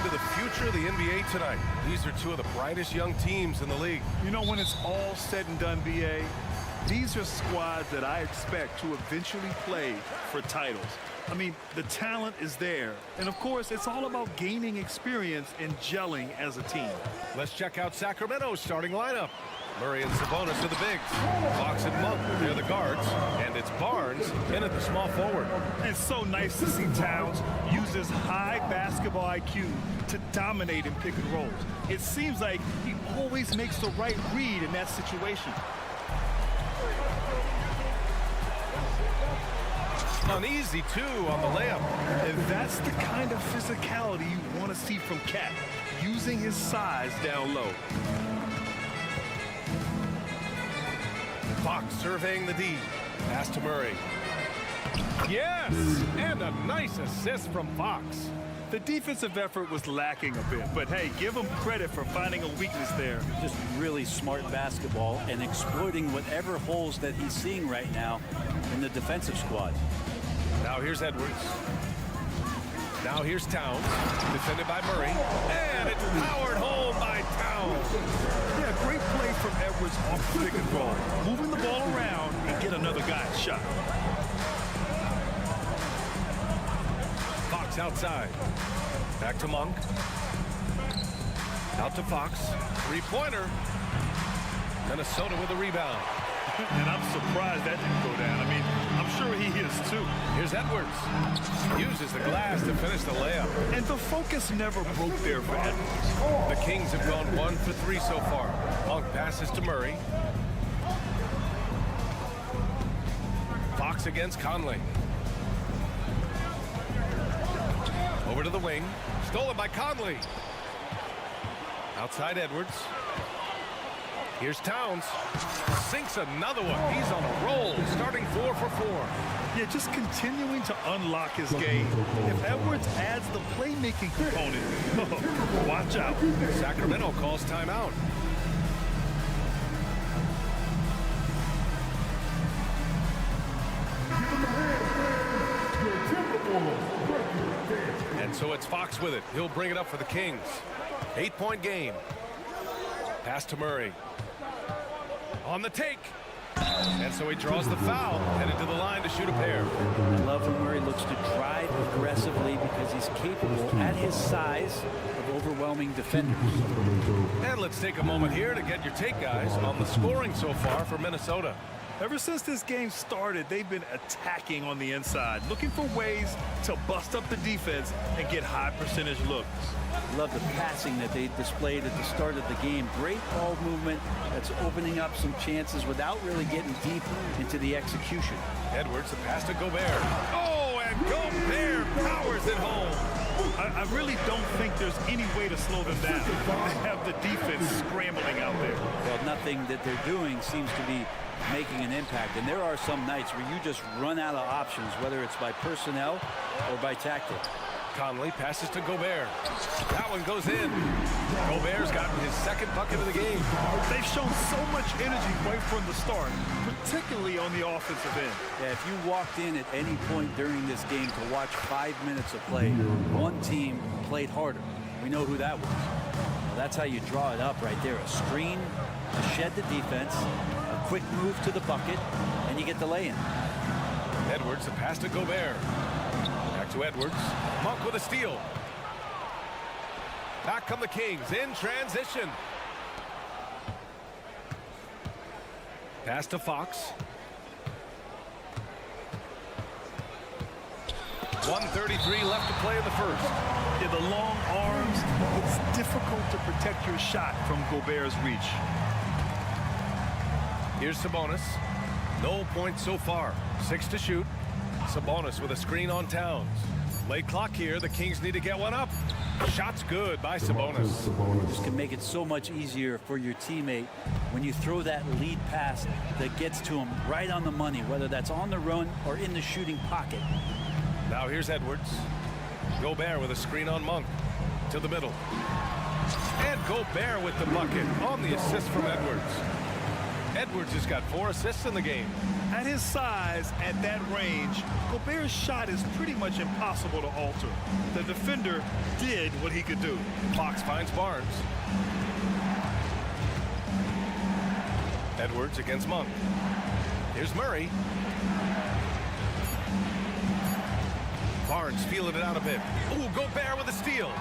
into the future of the NBA tonight. These are two of the brightest young teams in the league. You know, when it's all said and done, BA, these are squads that I expect to eventually play for titles. I mean, the talent is there. And, of course, it's all about gaining experience and gelling as a team. Let's check out Sacramento's starting lineup. Murray and Sabonis are the bigs. Fox and Monk, they're the guards. And it's Barnes in at the small forward. It's so nice to see Towns use his high basketball IQ to dominate in pick and rolls. It seems like he always makes the right read in that situation. Uneasy, too, on the layup. And that's the kind of physicality you want to see from Cat, using his size down low. Fox surveying the D. Pass to Murray. Yes! And a nice assist from Fox. The defensive effort was lacking a bit, but hey, give him credit for finding a weakness there. Just really smart basketball and exploiting whatever holes that he's seeing right now in the defensive squad. Now here's Edwards. Now here's Towns, defended by Murray, and it's powered home by Towns. Yeah, great play from Edwards off the pick and roll, moving the ball around and get another guy's shot. Fox outside. Back to Monk. Out to Fox. Three-pointer. Minnesota with a rebound. And I'm surprised that didn't go down. I mean, I'm sure he is too. Here's Edwards. Uses the glass to finish the layup. And the focus never broke there for Edwards. The Kings have gone 1 for 3 so far. Monk passes to Murray. Fox against Conley. Over to the wing. Stolen by Conley. Outside Edwards. Here's Towns. Sinks another one. He's on a roll, starting 4 for 4. Yeah, just continuing to unlock his game. If Edwards adds the playmaking component, watch out. Sacramento calls timeout. And so it's Fox with it. He'll bring it up for the Kings. 8-point game. Pass to Murray. On the take. And so he draws the foul, headed to the line to shoot a pair. I love when Murray looks to drive aggressively because he's capable at his size of overwhelming defenders. And let's take a moment here to get your take, guys, on the scoring so far for Minnesota. Ever since this game started, they've been attacking on the inside, looking for ways to bust up the defense and get high percentage looks. Love the passing that they displayed at the start of the game. Great ball movement that's opening up some chances without really getting deep into the execution. Edwards, the pass to Gobert. Oh, and Gobert powers it home. I really don't think there's any way to slow them down. They have the defense scrambling out there. Well, nothing that they're doing seems to be making an impact. And there are some nights where you just run out of options, whether it's by personnel or by tactic. Conley passes to Gobert. That one goes in. Gobert's gotten his second bucket of the game. They've shown so much energy right from the start, particularly on the offensive end. Yeah, if you walked in at any point during this game to watch 5 minutes of play, one team played harder. We know who that was. Well, that's how you draw it up right there. A screen, a shed the defense, a quick move to the bucket, and you get the lay-in. Edwards, the pass to Gobert. Back to Edwards. Monk with a steal. Back come the Kings in transition. Pass to Fox. 1:33 left to play in the first. Yeah, the long arms, it's difficult to protect your shot from Gobert's reach. Here's Sabonis. No points so far. 6 to shoot. Sabonis with a screen on Towns. Late clock here. The Kings need to get one up. Shot's good by Sabonis. This can make it so much easier for your teammate when you throw that lead pass that gets to him right on the money, whether that's on the run or in the shooting pocket. Now here's Edwards. Gobert with a screen on Monk. To the middle. And Gobert with the bucket on the assist from Edwards. Edwards has got 4 assists in the game. At his size, at that range, Gobert's shot is pretty much impossible to alter. The defender did what he could do. Fox finds Barnes. Edwards against Monk. Here's Murray. Barnes feeling it out a bit. Ooh, Gobert with a steal.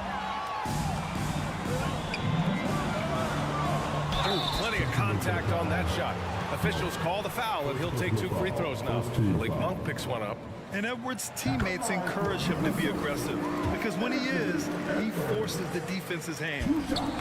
Ooh, plenty of contact on that shot. Officials call the foul, and he'll take 2 free throws now. Malik Monk picks one up. And Edwards' teammates encourage him to be aggressive because when he is, he forces the defense's hand.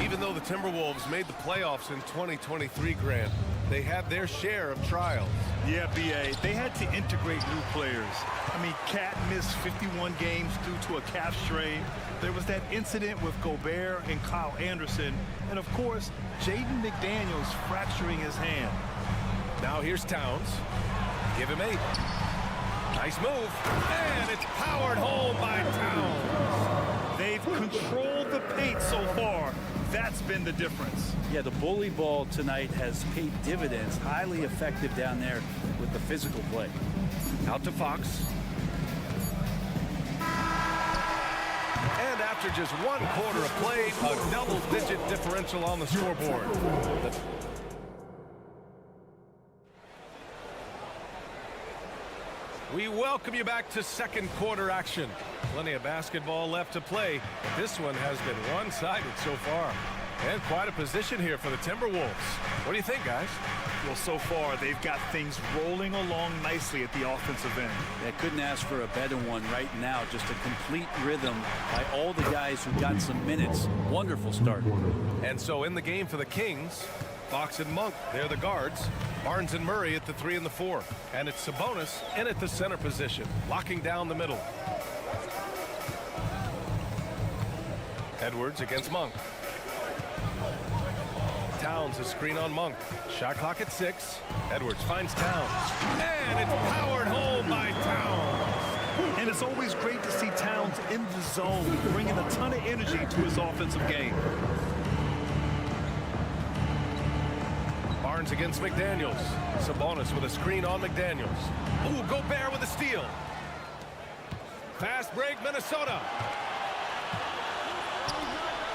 Even though the Timberwolves made the playoffs in 2023, Grant, they had their share of trials. Yeah, B.A., they had to integrate new players. I mean, Cat missed 51 games due to a calf strain. There was that incident with Gobert and Kyle Anderson. And, of course, Jaden McDaniels fracturing his hand. Now here's Towns. Give him 8. Nice move. And it's powered home by Towns. They've controlled the paint so far. That's been the difference. Yeah, the bully ball tonight has paid dividends. Highly effective down there with the physical play. Out to Fox. And after just 1 quarter of play, a double-digit differential on the scoreboard. We welcome you back to second quarter action. Plenty of basketball left to play, but this one has been one-sided so far. And quite a position here for the Timberwolves. What do you think, guys? Well, so far, they've got things rolling along nicely at the offensive end. They couldn't ask for a better one right now. Just a complete rhythm by all the guys who got some minutes. Wonderful start. And so in the game for the Kings, Fox and Monk, they're the guards. Barnes and Murray at the 3 and the 4. And it's Sabonis in at the center position, locking down the middle. Edwards against Monk. Towns a screen on Monk. Shot clock at 6. Edwards finds Towns. And it's powered home by Towns. And it's always great to see Towns in the zone, bringing a ton of energy to his offensive game. Barnes against McDaniels. Sabonis with a screen on McDaniels. Ooh, Gobert with a steal. Fast break, Minnesota.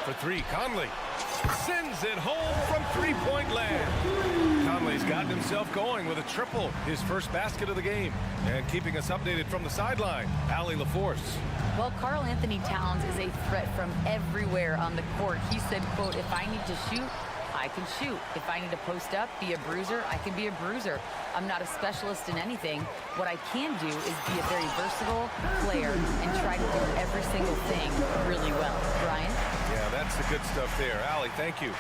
For 3, Conley. Sends it home from 3-point land. Conley's gotten himself going with a triple, his first basket of the game. And keeping us updated from the sideline, Allie LaForce. Well, Karl Anthony Towns is a threat from everywhere on the court. He said, quote, if I need to shoot, I can shoot. If I need to post up, be a bruiser, I can be a bruiser. I'm not a specialist in anything. What I can do is be a very versatile player and try to do every single thing really well. Brian? Yeah, that's the good stuff there. Allie, thank you.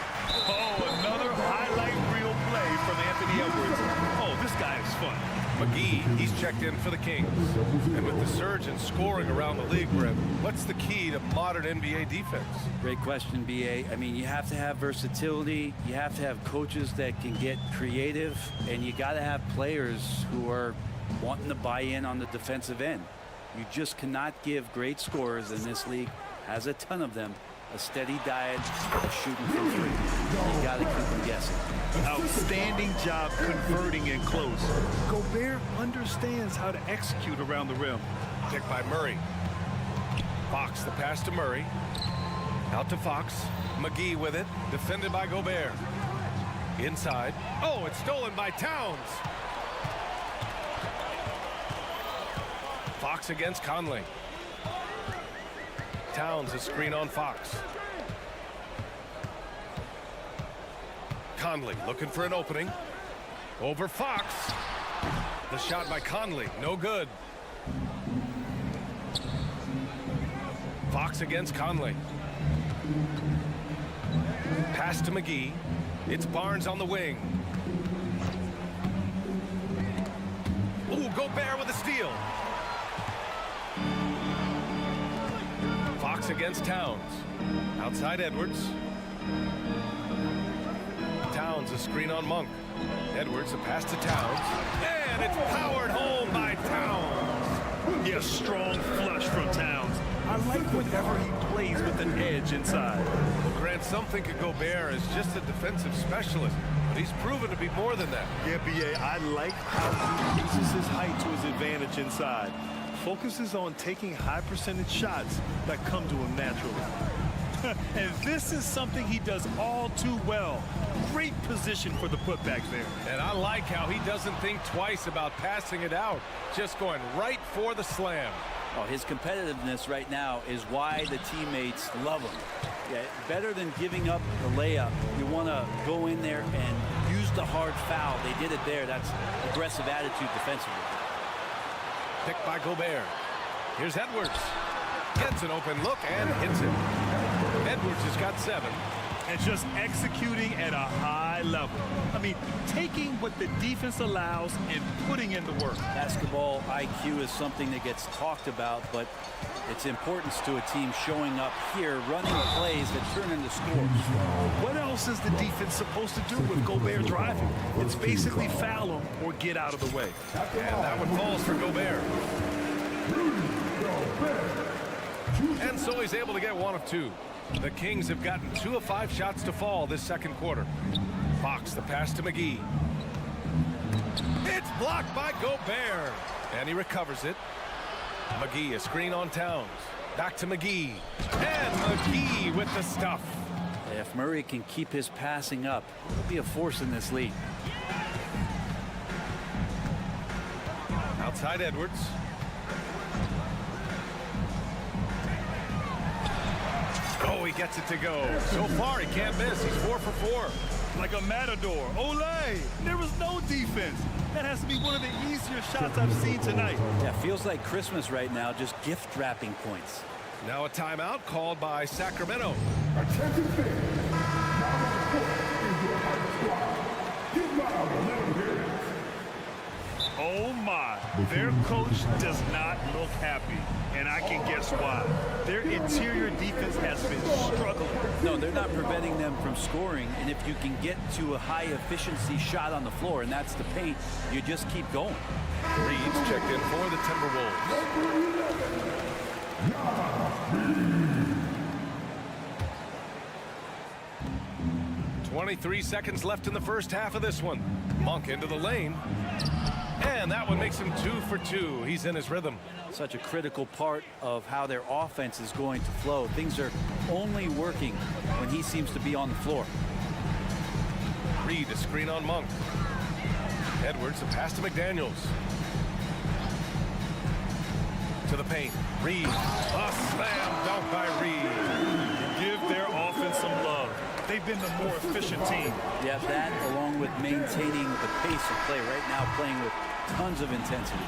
Oh, another highlight reel play from Anthony Edwards. Oh, this guy is fun. McGee, he's checked in for the Kings. And with the surge in scoring around the league, Brett, what's the key to modern NBA defense? Great question, B.A. I mean, you have to have versatility. You have to have coaches that can get creative. And you got to have players who are wanting to buy in on the defensive end. You just cannot give great scorers in this league, has a ton of them, a steady diet of shooting from 3. You got to keep them guessing. Outstanding job converting in close. Gobert understands how to execute around the rim. Pick by Murray. Fox, the pass to Murray. Out to Fox. McGee with it. Defended by Gobert. Inside. Oh, it's stolen by Towns. Fox against Conley. Towns a screen on Fox. Conley looking for an opening. Over Fox. The shot by Conley, no good. Fox against Conley. Pass to McGee. It's Barnes on the wing. Ooh, Gobert with a steal. Fox against Towns. Outside Edwards. Towns a screen on Monk. Edwards a pass to Towns. And it's powered home by Towns. Yeah, strong flush from Towns. I like whenever he plays with an edge inside. Well, Grant, some think of Gobert as just a defensive specialist. but he's proven to be more than that. Yeah, B.A., I like how he uses his height to his advantage inside. Focuses on taking high percentage shots that come to him naturally. And this is something he does all too well. Great position for the putback there. And I like how he doesn't think twice about passing it out, just going right for the slam. Oh, his competitiveness right now is why the teammates love him. Yeah, better than giving up the layup. You want to go in there and use the hard foul. They did it there. That's aggressive attitude defensively. Picked by Gobert. Here's Edwards. Gets an open look and hits it. Edwards has got 7. And just executing at a high level. I mean, taking what the defense allows and putting in the work. Basketball IQ is something that gets talked about, but its importance to a team showing up here, running plays that turn into scores. What else is the defense supposed to do with Gobert driving? It's basically foul him or get out of the way. And that one falls for Gobert. And so he's able to get 1 of 2. The Kings have gotten 2 of 5 shots to fall this second quarter. Fox, the pass to McGee. It's blocked by Gobert. And he recovers it. McGee, a screen on Towns. Back to McGee. And McGee with the stuff. If Murray can keep his passing up, he'll be a force in this league. Outside Edwards. Oh, he gets it to go. So far, he can't miss. He's 4 for 4. Like a matador. Olay! There was no defense. That has to be one of the easier shots I've seen tonight. Yeah, feels like Christmas right now, just gift wrapping points. Now a timeout called by Sacramento. Attention fans. Now on the court is your hot squad. Get loud and let them hear it. Oh my, their coach does not look happy, and I can guess why. Their interior defense has been struggling. No, they're not preventing them from scoring, and if you can get to a high efficiency shot on the floor, and that's the paint, you just keep going. Reed's checked in for the Timberwolves. 23 seconds left in the first half of this one. Monk into the lane. And that one makes him 2 for 2. He's in his rhythm. Such a critical part of how their offense is going to flow. Things are only working when he seems to be on the floor. Reed, a screen on Monk. Edwards, a pass to McDaniels. To the paint. Reed. A slam dunk by Reed. Give their offense some love. They've been the more efficient team. Yeah, that along with maintaining the pace of play right now, playing with tons of intensity.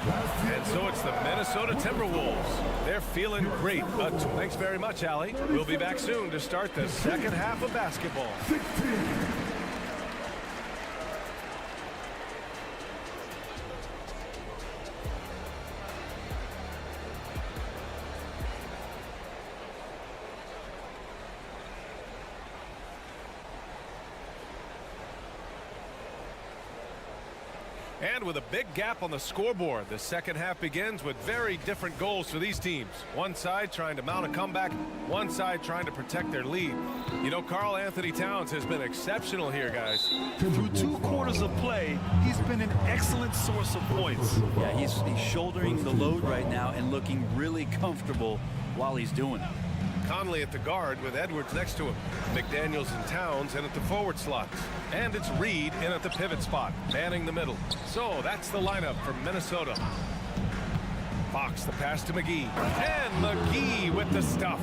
And so it's the Minnesota Timberwolves. They're feeling great. But thanks very much, Allie. We'll be back soon to start the second half of basketball. 16. And with a big gap on the scoreboard, the second half begins with very different goals for these teams. One side trying to mount a comeback, one side trying to protect their lead. You know, Karl Anthony Towns has been exceptional here, guys. Through 2 quarters of play, he's been an excellent source of points. Yeah, he's shouldering the load right now and looking really comfortable while he's doing it. Conley at the guard with Edwards next to him. McDaniels and Towns in at the forward slots. And it's Reed in at the pivot spot, manning the middle. So that's the lineup from Minnesota. Fox, the pass to McGee. And McGee with the stuff.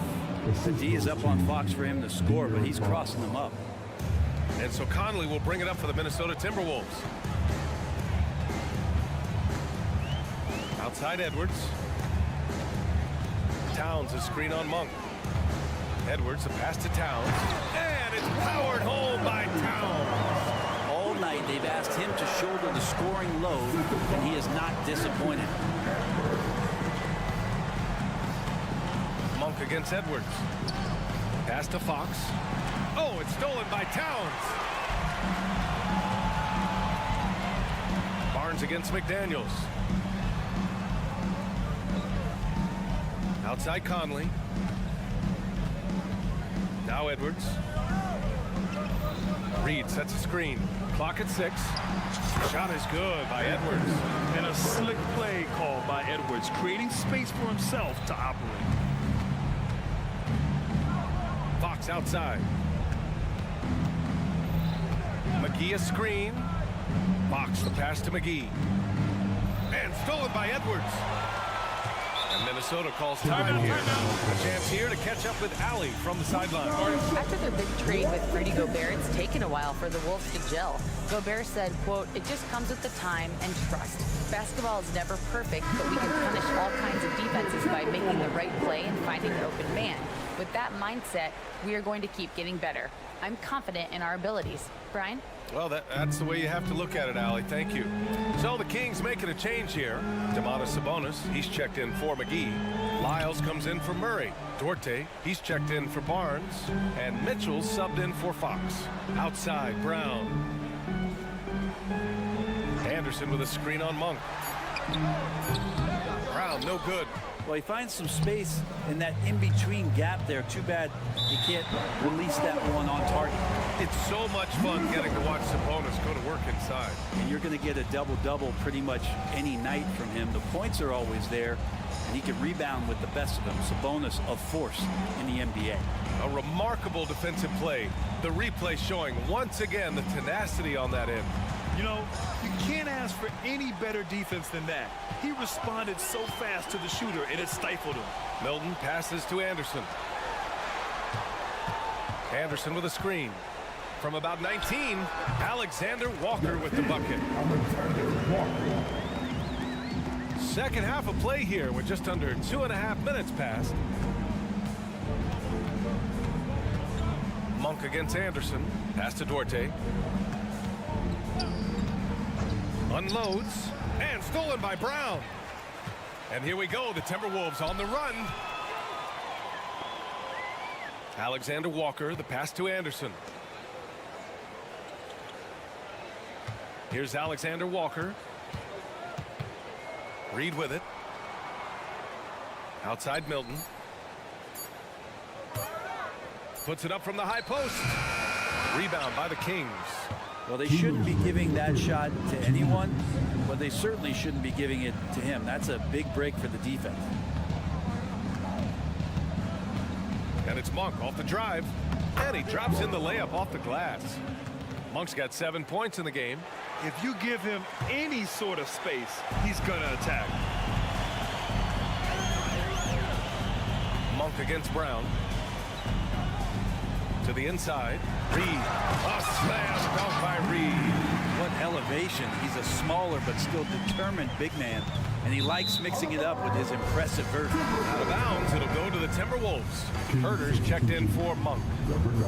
The D is up on Fox for him to score, but he's crossing them up. And so Conley will bring it up for the Minnesota Timberwolves. Outside Edwards. Towns, a screen on Monk. Edwards, a pass to Towns. And it's powered home by Towns. All night they've asked him to shoulder the scoring load, and he is not disappointed. Monk against Edwards. Pass to Fox. Oh, it's stolen by Towns. Barnes against McDaniels. Outside Conley. Now Edwards. Reed sets a screen. Clock at 6. Shot is good by Edwards. And a slick play called by Edwards, creating space for himself to operate. Fox outside. McGee a screen. Fox the pass to McGee. And stolen by Edwards. And Minnesota calls time here. A chance here to catch up with Allie from the sideline. After their big trade with Rudy Gobert, it's taken a while for the Wolves to gel. Gobert said, quote, "It just comes with the time and trust. Basketball is never perfect, but we can punish all kinds of defenses by making the right play and finding an open man. With that mindset, we are going to keep getting better. I'm confident in our abilities." Brian? Well, that's the way you have to look at it, Allie. Thank you. So the Kings making a change here. Domantas Sabonis, he's checked in for McGee. Lyles comes in for Murray. Duarte, he's checked in for Barnes. And Mitchell's subbed in for Fox. Outside, Brown. Anderson with a screen on Monk. Brown, no good. Well, he finds some space in that in-between gap there. Too bad he can't release that one on target. It's so much fun getting to watch Sabonis go to work inside. And you're going to get a double-double pretty much any night from him. The points are always there, and he can rebound with the best of them. Sabonis, of force in the NBA. A remarkable defensive play. The replay showing once again the tenacity on that end. You know, you can't ask for any better defense than that. He responded so fast to the shooter, and it stifled him. Milton passes to Anderson. Anderson with a screen. From about 19, Alexander Walker with the bucket. Second half of play here with just under 2.5 minutes passed. Monk against Anderson. Pass to Duarte. Unloads. And stolen by Brown. And here we go. The Timberwolves on the run. Alexander Walker, the pass to Anderson. Here's Alexander Walker. Reed with it. Outside Milton. Puts it up from the high post. Rebound by the Kings. Well, they shouldn't be giving that shot to anyone, but they certainly shouldn't be giving it to him. That's a big break for the defense. And it's Monk off the drive. And he drops in the layup off the glass. Monk's got 7 points in the game. If you give him any sort of space, he's going to attack. Monk against Brown. To the inside. Reed. A slam dunk by Reed. What elevation. He's a smaller but still determined big man, and he likes mixing it up with his impressive version. Out of bounds, it'll go to the Timberwolves. Herter's checked in for Monk. Number 9,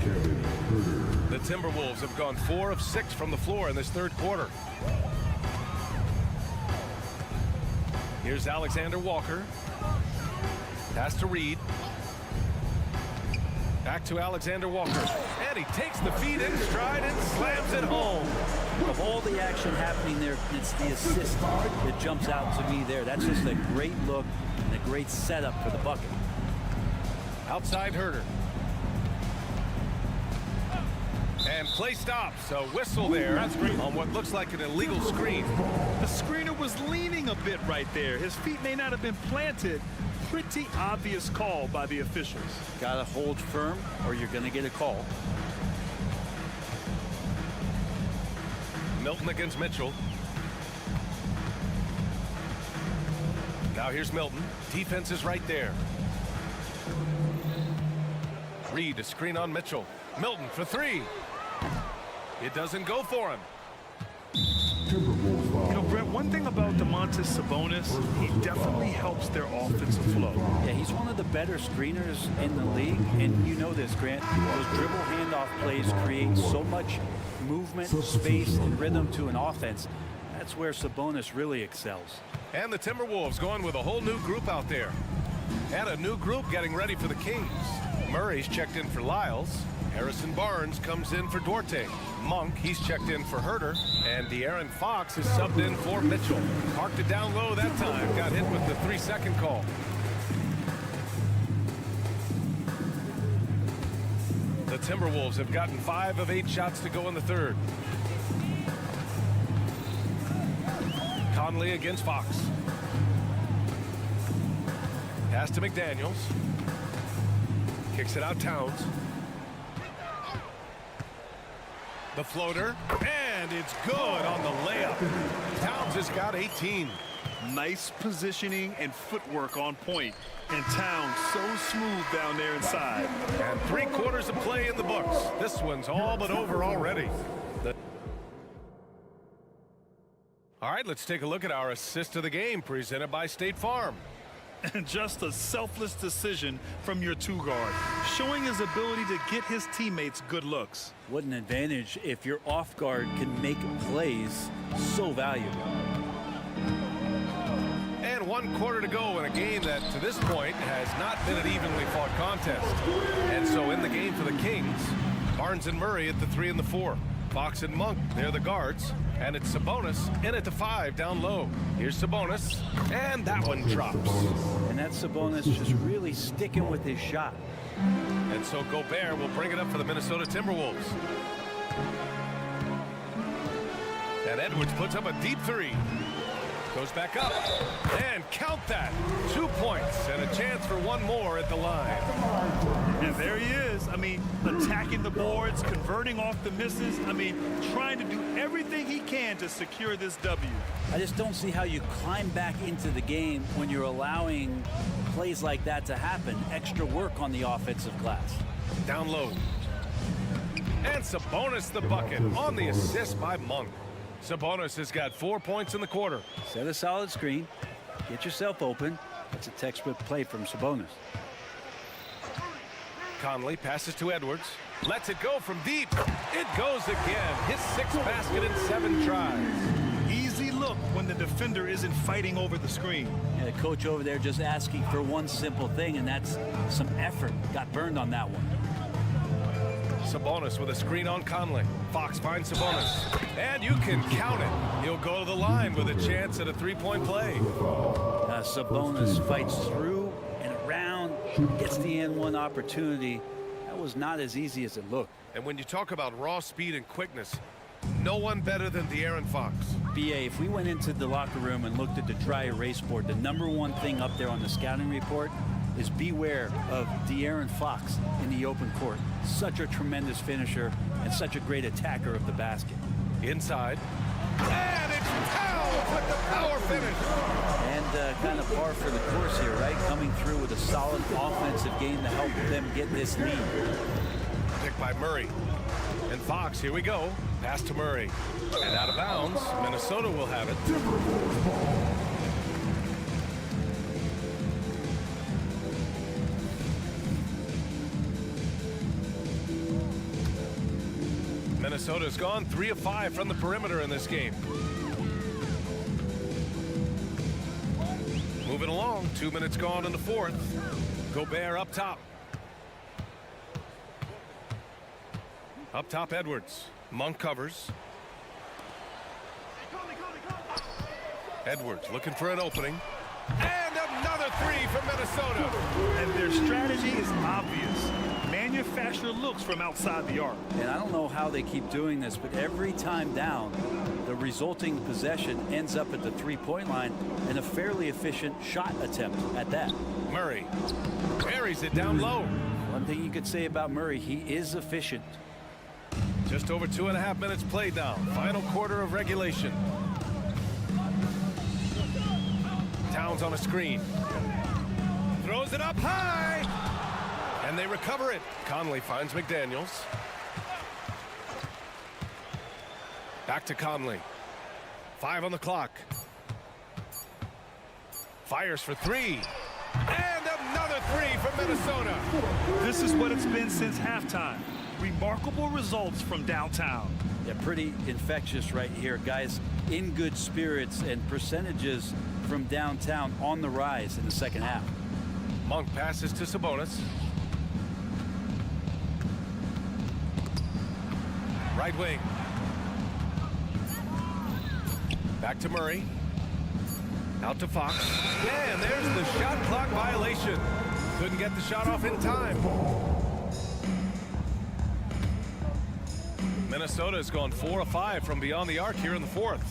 Kevin Herter. The Timberwolves have gone 4 of 6 from the floor in this third quarter. Here's Alexander Walker. Pass to Reed. Back to Alexander Walker. And he takes the feed in stride and slams it home. Of all the action happening there, it's the assist that jumps out to me there. That's just a great look and a great setup for the bucket. Outside Herter. And play stops. A whistle there on what looks like an illegal screen. The screener was leaning a bit right there. His feet may not have been planted. Pretty obvious call by the officials. Gotta hold firm or you're gonna get a call. Milton against Mitchell. Now here's Milton. Defense is right there. Reed, a screen on Mitchell. Milton for 3. It doesn't go for him. Timberwolves You know, Brett, one thing about Domantas Sabonis, he definitely helps their offensive flow. Yeah, he's one of the better screeners in the league, and you know this, Grant. Those dribble handoff plays create so much movement, space, and rhythm to an offense. That's where Sabonis really excels. And the Timberwolves going with a whole new group out there. And a new group getting ready for the Kings. Murray's checked in for Lyles. Harrison Barnes comes in for Duarte. Monk, he's checked in for Herter. And De'Aaron Fox is subbed in for Mitchell. Parked it down low that time. Got hit with the 3-second call. The Timberwolves have gotten 5 of 8 shots to go in the third. Conley against Fox. Pass to McDaniels. Kicks it out Towns. The floater, and it's good on the layup. Towns has got 18. Nice positioning and footwork on point. And Towns so smooth down there inside. And 3/4 of play in the books. This one's all but over already. All right, let's take a look at our assist of the game presented by State Farm. And just a selfless decision from your two-guard, showing his ability to get his teammates good looks. What an advantage if your off guard can make plays so valuable. And 1/4 to go in a game that to this point has not been an evenly fought contest. And so in the game for the Kings, Barnes and Murray at the 3 and the 4. Fox and Monk, they're the guards. And it's Sabonis in at the 5 down low. Here's Sabonis, and that one drops. And that's Sabonis just really sticking with his shot. And so Gobert will bring it up for the Minnesota Timberwolves. And Edwards puts up a deep 3. Goes back up, and count that. 2 points and a chance for one more at the line. And there he is. I mean, attacking the boards, converting off the misses. I mean, trying to do everything he can to secure this W. I just don't see how you climb back into the game when you're allowing plays like that to happen. Extra work on the offensive glass. Down low. And Sabonis the bucket on the assist by Monk. Sabonis has got 4 points in the quarter. Set a solid screen. Get yourself open. That's a textbook play from Sabonis. Conley passes to Edwards. Lets it go from deep. It goes again. His 6th basket in 7 tries. Easy look when the defender isn't fighting over the screen. Yeah, the coach over there just asking for one simple thing, and that's some effort. Got burned on that one. Sabonis with a screen on Conley. Fox finds Sabonis. And you can count it. He'll go to the line with a chance at a 3-point play. Sabonis fights through and around, gets the N1 opportunity. That was not as easy as it looked. And when you talk about raw speed and quickness, no one better than De'Aaron Fox. BA, if we went into the locker room and looked at the dry erase board, the #1 thing up there on the scouting report is beware of De'Aaron Fox in the open court. Such a tremendous finisher and such a great attacker of the basket. Inside. And it's Towns with the power finish. And kind of par for the course here, right? Coming through with a solid offensive game to help them get this lead. Picked by Murray. And Fox, here we go. Pass to Murray. And out of bounds. Minnesota will have it. Minnesota's gone 3 of 5 from the perimeter in this game. Moving along, 2 minutes gone in the 4th. Gobert up top. Up top, Edwards. Monk covers. Edwards looking for an opening. And another 3 from Minnesota. And their strategy is obvious. Manufacture looks from outside the arc. And I don't know how they keep doing this, but every time down, the resulting possession ends up at the 3-point line and a fairly efficient shot attempt at that. Murray buries it down low. One thing you could say about Murray, he is efficient. Just over 2.5 minutes played now. Final quarter of regulation. Towns on a screen. Throws it up high. And they recover it. Conley finds McDaniels. Back to Conley. 5 on the clock. Fires for 3. And another 3 from Minnesota. This is what it's been since halftime. Remarkable results from downtown. Yeah, pretty infectious right here, guys. In good spirits and percentages from downtown on the rise in the second half. Monk passes to Sabonis. Right wing. Back to Murray. Out to Fox. And there's the shot clock violation. Couldn't get the shot off in time. Minnesota has gone 4 of 5 from beyond the arc here in the fourth.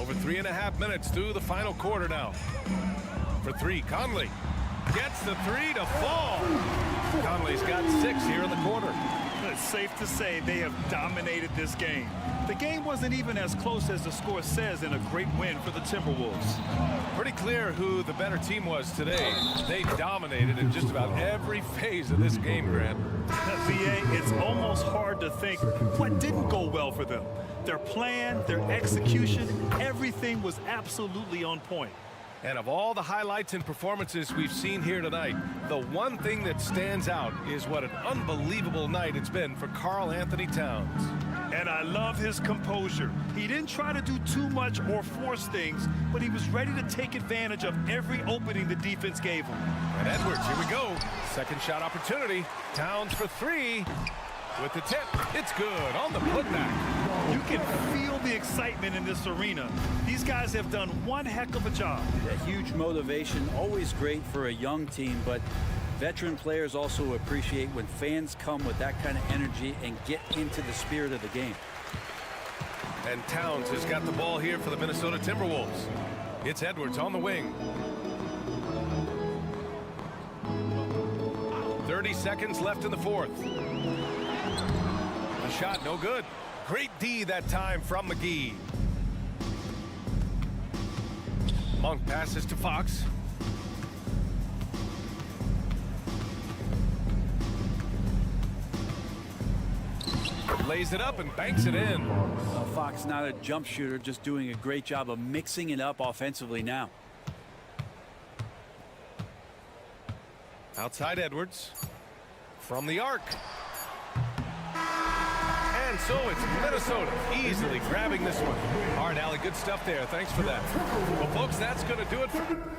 Over 3.5 minutes through the final quarter now. For three, Conley gets the three to fall. Conley's got 6 here in the quarter. It's safe to say they have dominated this game. The game wasn't even as close as the score says in a great win for the Timberwolves. Pretty clear who the better team was today. They dominated in just about every phase of this game, Grant. VA, it's almost hard to think what didn't go well for them. Their plan, their execution, everything was absolutely on point. And of all the highlights and performances we've seen here tonight, the one thing that stands out is what an unbelievable night it's been for Karl Anthony Towns. And I love his composure. He didn't try to do too much or force things, but he was ready to take advantage of every opening the defense gave him. And Edwards, here we go. Second shot opportunity. Towns for three. With the tip, it's good on the putback. You can feel the excitement in this arena. These guys have done one heck of a job. A huge motivation, always great for a young team, but veteran players also appreciate when fans come with that kind of energy and get into the spirit of the game. And Towns has got the ball here for the Minnesota Timberwolves. It's Edwards on the wing. 30 seconds left in the fourth. The shot no good. Great D that time from McGee. Monk passes to Fox. Lays it up and banks it in. Fox not a jump shooter, just doing a great job of mixing it up offensively now. Outside Edwards. From the arc. And so it's Minnesota easily grabbing this one. Hard alley, good stuff there. Thanks for that. Well, folks, that's going to do it for...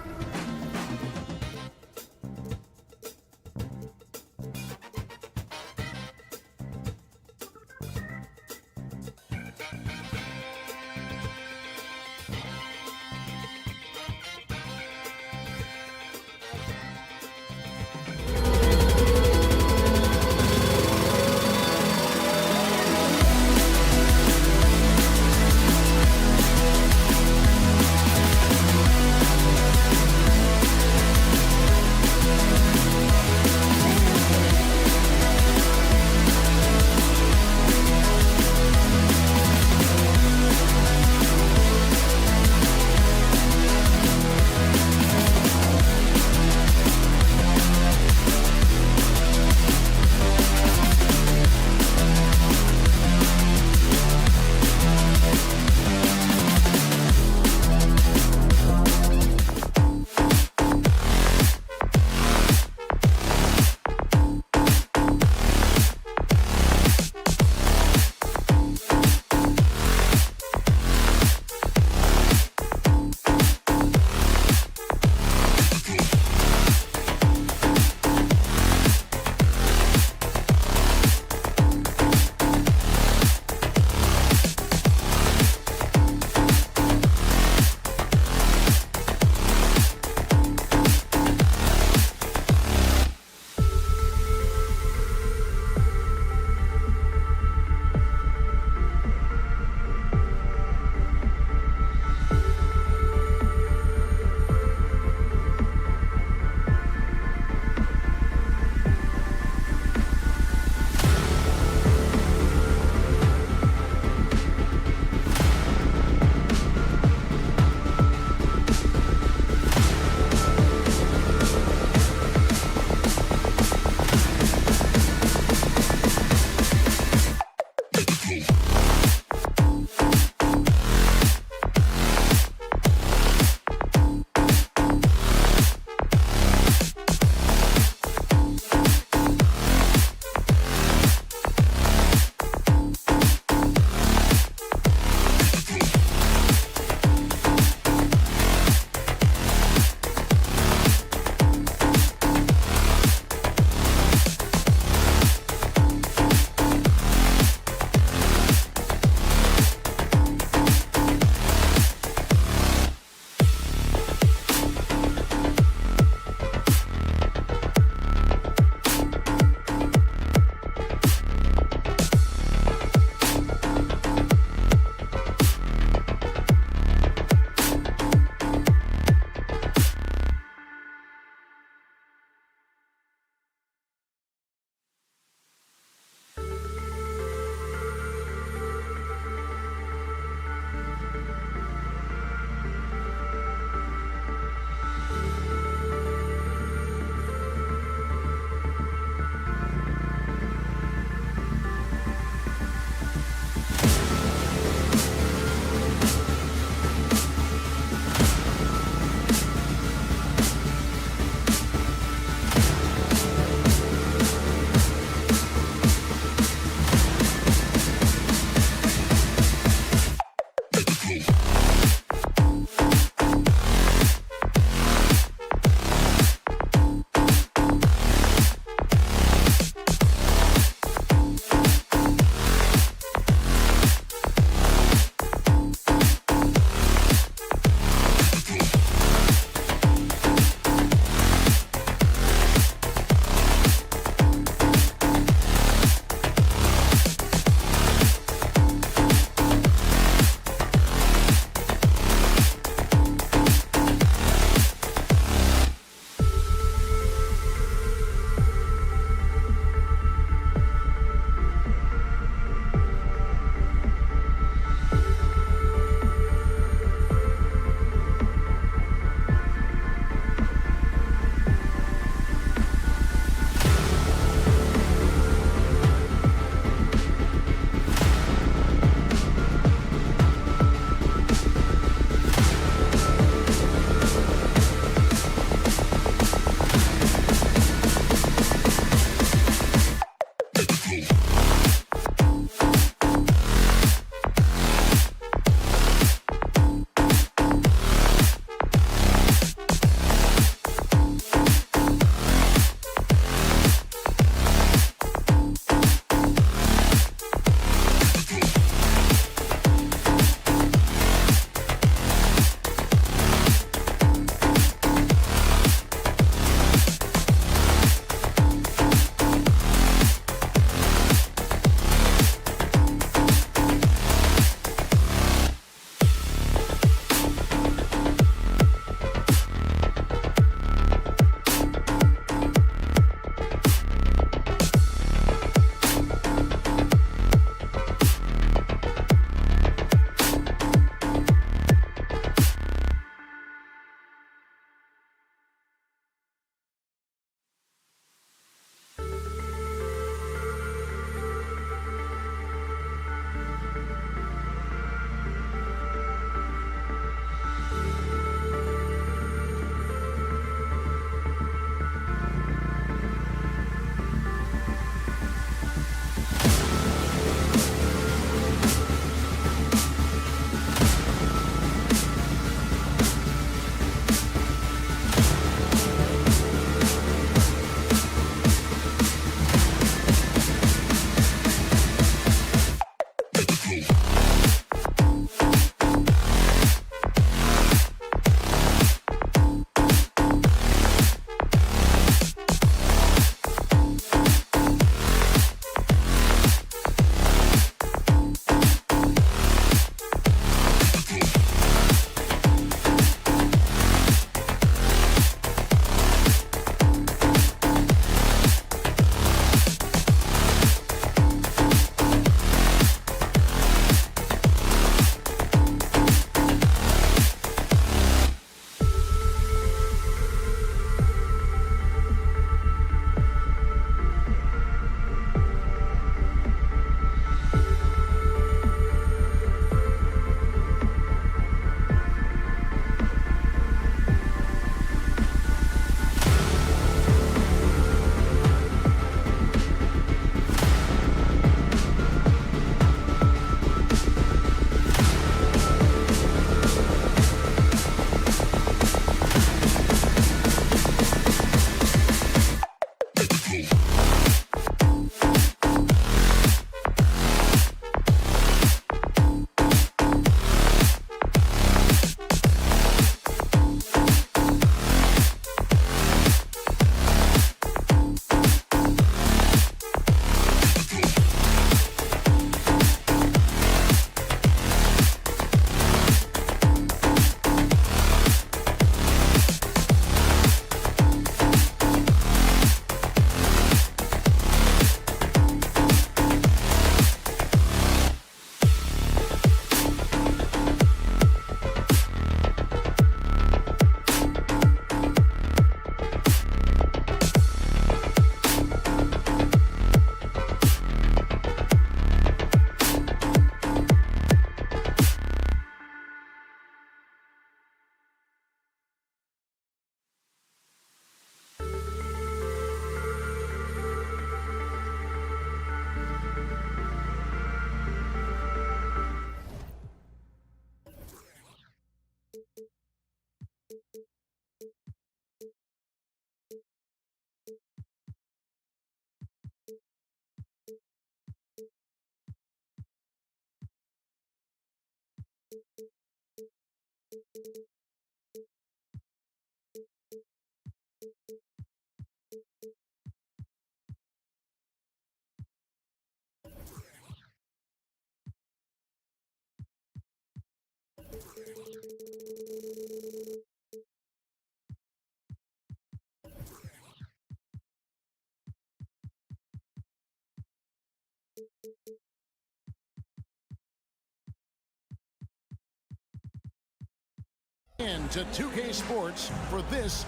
Into 2K Sports for this.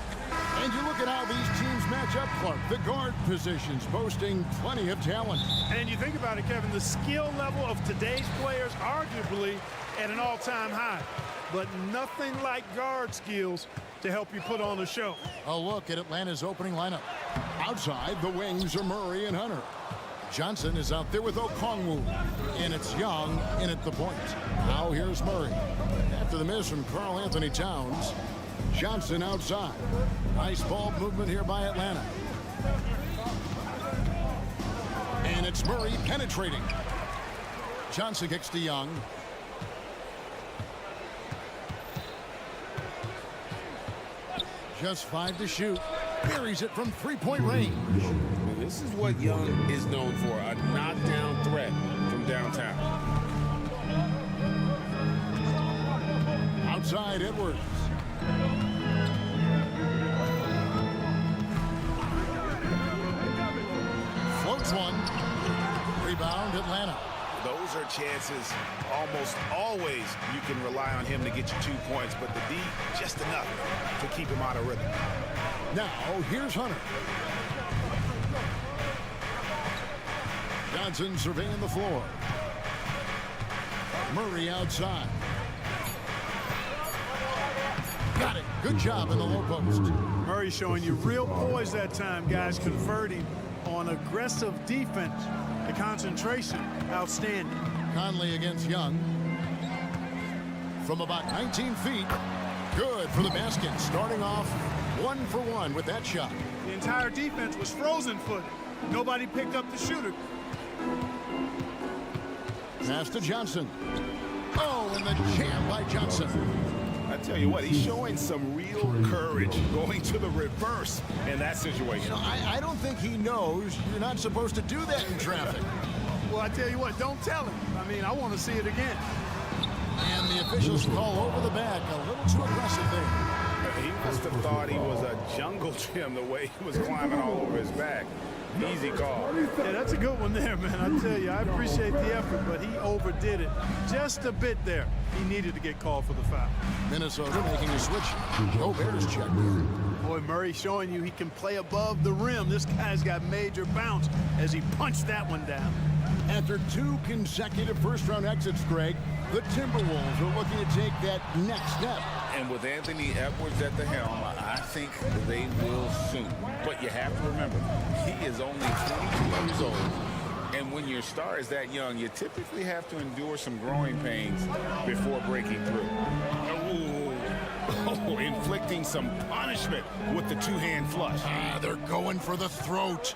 And you look at how these teams match up, Clark. The guard positions boasting plenty of talent. And you think about it, Kevin, the skill level of today's players arguably at an all-time high. But nothing like guard skills to help you put on a show. A look at Atlanta's opening lineup. Outside, the wings are Murray and Hunter. Johnson is out there with Okongwu. And it's Young in at the point. Now here's Murray. After the miss from Karl Anthony Towns, Johnson outside. Nice ball movement here by Atlanta. And it's Murray penetrating. Johnson kicks to Young. Just 5 to shoot. Buries it from three-point range. This is what Young is known for, a knockdown threat from downtown. Outside, Edwards. Floats one. Rebound, Atlanta. Those are chances almost always you can rely on him to get you 2 points, but the D, just enough to keep him out of rhythm. Now, here's Hunter. Johnson surveying the floor. Murray outside. Got it. Good job in the low post. Murray showing you real poise that time, guys, converting on aggressive defense. The concentration, outstanding. Conley against Young. From about 19 feet. Good for the basket. Starting off 1 for 1 with that shot. The entire defense was frozen-footed. Nobody picked up the shooter. Pass to Johnson. Oh, and the jam by Johnson. I tell you what, he's showing some real courage going to the reverse in that situation. You know, I don't think he knows you're not supposed to do that in traffic. Well, I tell you what, don't tell him. I mean, I want to see it again. And the officials call over the back. A little too aggressive there. He must have thought he was a jungle gym the way he was climbing all over his back. Easy call. Yeah, that's a good one there, man. I tell you, I appreciate the effort, but he overdid it just a bit there. He needed to get called for the foul. Minnesota making a switch. Gobert's checked in. Boy, Murray showing you he can play above the rim. This guy's got major bounce as he punched that one down. After 2 consecutive first-round exits, Greg, the Timberwolves are looking to take that next step. And with Anthony Edwards at the helm, I think they will soon. But you have to remember, he is only 22 years old. And when your star is that young, you typically have to endure some growing pains before breaking through. Oh, inflicting some punishment with the two-hand flush. They're going for the throat.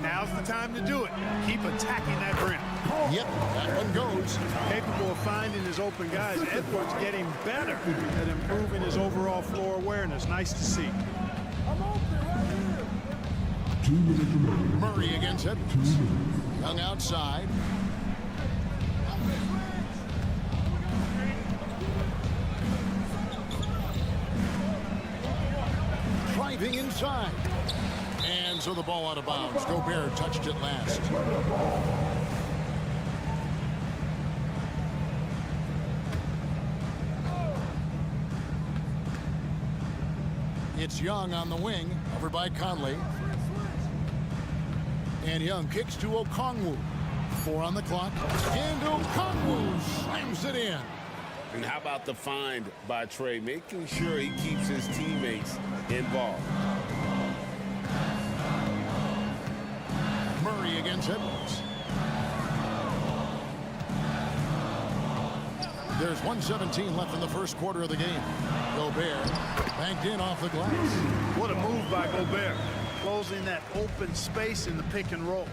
Now's the time to do it. Keep attacking that rim. Yep, that one goes. Capable of finding his open guys. Edwards getting better at improving his overall floor awareness. Nice to see. 2 minutes remaining. Murray against Edwards. Young outside. Driving inside. And so the ball out of bounds. Gobert touched it last. It's Young on the wing, over by Conley. And Young kicks to Okongwu. 4 on the clock. And Okongwu slams it in. And how about the find by Trey, making sure he keeps his teammates involved. Murray against Edwards. There's 1:17 left in the first quarter of the game. Gobert banked in off the glass. What a move by Gobert. Closing that open space in the pick and roll.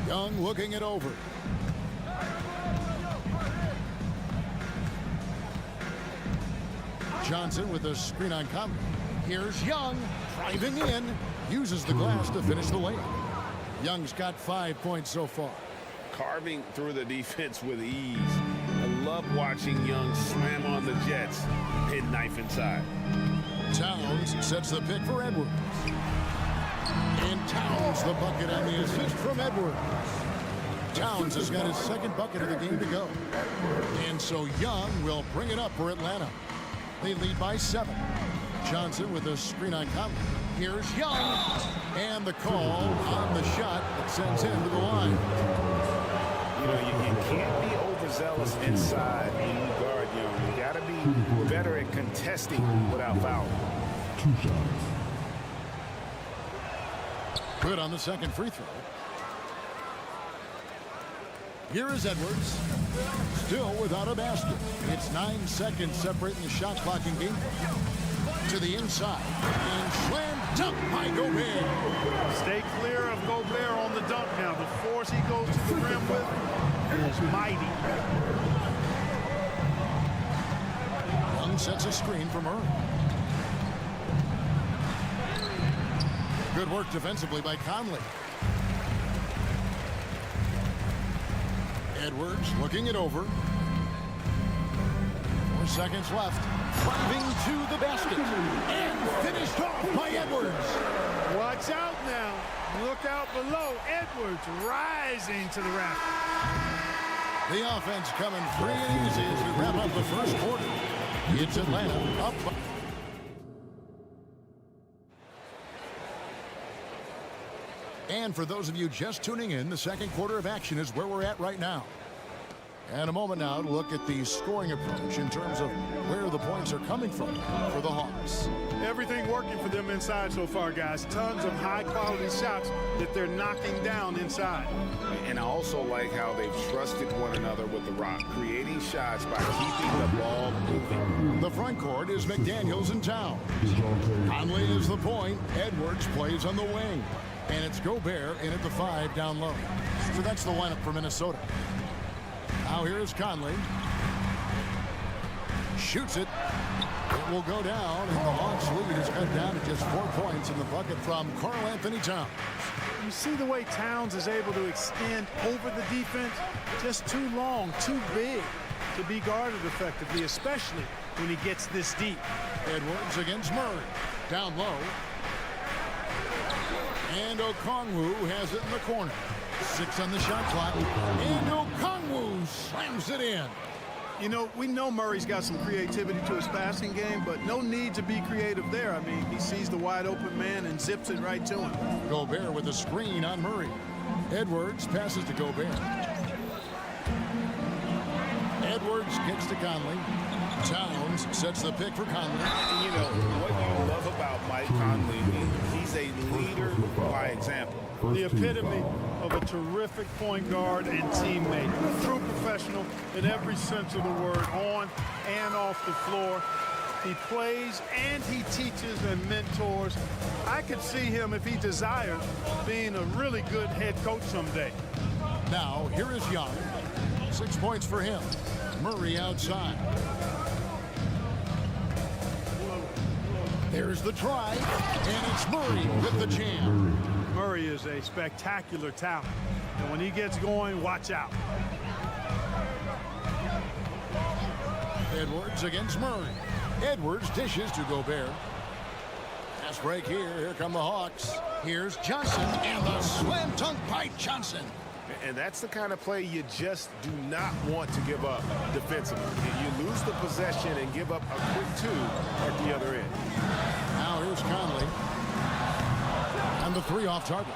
Young looking it over. Johnson with a screen on Conley. Here's Young driving in. Uses the glass to finish the layup. Young's got 5 points so far. Carving through the defense with ease. I love watching Young slam on the Jets. Pin knife inside. Towns sets the pick for Edwards. And Towns the bucket on the assist from Edwards. Towns has got his second bucket of the game to go. And so Young will bring it up for Atlanta. They lead by 7. Johnson with a screen on Conley. Here's Young. And the call on the shot that sends him to the line. You know, you can't be overzealous inside when you guard Young. You got to be better at contesting without fouling. 2 shots. Good on the second free throw. Here is Edwards. Still without a basket. It's 9 seconds separating the shot clock in game. To the inside. And slam dunk by Gobert. Stay clear of Gobert on the dunk now. The force he goes to the rim with is mighty. Young sets a screen for Murray. Good work defensively by Conley. Edwards looking it over. 4 seconds left. Driving to the basket. And finished off by Edwards. Watch out now. Look out below. Edwards rising to the rack. The offense coming free and easy as we wrap up the first quarter. It's Atlanta up. And for those of you just tuning in, the second quarter of action is where we're at right now. And a moment now to look at the scoring approach in terms of where the points are coming from for the Hawks. Everything working for them inside so far, guys. Tons of high-quality shots that they're knocking down inside. And I also like how they've trusted one another with the rock, creating shots by keeping the ball moving. The front court is McDaniels and Towns. Conley is the point. Edwards plays on the wing. And it's Gobert in at the 5 down low. So that's the lineup for Minnesota. Now here's Conley. Shoots it. It will go down, and the Hawks lead is cut down to just 4 points in the bucket from Karl-Anthony Towns. You see the way Towns is able to extend over the defense? Just too long, too big to be guarded effectively, especially when he gets this deep. Edwards against Murray. Down low. And Okongwu has it in the corner. 6 on the shot clock. And Okongwu slams it in. You know, we know Murray's got some creativity to his passing game, but no need to be creative there. I mean, he sees the wide open man and zips it right to him. Gobert with a screen on Murray. Edwards passes to Gobert. Edwards kicks to Conley. Towns sets the pick for Conley. And you know, what you love about Mike Conley, he's a leader by example. The epitome of a terrific point guard and teammate. A true professional in every sense of the word, on and off the floor. He plays and he teaches and mentors. I could see him, if he desired, being a really good head coach someday. Now, here is Young. 6 points for him. Murray outside. There's the try, and it's Murray with the jam. Murray is a spectacular talent, and when he gets going, watch out. Edwards against Murray. Edwards dishes to Gobert. Fast break here. Here come the Hawks. Here's Johnson, and the slam dunk by Johnson. And that's the kind of play you just do not want to give up defensively. You lose the possession and give up a quick 2 at the other end. Now here's Conley. And the 3 off target.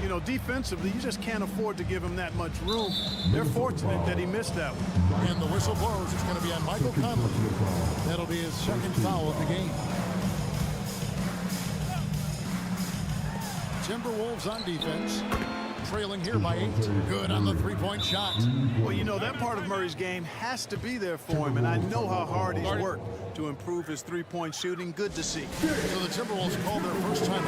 You know, defensively, you just can't afford to give him that much room. They're fortunate that he missed that one. And the whistle blows. It's going to be on Michael Conley. That'll be his second foul of the game. Timberwolves on defense. Trailing here by 8. Good on the 3-point shot. Well, you know, that part of Murray's game has to be there for him, and I know how hard he's worked to improve his 3-point shooting. Good to see. So the Timberwolves called their first time.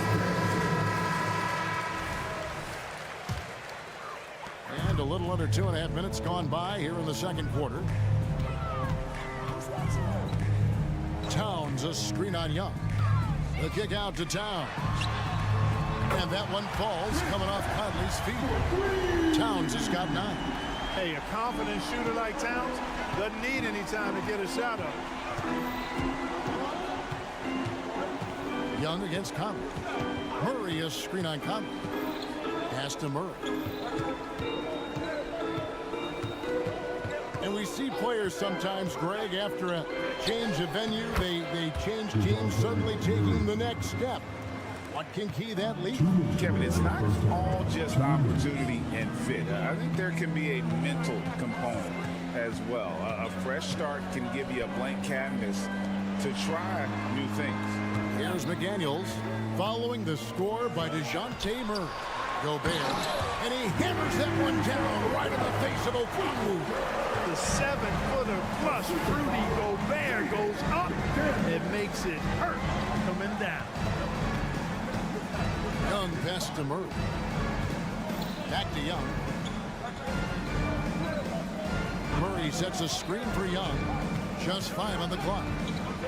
And a little under 2.5 minutes gone by here in the second quarter. Towns, a screen on Young. The kick out to Towns. And that one falls, coming off Conley's feet. Towns has got 9. Hey, a confident shooter like Towns doesn't need any time to get a shot up. Young against Conley. Murray is screen on Conley. Pass to Murray. And we see players sometimes, Greg, after a change of venue, they change teams, suddenly taking the next step. What can key that lead? Kevin, it's not all just opportunity and fit. I think there can be a mental component as well. A fresh start can give you a blank canvas to try new things. Here's McDaniels following the score by DeJounte Murray. Gobert, and he hammers that one down right in the face of Okongwu. The 7-footer plus Rudy Gobert goes up. It makes it hurt coming down. Young pass to Murray. Back to Young. Murray sets a screen for Young. Just 5 on the clock.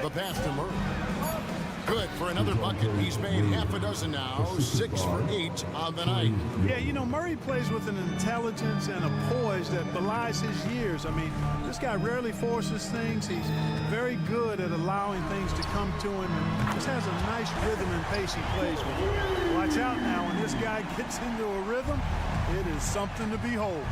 The pass to Murray. Good for another bucket. He's made half a dozen now. 6 for 8 on the night. Yeah, you know, Murray plays with an intelligence and a poise that belies his years. I mean, this guy rarely forces things. He's very good at allowing things to come to him. And just has a nice rhythm and pace he plays with. Watch out now. When this guy gets into a rhythm, it is something to behold.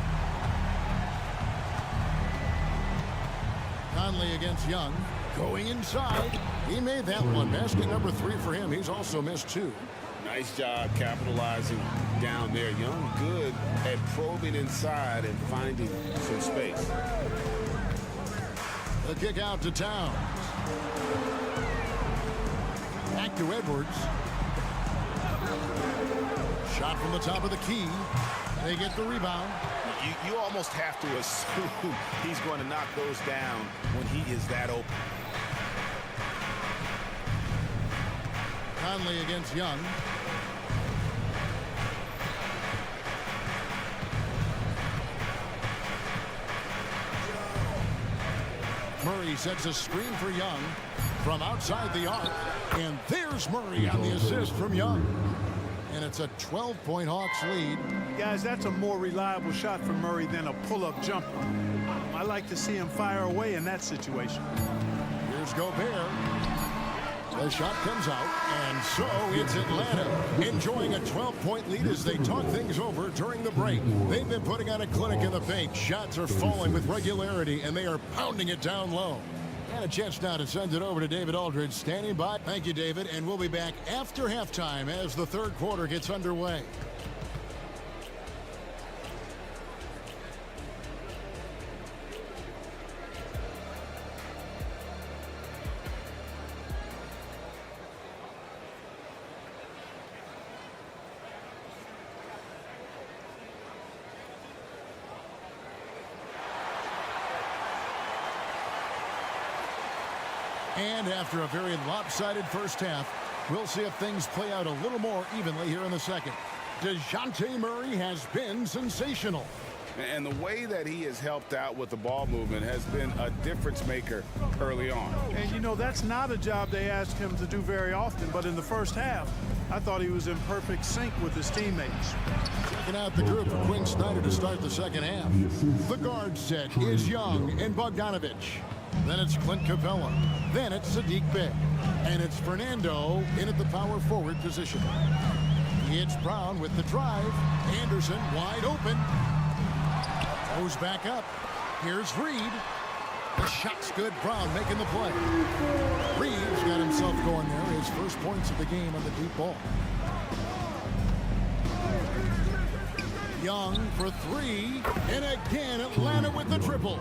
Conley against Young. Going inside. He made that one. Basket number 3 for him. He's also missed 2. Nice job capitalizing down there. Young good at probing inside and finding some space. The kick out to Towns. Back to Edwards. Shot from the top of the key. They get the rebound. You almost have to assume he's going to knock those down when he is that open. Conley against Young. Murray sets a screen for Young from outside the arc. And there's Murray on the assist from Young. And it's a 12-point Hawks lead. Guys, that's a more reliable shot from Murray than a pull-up jumper. I like to see him fire away in that situation. Here's Gobert. The shot comes out, and so it's Atlanta enjoying a 12-point lead as they talk things over during the break. They've been putting on a clinic in the paint. Shots are falling with regularity, and they are pounding it down low. And a chance now to send it over to David Aldridge, standing by. Thank you, David, and we'll be back after halftime as the third quarter gets underway. And after a very lopsided first half, we'll see if things play out a little more evenly here in the second. DeJounte Murray has been sensational. And the way that he has helped out with the ball movement has been a difference maker early on. And, you know, that's not a job they asked him to do very often, but in the first half, I thought he was in perfect sync with his teammates. Checking out the group for Quinn Snyder to start the second half. The guard set is Young and Bogdanovich. Then it's Clint Capella. Then it's Sadiq Bey. And it's Fernando in at the power forward position. It's Brown with the drive. Anderson wide open. Goes back up. Here's Reed. The shot's good. Brown making the play. Reed's got himself going there. His first points of the game on the deep ball. Young for 3. And again, Atlanta with the triple.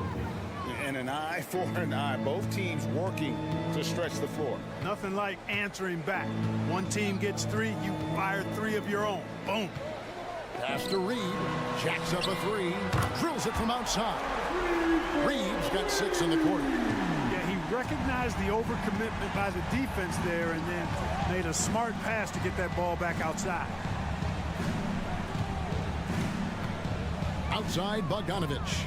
And an eye for an eye. Both teams working to stretch the floor. Nothing like answering back. One team gets 3, you fire 3 of your own. Boom. Pass to Reed. Jacks up a 3. Drills it from outside. Reed's got 6 in the quarter. Yeah, he recognized the overcommitment by the defense there and then made a smart pass to get that ball back outside. Outside, Bogdanovich.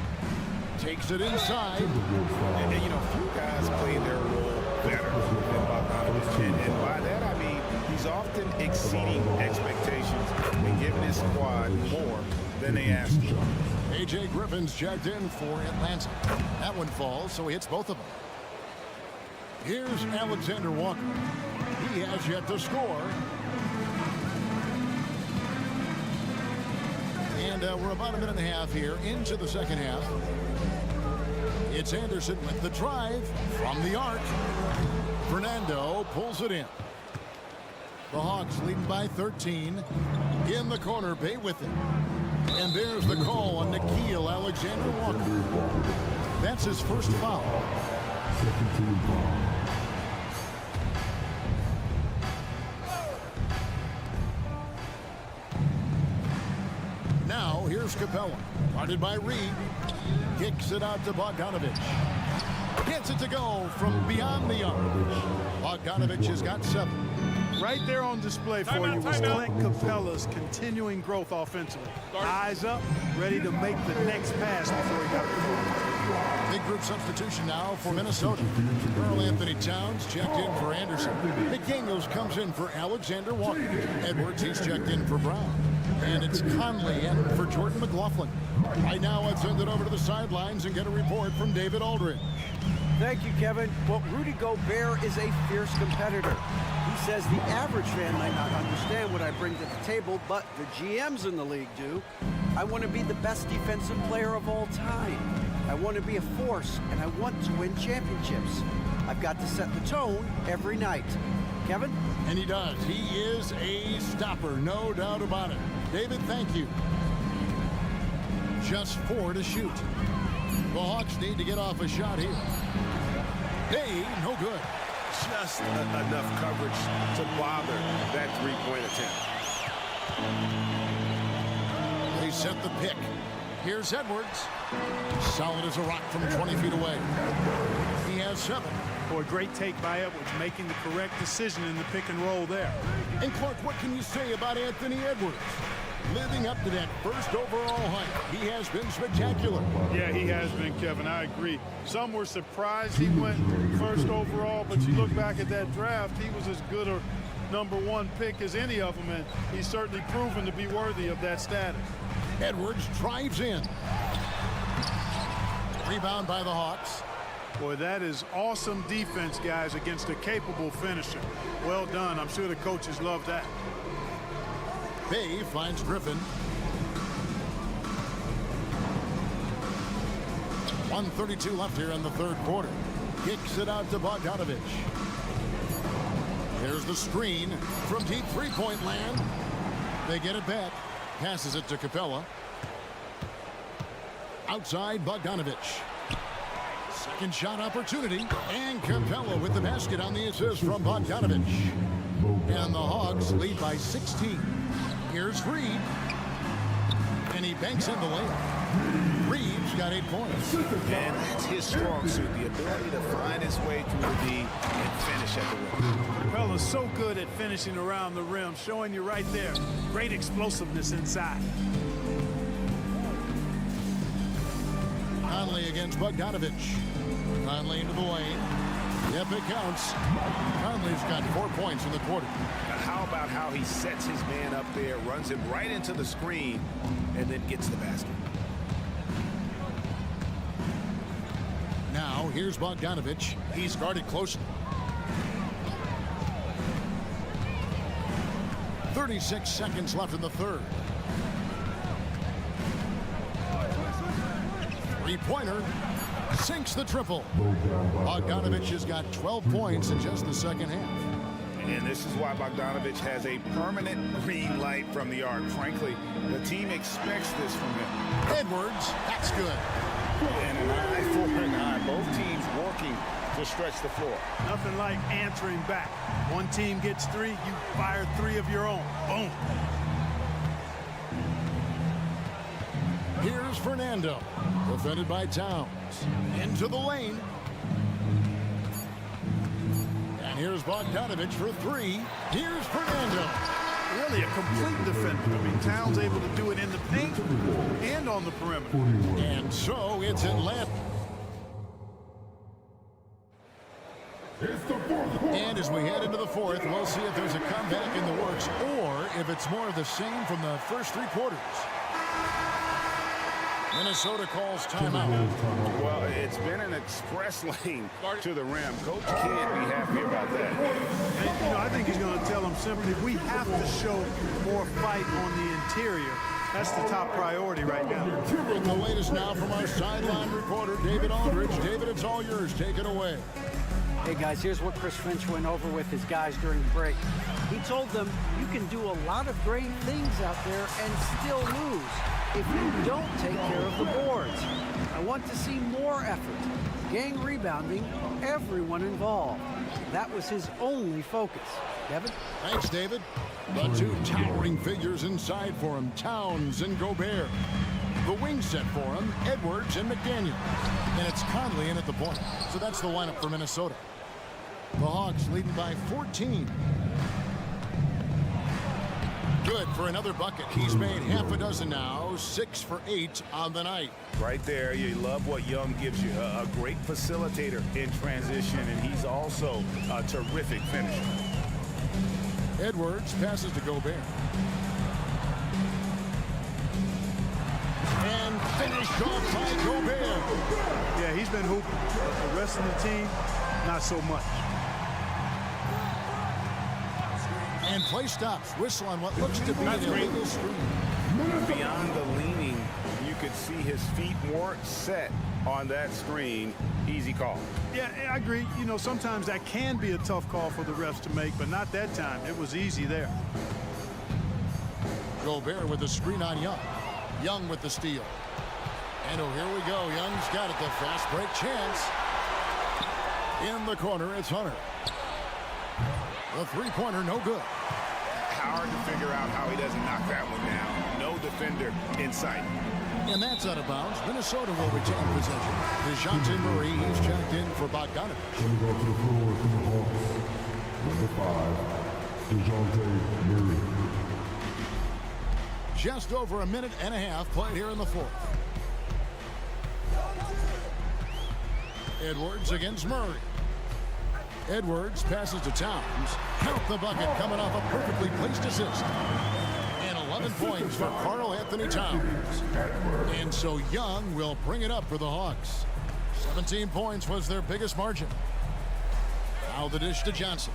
Takes it inside. And you know, few guys play their role better than Bogdanovich. And by that, I mean he's often exceeding expectations and giving his squad more than they asked for. A.J. Griffin's checked in for Atlanta. That one falls, so he hits both of them. Here's Alexander Walker. He has yet to score. And we're about a minute and a half here into the second half. It's Anderson with the drive from the arc. Fernando pulls it in. The Hawks leading by 13. In the corner, Bay with it. And there's the call on Nickeil Alexander-Walker. That's his first foul. Second team foul. Now here's Capella. Guarded by Reed. Kicks it out to Bogdanovich. Gets it to go from beyond the arc. Bogdanovich has got 7. Right there on display for you was Clint Capella's continuing growth offensively. Eyes up, ready to make the next pass before he got the ball. Big group substitution now for Minnesota. Karl Anthony Towns checked in for Anderson. McDaniels comes in for Alexander Walker. Edwards, he's checked in for Brown. And it's Conley in for Jordan McLaughlin. Right now, let's send it over to the sidelines and get a report from David Aldridge. Thank you, Kevin. Well, Rudy Gobert is a fierce competitor. He says the average fan might not understand what I bring to the table, but the GMs in the league do. I want to be the best defensive player of all time. I want to be a force, and I want to win championships. I've got to set the tone every night. Kevin? And he does. He is a stopper, no doubt about it. David, thank you. Just 4 to shoot. The Hawks need to get off a shot here. Hey, no good. Just enough coverage to bother that three-point attempt. They set the pick. Here's Edwards. Solid as a rock from 20 feet away. He has 7. Boy, great take by Edwards, making the correct decision in the pick and roll there. And Clark, what can you say about Anthony Edwards? Living up to that first overall hype, he has been spectacular. Yeah, he has been, Kevin. I agree. Some were surprised he went first overall, but you look back at that draft, he was as good a #1 pick as any of them, and he's certainly proven to be worthy of that status. Edwards drives in. Rebound by the Hawks. Boy, that is awesome defense, guys, against a capable finisher. Well done. I'm sure the coaches love that. Bay finds Griffin. 1:32 left here in the third quarter. Kicks it out to Bogdanovich. There's the screen from deep three-point land. They get it back. Passes it to Capella. Outside Bogdanovich. Second shot opportunity. And Capella with the basket on the assist from Bogdanovich. And the Hawks lead by 16. Here's Reed. And he banks in the layup. Reed's got 8 points. And that's his strong suit, the ability to find his way through the D and finish at the rim. Capella's so good at finishing around the rim, showing you right there. Great explosiveness inside. Conley against Bogdanovich. Conley into the lane. If it counts, Conley's got 4 points in the quarter. Now how about how he sets his man up there, runs him right into the screen, and then gets the basket. Now, here's Bogdanovich. He's guarded closely. 36 seconds left in the third. Three-pointer. Sinks the triple. Bogdanovich has got 12 points in just the second half. And this is why Bogdanovich has a permanent green light from the arc. Frankly, the team expects this from him. Edwards, that's good. And an eye for an eye. Both teams working to stretch the floor. Nothing like answering back. One team gets 3, you fire 3 of your own. Boom. Here's Fernando, defended by Towns. Into the lane. And here's Bogdanovich for 3. Here's Fernando. Really a complete defender. I mean, Towns able to do it in the paint and on the perimeter. And so it's Atlanta. And as we head into the fourth, we'll see if there's a comeback in the works or if it's more of the same from the first 3 quarters. Minnesota calls timeout. Well, it's been an express lane to the rim. Coach can't be happy about that. And, I think he's going to tell them simply, we have to show more fight on the interior. That's the top priority right now. The latest now from our sideline reporter, David Aldridge. David, it's all yours. Take it away. Hey guys, here's what Chris Finch went over with his guys during the break. He told them you can do a lot of great things out there and still lose if you don't take care of the boards. I want to see more effort, gang rebounding, everyone involved. That was his only focus. Kevin? Thanks, David. The two towering figures inside for him, Towns and Gobert. The wing set for him, Edwards and McDaniel. And it's Conley in at the point. So that's the lineup for Minnesota. The Hawks leading by 14. Good for another bucket. He's made half a dozen now, 6 for 8 on the night. Right there, you love what Young gives you. A great facilitator in transition, and he's also a terrific finisher. Edwards passes to Gobert. And finished off by Gobert. Yeah, he's been hooping. The rest of the team, not so much. And play stops. Whistle on what looks to be an illegal screen. Beyond the leaning, you could see his feet weren't set on that screen. Easy call. Yeah, I agree. Sometimes that can be a tough call for the refs to make, but not that time. It was easy there. Gobert with the screen on Young. Young with the steal. And here we go. Young's got it. The fast break chance. In the corner, it's Hunter. The three-pointer, no good. Hard to figure out how he doesn't knock that one down. No defender in sight. And that's out of bounds. Minnesota will retain possession. DeJounte Murray, he's checked in for Bogdanovich. Going to go to the floor from the Hawks. Number 5, DeJounte Murray. Just over a minute and a half played here in the fourth. Edwards against Murray. Edwards passes to Towns. Count the bucket coming off a perfectly placed assist. And 11 points for Karl Anthony Towns. And so Young will bring it up for the Hawks. 17 points was their biggest margin. Now the dish to Johnson.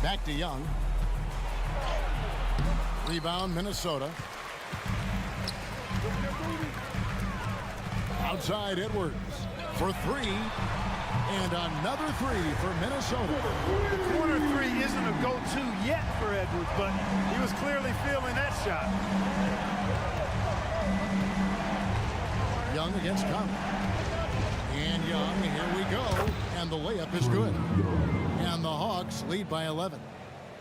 Back to Young. Rebound, Minnesota. Outside Edwards for three. And another three for Minnesota. The corner three isn't a go-to yet for Edwards, but he was clearly feeling that shot. Young against Conley. And Young, here we go. And the layup is good. And the Hawks lead by 11.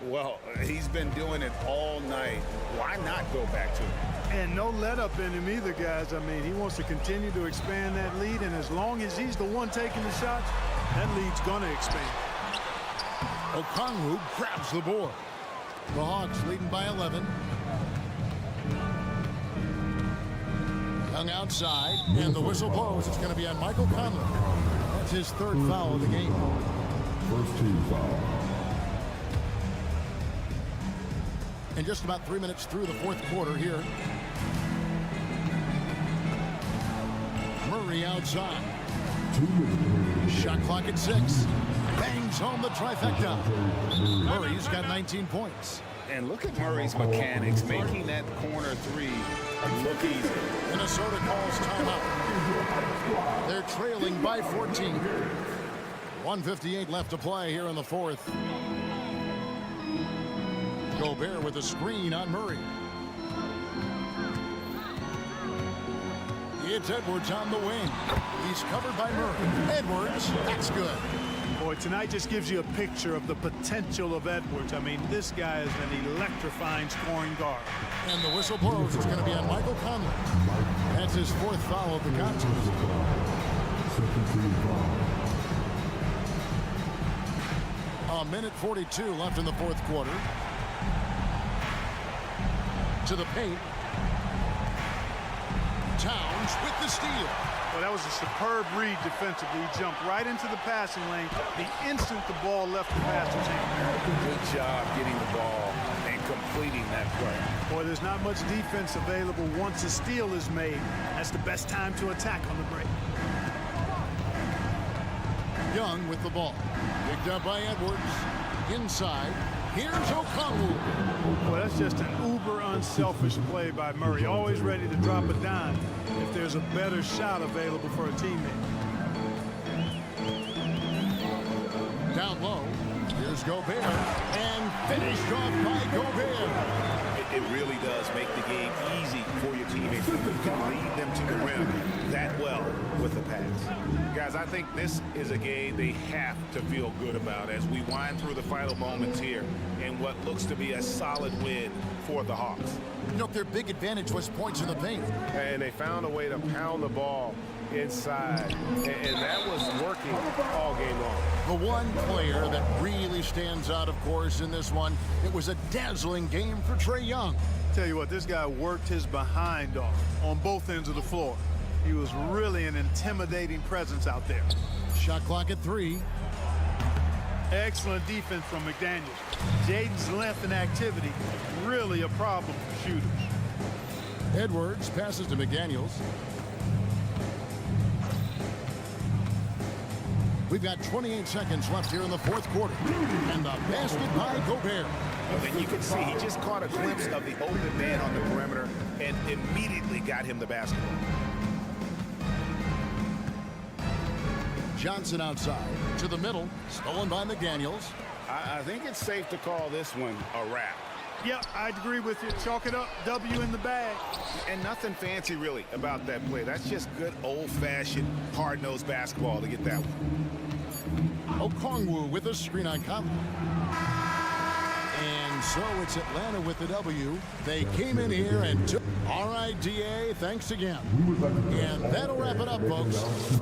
Well, he's been doing it all night. Why not go back to it? And no let up in him either, guys. I mean, he wants to continue to expand that lead, and as long as he's the one taking the shots, that lead's going to expand. Okongwu grabs the board. The Hawks leading by 11. Young outside, and the whistle blows. It's going to be on Michael Conley. That's his third foul of the game. First team foul. And just about 3 minutes through the fourth quarter here. Murray outside. 2 minutes. Shot clock at 6. Bangs home the trifecta. Murray's got 19 points. And look at Murray's mechanics, making that corner three look easy. Minnesota calls timeout. They're trailing by 14. 1:58 left to play here in the fourth. Gobert with a screen on Murray. It's Edwards on the wing. He's covered by Murray. Edwards, that's good. Boy, tonight just gives you a picture of the potential of Edwards. I mean, this guy is an electrifying scoring guard. And the whistle blows. It's going to be on Michael Conley. That's his fourth foul of the contest. Second team foul. A minute 42 left in the fourth quarter. To the paint. Towns with the steal. Well, that was a superb read defensively. He jumped right into the passing lane the instant the ball left the passer's hand. Good job getting the ball and completing that play. Boy, there's not much defense available once a steal is made. That's the best time to attack on the break. Young with the ball. Picked up by Edwards. Inside. Here's Okongwu. Well, that's just an uber unselfish play by Murray. Always ready to drop a dime if there's a better shot available for a teammate. Down low. Here's Gobert. And finished off by Gobert. It really does make the game easy for your teammates when you can lead them to the rim that well with the pass. Guys, I think this is a game they have to feel good about as we wind through the final moments here in what looks to be a solid win for the Hawks. You know, their big advantage was points in the paint. And they found a way to pound the ball inside, and that was working all game long. The one player that really stands out, of course, in this one, it was a dazzling game for Trae Young. Tell you what, this guy worked his behind off on both ends of the floor. He was really an intimidating presence out there. Shot clock at 3. Excellent defense from McDaniels. Jaden's length and activity, really a problem for shooters. Edwards passes to McDaniels. We've got 28 seconds left here in the fourth quarter. And the basket by Gobert. Well, then you can see he just caught a glimpse of the open man on the perimeter and immediately got him the basketball. Johnson outside to the middle. Stolen by McDaniels. I think it's safe to call this one a wrap. Yep, I'd agree with you. Chalk it up. W in the bag. And nothing fancy really about that play. That's just good old-fashioned hard-nosed basketball to get that one. Okongwu with a screen on Conley. And so it's Atlanta with the W. They came in here and took. All right, DA, thanks again. And that'll wrap it up, folks.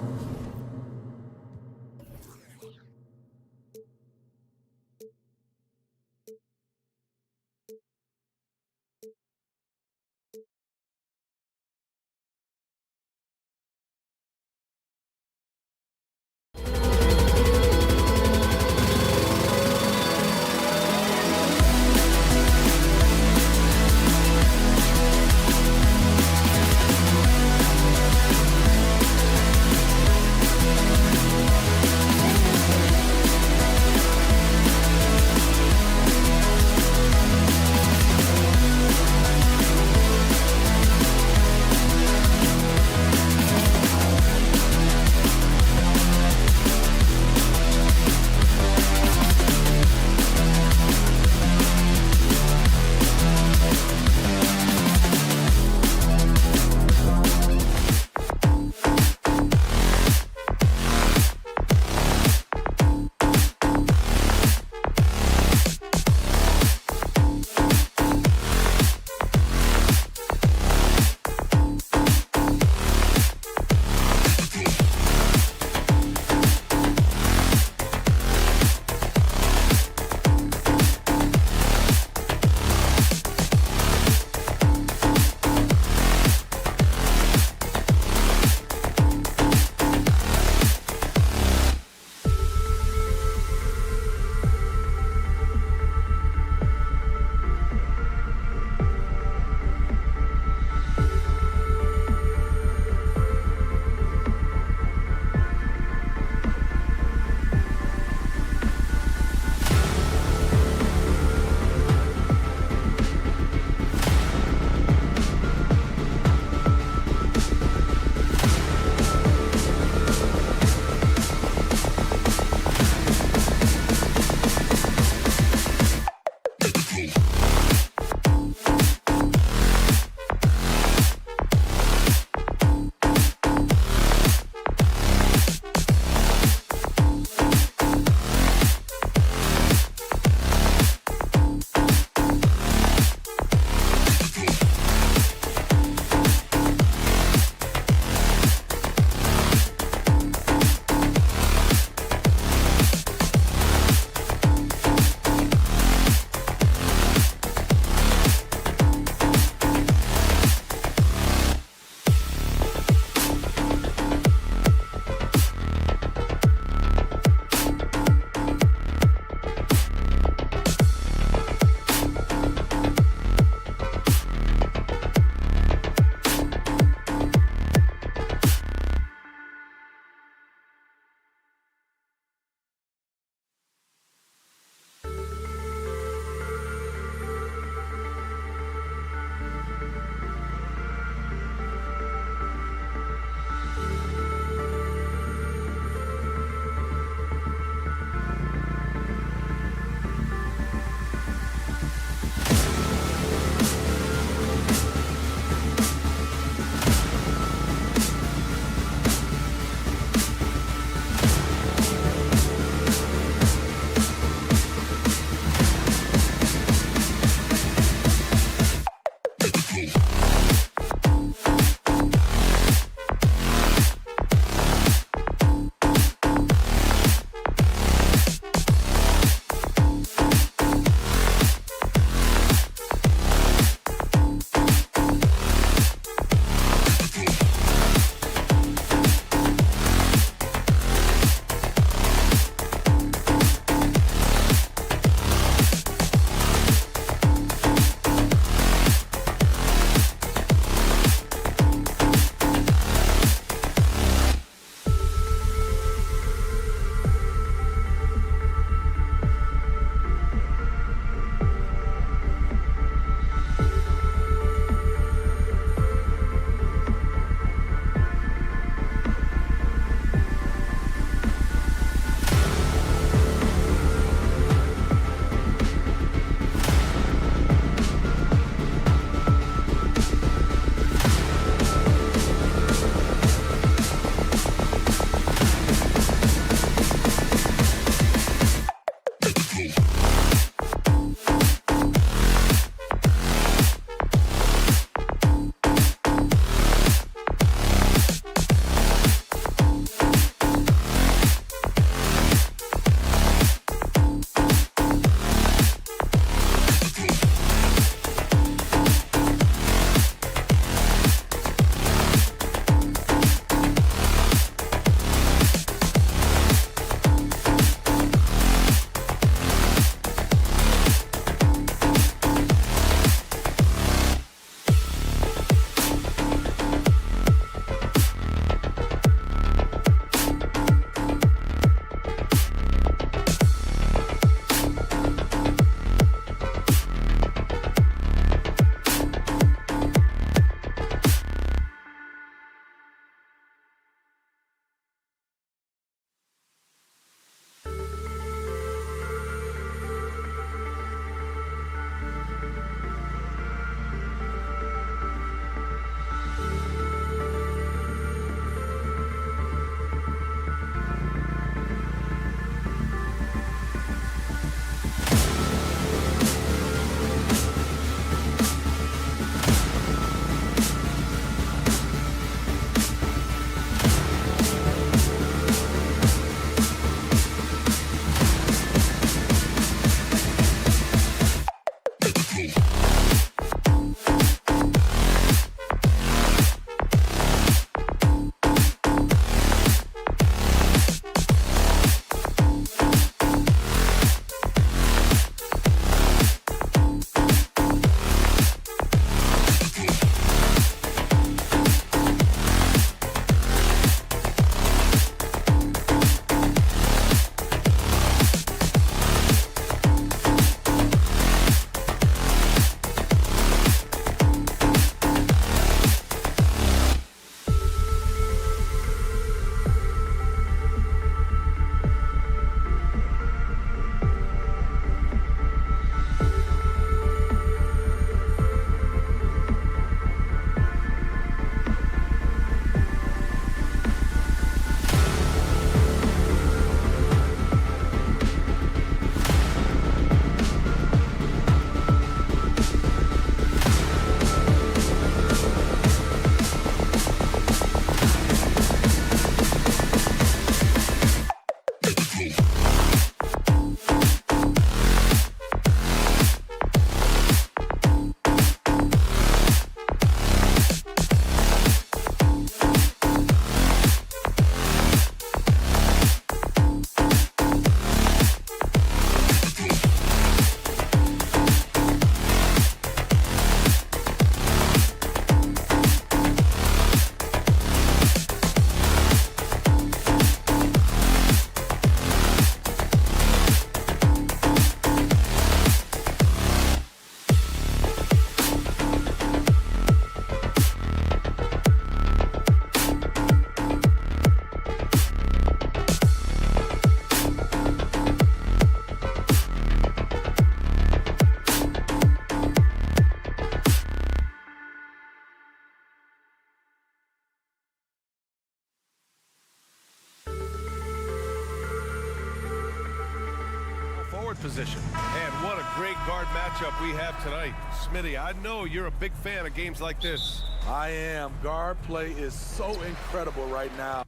hard matchup we have tonight. Smitty, I know you're a big fan of games like this. I am. Guard play is so incredible right now.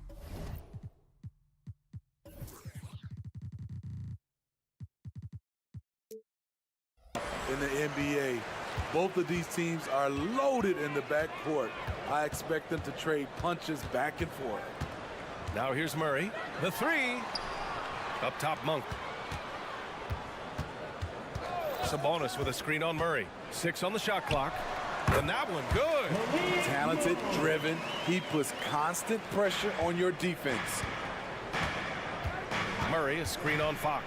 In the NBA, both of these teams are loaded in the backcourt. I expect them to trade punches back and forth. Now here's Murray. The three. Up top, Monk. Sabonis with a screen on Murray. 6 on the shot clock. And that one, good. Talented, driven. He puts constant pressure on your defense. Murray, a screen on Fox.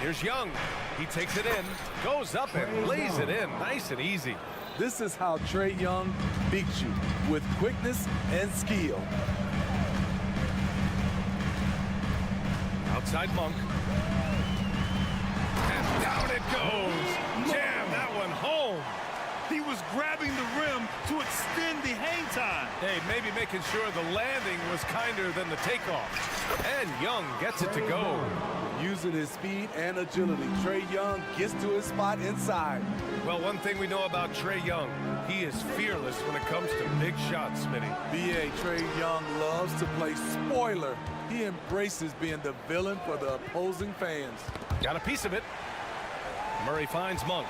Here's Young. He takes it in, goes up and lays it in. Nice and easy. This is how Trae Young beats you, with quickness and skill. Outside Monk. And down it goes. Jam that one home. He was grabbing the rim to extend the hang time. Hey, maybe making sure the landing was kinder than the takeoff. And Young gets it to go. Using his speed and agility, Trae Young gets to his spot inside. Well, one thing we know about Trae Young, he is fearless when it comes to big shots, Smitty. B.A. Trae Young loves to play spoiler. He embraces being the villain for the opposing fans. Got a piece of it. Murray finds Monk.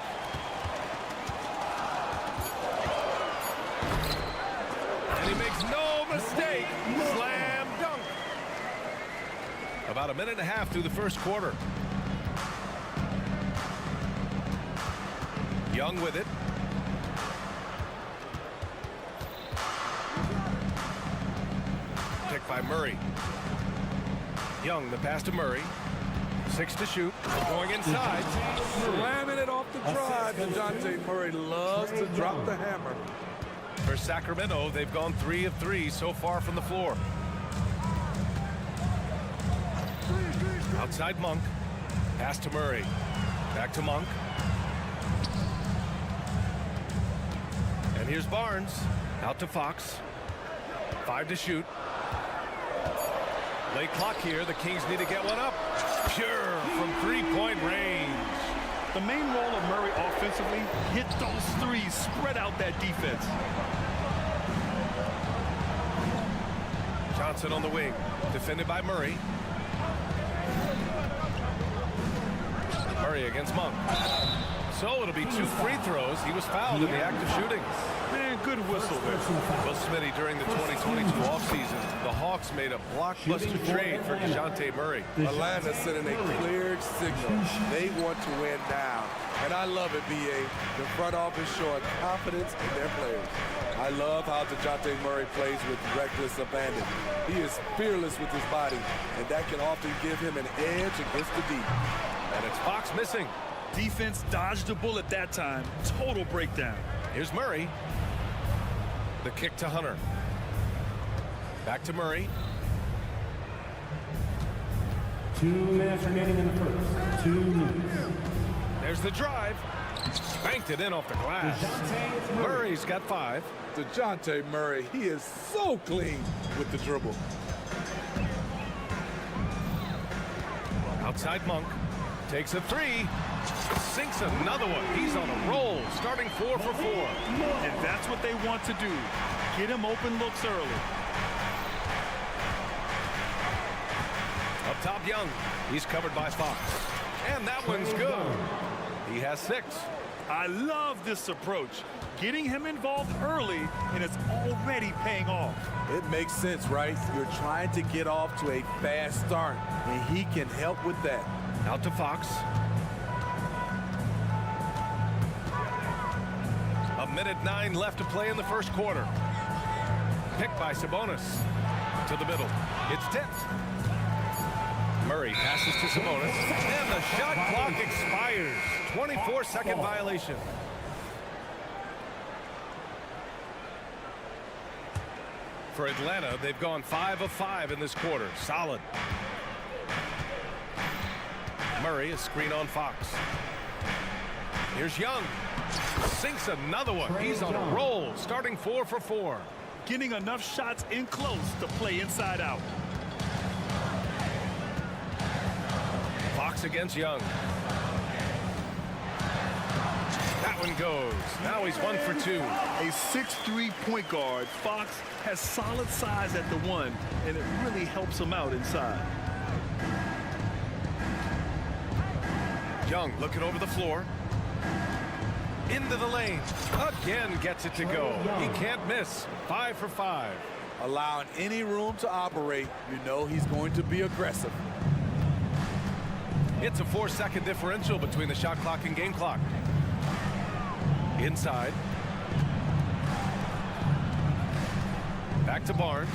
And he makes no mistake. Slam dunk. About a minute and a half through the first quarter. Young with it. Picked by Murray. Young, the pass to Murray. 6 to shoot. Going inside. Slamming it off the drive. DeJounte Murray loves to drop the hammer. For Sacramento, they've gone 3 of 3 so far from the floor. Outside Monk. Pass to Murray. Back to Monk. And here's Barnes. Out to Fox. 5 to shoot. Late clock here. The Kings need to get one up. Pure from three-point range. The main role of Murray offensively, hit those threes, spread out that defense. Johnson on the wing. Defended by Murray. Murray against Monk. So it'll be 2 free throws. He was fouled in the act of shooting. Man, good whistle there. Well, Smitty, during the 2022 offseason, the Hawks made a blockbuster trade for DeJounte Murray. Atlanta sending a clear signal. They want to win now. And I love it, B.A. The front office showing confidence in their players. I love how DeJounte Murray plays with reckless abandon. He is fearless with his body, and that can often give him an edge against the deep. And it's Fox missing. Defense dodged a bullet that time. Total breakdown. Here's Murray. The kick to Hunter. Back to Murray. 2 minutes remaining in the first. 2 minutes. There's the drive. Spanked it in off the glass. Murray's got 5. DeJounte Murray, he is so clean with the dribble. Outside Monk. Takes a 3. Sinks another one. He's on a roll. Starting 4 for 4. And that's what they want to do. Get him open looks early. Up top, Young. He's covered by Fox. And that one's good. He has 6. I love this approach. Getting him involved early, and it's already paying off. It makes sense, right? You're trying to get off to a fast start, and he can help with that. Out to Fox. A minute 9 left to play in the first quarter. Picked by Sabonis. To the middle. It's tipped. Murray passes to Sabonis. And the shot clock expires. 24-second violation. For Atlanta, they've gone 5 of 5 in this quarter. Solid. Murray, a screen on Fox. Here's Young. Sinks another one. He's on a roll. Starting 4 for 4. Getting enough shots in close to play inside out. Fox against Young. and goes. Now he's 1 for 2. A 6'3" point guard, Fox has solid size at the one, and it really helps him out inside. Young looking over the floor. Into the lane. Again gets it to go. He can't miss. 5 for 5. Allowing any room to operate, you know he's going to be aggressive. It's a 4-second differential between the shot clock and game clock. Inside. Back to Barnes.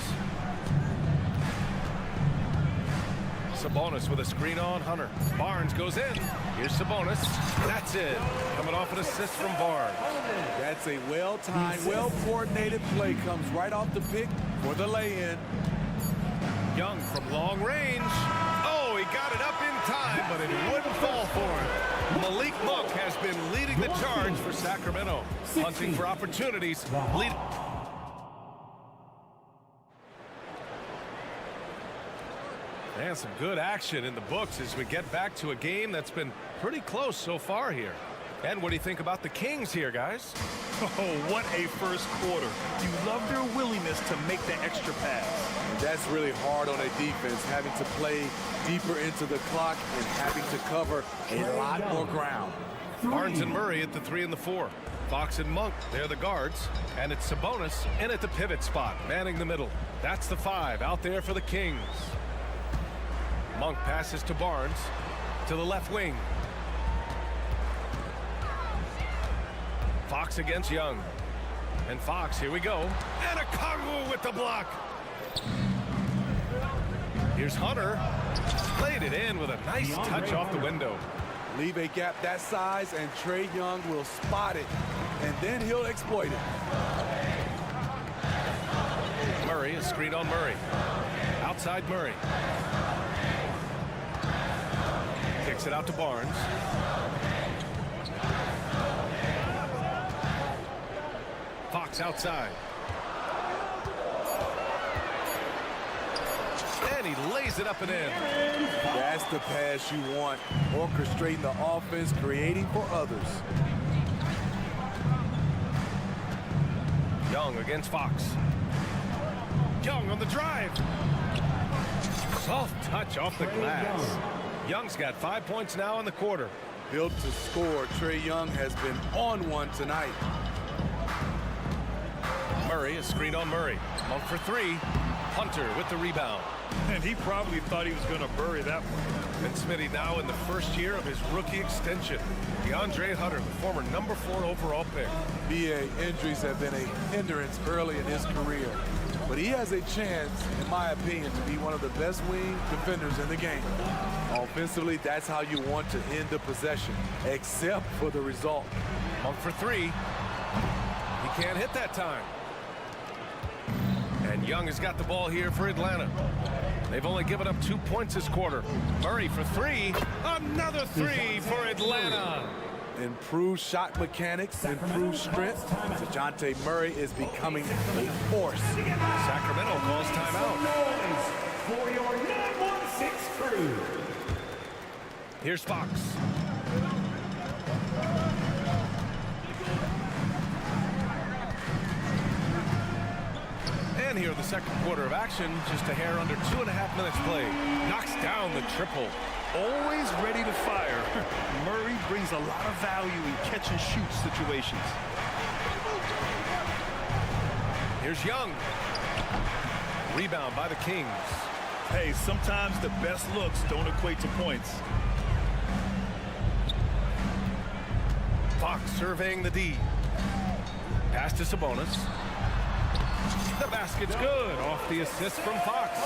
Sabonis with a screen on Hunter. Barnes goes in. Here's Sabonis. That's it. Coming off an assist from Barnes. That's a well-timed, well-coordinated play. Comes right off the pick for the lay-in. Young from long range. Oh, he got it up in time, but it wouldn't fall for him. Malik Monk has been leading the charge for Sacramento. Hunting for opportunities. And some good action in the books as we get back to a game that's been pretty close so far here. And what do you think about the Kings here, guys? Oh, what a first quarter. You love their willingness to make the extra pass. That's really hard on a defense, having to play deeper into the clock and having to cover a lot more ground. Barnes and Murray at the 3 and the 4. Fox and Monk, they're the guards. And it's Sabonis in at the pivot spot, manning the middle. That's the 5 out there for the Kings. Monk passes to Barnes, to the left wing. Fox against Young. And Fox, here we go. And a Kongu with the block. Here's Hunter. Played it in with a nice touch off the window. Leave a gap that size, and Trae Young will spot it, and then he'll exploit it. Murray, a screen on Murray. Outside Murray. Kicks it out to Barnes. Fox outside. And he lays it up and in. That's the pass you want. Orchestrating the offense, creating for others. Young against Fox. Young on the drive. Soft touch off the glass. Young's got 5 points now in the quarter. Built to score. Trae Young has been on one tonight. Murray, a screen on Murray. Monk for 3. Hunter with the rebound. And he probably thought he was going to bury that one. And Smitty now in the first year of his rookie extension. DeAndre Hunter, the former number 4 overall pick. BA, injuries have been a hindrance early in his career. But he has a chance, in my opinion, to be one of the best wing defenders in the game. Offensively, that's how you want to end the possession, except for the result. Monk for 3. He can't hit that time. And Young has got the ball here for Atlanta. They've only given up 2 points this quarter. Murray for 3. Another 3 for Atlanta. Improved shot mechanics, improved strength. DeJounte Murray is becoming a force. Sacramento calls timeout. For your 916 crew. Here's Fox. And here in the second quarter of action, just a hair under 2.5 minutes played. Knocks down the triple. Always ready to fire. Murray brings a lot of value in catch and shoot situations. Here's Young. Rebound by the Kings. Hey, sometimes the best looks don't equate to points. Fox surveying the D. Pass to Sabonis. The basket's good off the assist from Fox.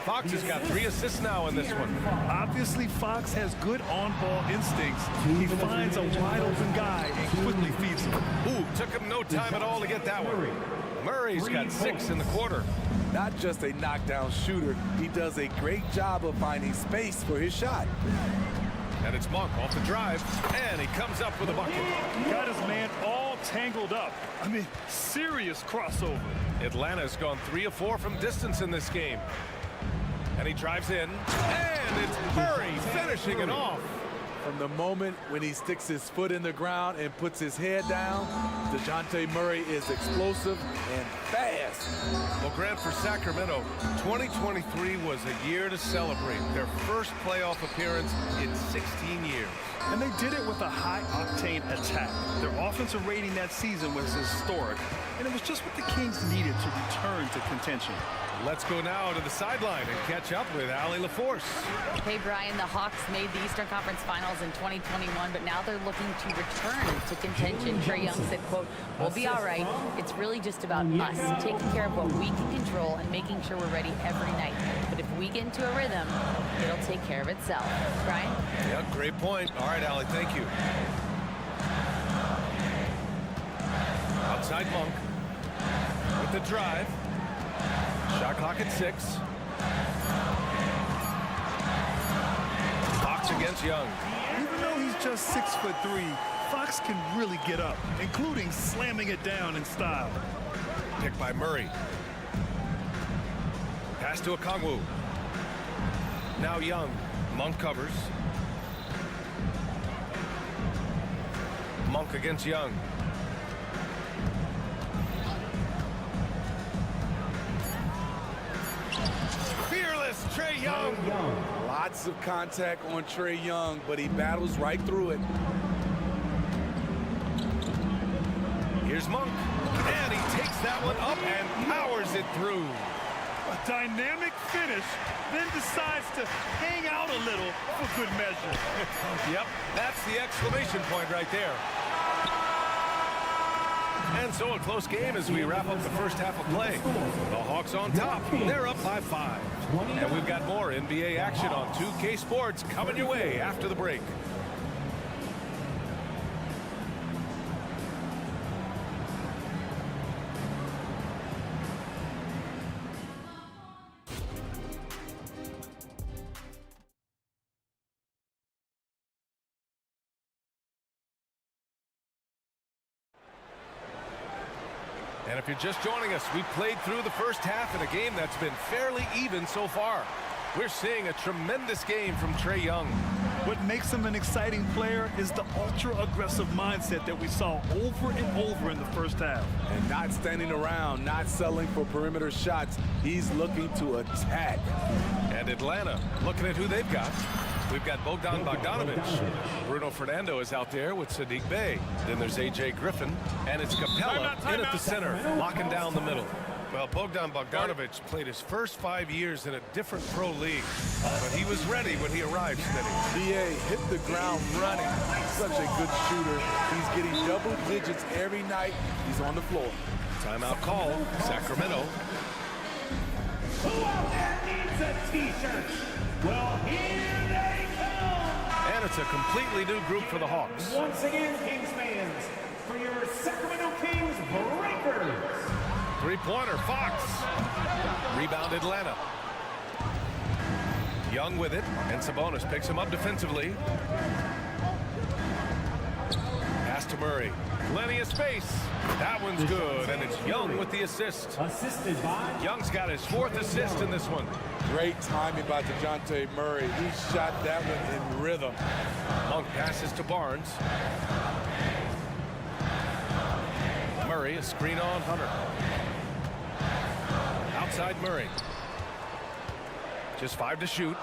Fox has got 3 assists now in this one. Obviously, Fox has good on-ball instincts. He finds a wide-open guy and quickly feeds him. Ooh, took him no time at all to get that one. Murray's got 6 in the quarter. Not just a knockdown shooter, he does a great job of finding space for his shot. And it's Monk off the drive, and he comes up with a bucket. Got his man all tangled up. I mean, serious crossover. Atlanta's gone 3 of 4 from distance in this game. And he drives in, and it's Murray finishing it off. From the moment when he sticks his foot in the ground and puts his head down, DeJounte Murray is explosive and fast. Well, Grant, for Sacramento, 2023 was a year to celebrate. Their first playoff appearance in 16 years. And they did it with a high-octane attack. Their offensive rating that season was historic, and it was just what the Kings needed to return to contention. Let's go now to the sideline and catch up with Allie LaForce. Hey, Brian, the Hawks made the Eastern Conference Finals in 2021, but now they're looking to return to contention. Trae Young said, quote, "We'll be all right. It's really just about us, taking care of what we can control and making sure we're ready every night. But if we get into a rhythm, it'll take care of itself." Brian? Yeah, great point. All right, Allie, thank you. Outside Monk with the drive. Shot clock at 6. Fox against Young. Even though he's just 6'3", Fox can really get up, including slamming it down in style. Picked by Murray. Pass to Okongwu. Now Young. Monk covers. Monk against Young. Fearless Trae Young. Lots of contact on Trae Young, but he battles right through it. Here's Monk. And he takes that one up and powers it through. A dynamic finish, then decides to hang out a little for good measure. Yep, that's the exclamation point right there. And so a close game as we wrap up the first half of play. The Hawks on top. They're up by 5. And we've got more NBA action on 2K Sports coming your way after the break. And if you're just joining us, we played through the first half in a game that's been fairly even so far. We're seeing a tremendous game from Trae Young. What makes him an exciting player is the ultra-aggressive mindset that we saw over and over in the first half. And not standing around, not settling for perimeter shots. He's looking to attack. And Atlanta, looking at who they've got. We've got Bogdan Bogdanovic. Bruno Fernando is out there with Sadiq Bey. Then there's A.J. Griffin. And it's Capella in at the center, locking down the middle. Well, Bogdan Bogdanovic played his first 5 years in a different pro league. But he was ready when he arrived, Smitty. BA hit the ground running. Such a good shooter. He's getting double digits every night. He's on the floor. Timeout call, Sacramento. Who out there needs a t-shirt? Well, here they come! And it's a completely new group for the Hawks. Once again, Kings fans, for your Sacramento Kings Breakers. Three-pointer, Fox. Rebound, Atlanta. Young with it, and Sabonis picks him up defensively. Pass to Murray. Plenty of space. That one's good, and it's Young with the assist. Assisted by Young's got his 4th assist in this one. Great timing by DeJounte Murray. He shot that one in rhythm. Monk passes to Barnes. Murray, a screen on Hunter. Outside Murray. Just 5 to shoot.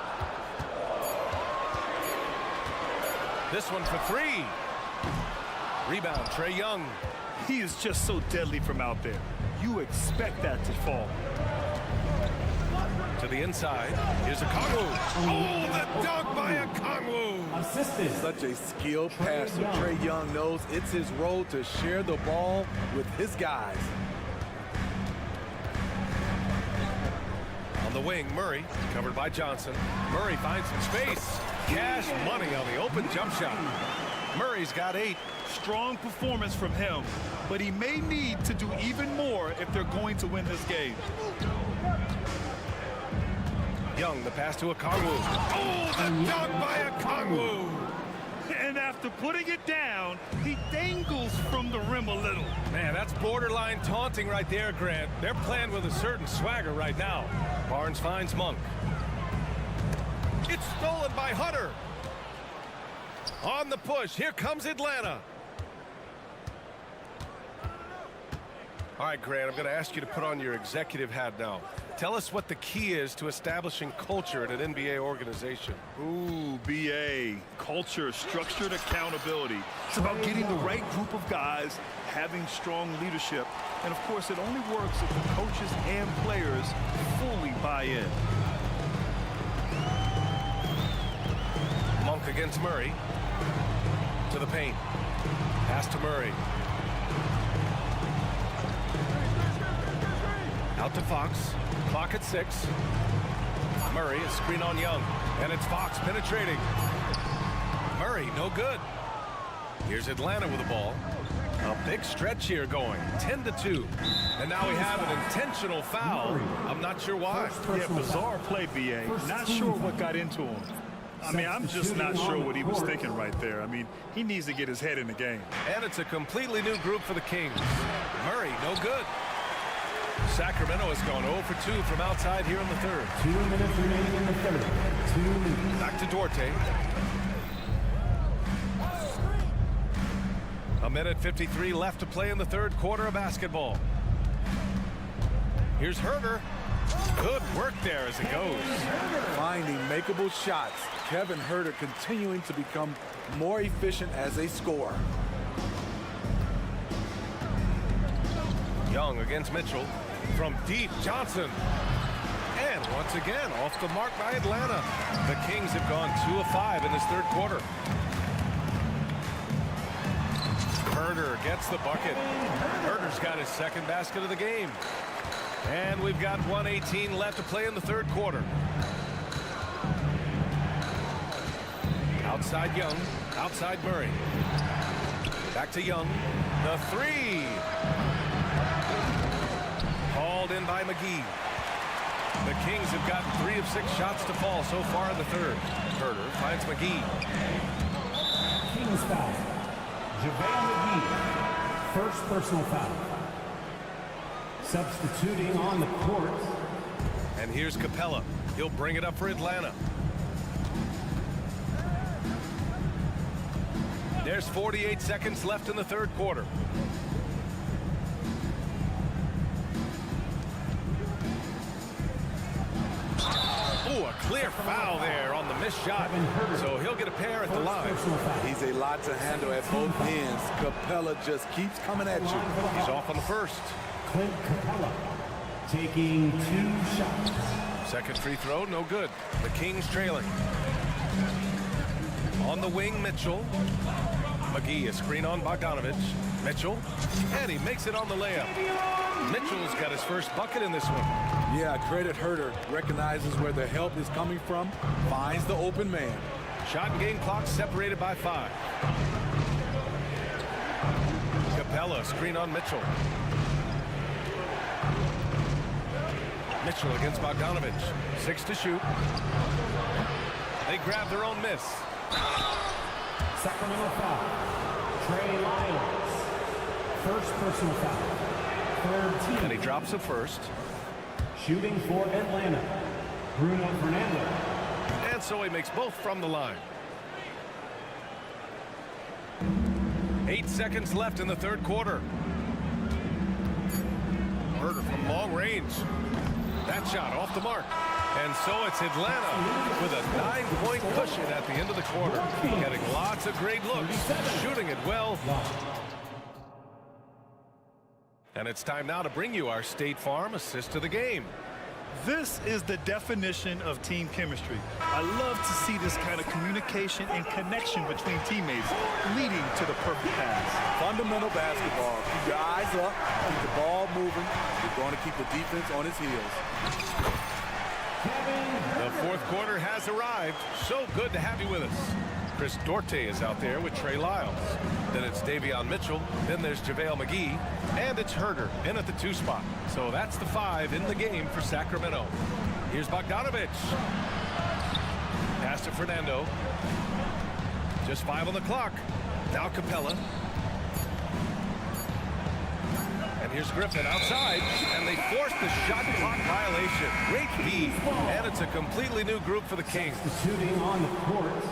This one for 3. Rebound, Trae Young. He is just so deadly from out there. You expect that to fall. To the inside. Here's Okongwu. Oh, the dunk by Okongwu. assisted. Such a skilled passer. Trae Young knows it's his role to share the ball with his guys. On the wing, Murray, covered by Johnson. Murray finds some space. Cash money on the open jump shot. Murray's got 8. Strong performance from him, but he may need to do even more if they're going to win this game. Young, the pass to Okongwu. Oh, the dunk by Okongwu. And after putting it down, he dangles from the rim a little. Man, that's borderline taunting right there, Grant. They're playing with a certain swagger right now. Barnes finds Monk. It's stolen by Hunter. On the push, here comes Atlanta. All right, Grant, I'm going to ask you to put on your executive hat now. Tell us what the key is to establishing culture at an NBA organization. Ooh, BA, culture, structured accountability. It's about getting the right group of guys, having strong leadership, and of course it only works if the coaches and players fully buy in. Monk against Murray. To the paint. Pass to Murray. Out to Fox. Clock at 6. Murray, a screen on Young. And it's Fox penetrating. Murray, no good. Here's Atlanta with the ball. A big stretch here going. 10-2. And now we have an intentional foul. I'm not sure why. Yeah, bizarre play, BA. Not sure what got into him. I mean, I'm just not sure what he was thinking right there. I mean, he needs to get his head in the game. And it's a completely new group for the Kings. Murray, no good. Sacramento has gone 0 for 2 from outside here in the third. 2 minutes remaining in the third. 2 minutes. Back to Duarte. A minute 53 left to play in the third quarter of basketball. Here's Herter. Good work there as it goes. Finding makeable shots. Kevin Herter continuing to become more efficient as a scorer. Young against Mitchell. From deep, Johnson. And once again, off the mark by Atlanta. The Kings have gone 2 of 5 in this third quarter. Herter gets the bucket. Herter's got his second basket of the game. And we've got 1:18 left to play in the third quarter. Outside Young, outside Murray. Back to Young. The three. Hauled in by McGee. The Kings have gotten 3 of 6 shots to fall so far in the third. Herter finds McGee. Kings foul. JaVale McGee. First personal foul. Substituting on the court. And here's Capella. He'll bring it up for Atlanta. There's 48 seconds left in the third quarter. Ooh, a clear foul there on the missed shot. So he'll get a pair at the line. He's a lot to handle at both ends. Capella just keeps coming at you. He's off on the first. Clint Capella taking 2 shots. Second free throw, no good. The Kings trailing. On the wing, Mitchell. McGee, a screen on Bogdanovich. Mitchell, and he makes it on the layup. Mitchell's got his first bucket in this one. Yeah, credit Herter. Recognizes where the help is coming from. Finds the open man. Shot and game clock separated by 5. Capella, screen on Mitchell. Mitchell against Bogdanovich. 6 to shoot. They grab their own miss. Sacramento foul. Trey Lyles. First personal foul. Third team. And he drops it first. Shooting for Atlanta. Bruno Fernando. And so he makes both from the line. 8 seconds left in the third quarter. Herter from long range. That shot off the mark. And so it's Atlanta with a 9-point cushion at the end of the quarter. Getting lots of great looks, shooting it well. And it's time now to bring you our State Farm assist of the game. This is the definition of team chemistry. I love to see this kind of communication and connection between teammates leading to the perfect pass. Fundamental basketball. Keep your eyes up, keep the ball moving. You're going to keep the defense on its heels. The fourth quarter has arrived. So good to have you with us. Chris Duarte is out there with Trey Lyles. Then it's Davion Mitchell. Then there's JaVale McGee. And it's Herter in at the 2 spot. So that's the 5 in the game for Sacramento. Here's Bogdanovich. Pass to Fernando. Just 5 on the clock. Now Capella. And here's Griffin outside, and they force the shot clock violation. Great feed, and it's a completely new group for the Kings. Shooting on the court.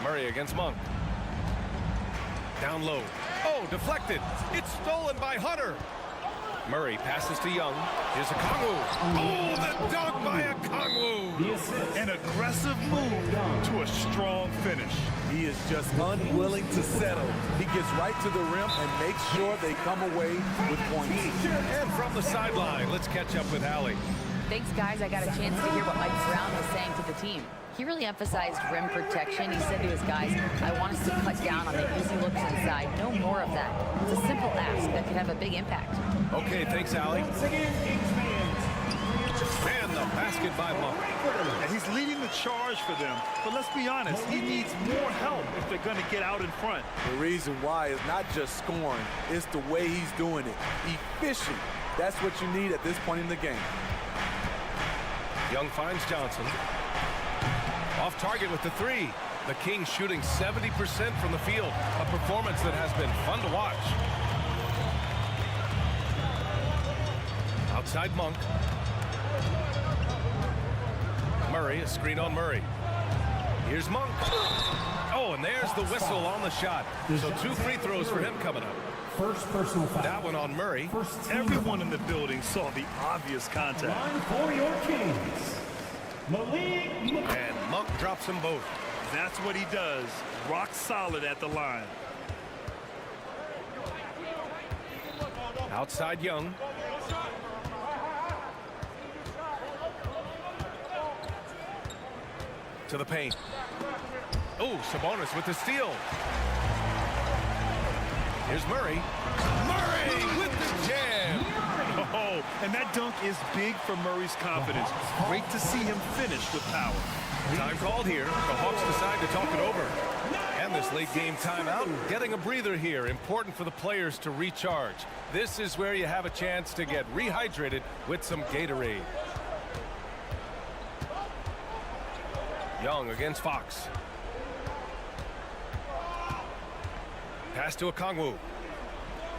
Murray against Monk. Down low. Oh, deflected. It's stolen by Hunter. Murray passes to Young. Here's Okongwu. Oh, the dunk by Okongwu. An aggressive move to a strong finish. He is just unwilling to settle. He gets right to the rim and makes sure they come away with points. And from the sideline, let's catch up with Allie. Thanks, guys. I got a chance to hear what Mike Brown was saying to the team. He really emphasized rim protection. He said to his guys, I want us to cut down on the easy looks inside. No more of that. It's a simple ask that could have a big impact. Okay, thanks, Allie. And the basket by Monk. And he's leading the charge for them. But let's be honest, he needs more help if they're going to get out in front. The reason why is not just scoring, it's the way he's doing it. Efficient. That's what you need at this point in the game. Young finds Johnson. Off target with the three. The Kings shooting 70% from the field. A performance that has been fun to watch. Outside Monk. Murray, a screen on Murray. Here's Monk. Oh, and there's the whistle on the shot. So 2 free throws for him coming up. First personal foul. That one on Murray. Everyone in the building saw the obvious contact. Line for your Kings. And Monk drops them both. That's what he does. Rock solid at the line. Outside Young. To the paint. Oh, Sabonis with the steal. Here's Murray. Murray with the jam. Oh, and that dunk is big for Murray's confidence. Great to see him finish with power. Time called here. The Hawks decide to talk it over. And this late game timeout, getting a breather here. Important for the players to recharge. This is where you have a chance to get rehydrated with some Gatorade. Young against Fox. Pass to Okongwu.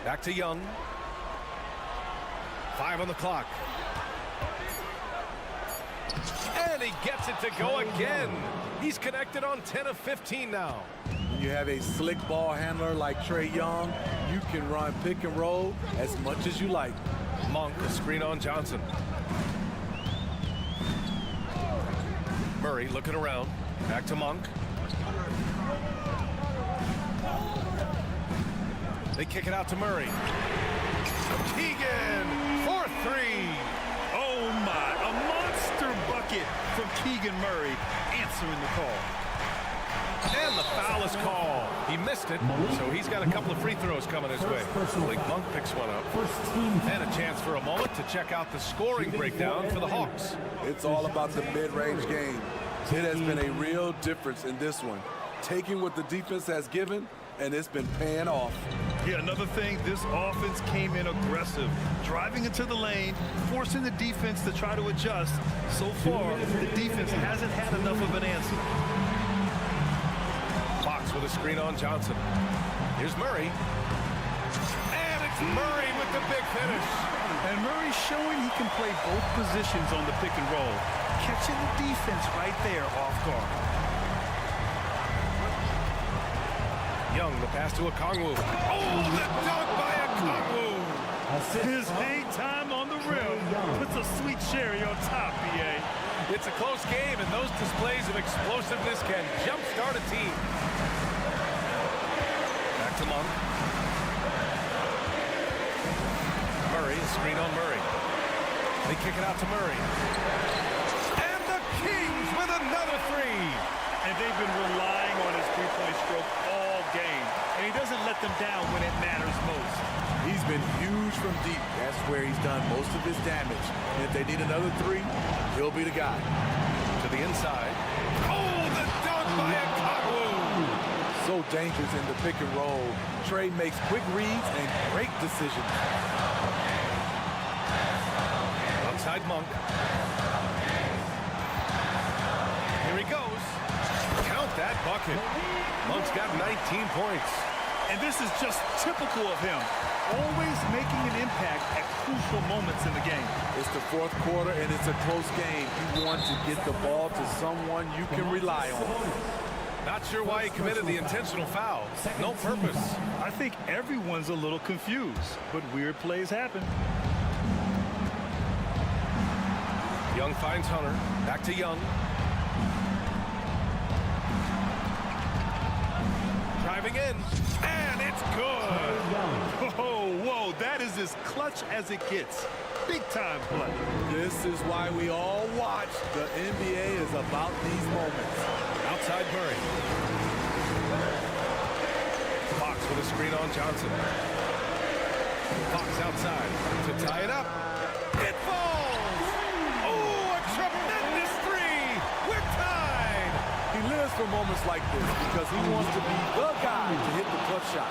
Back to Young. 5 on the clock. And he gets it to go again. He's connected on 10 of 15 now. When you have a slick ball handler like Trae Young, you can run pick and roll as much as you like. Monk, a screen on Johnson. Murray looking around. Back to Monk. They kick it out to Murray. Keegan for 3. Oh my, a monster bucket from Keegan Murray, answering the call. And the foul is called. He missed it, so he's got a couple of free throws coming his way. Blake Monk picks one up. And a chance for a moment to check out the scoring breakdown for the Hawks. It's all about the mid-range game. It has been a real difference in this one. Taking what the defense has given, and it's been paying off. Yeah, another thing, this offense came in aggressive, driving into the lane, forcing the defense to try to adjust. So far, the defense hasn't had enough of an answer. Fox with a screen on Johnson. Here's Murray. And it's Murray with the big finish. And Murray's showing he can play both positions on the pick and roll, catching the defense right there off guard. Young, the pass to Okongwu. Oh, the dunk by Okongwu. His hang time on the rim puts a sweet cherry on top, BA. It's a close game, and those displays of explosiveness can jumpstart a team. Back to Monk. Murray, a screen on Murray. They kick it out to Murray. And the Kings with another 3. And they've been relying on his three-point stroke all game. And he doesn't let them down when it matters most. He's been huge from deep. That's where he's done most of his damage. And if they need another 3, he'll be the guy. To the inside. Oh, the dunk by Okongwu. So dangerous in the pick and roll. Trae makes quick reads and great decisions. Outside Monk. Here he goes. Count that bucket. Monk's got 19 points. And this is just typical of him. Always making an impact at crucial moments in the game. It's the 4th quarter, and it's a close game. You want to get the ball to someone you can rely on. Not sure why he committed the intentional foul. No purpose. I think everyone's a little confused, but weird plays happen. Young finds Hunter. Back to Young. Driving in. And it's good. Oh, whoa, that is as clutch as it gets. Big time play. This is why we all watch. The NBA is about these moments. Outside Murray. Fox with a screen on Johnson. Fox outside to tie it up. It falls. Oh, a tremendous three. We're tied. He lives for moments like this because he wants to be the guy to hit the clutch shot.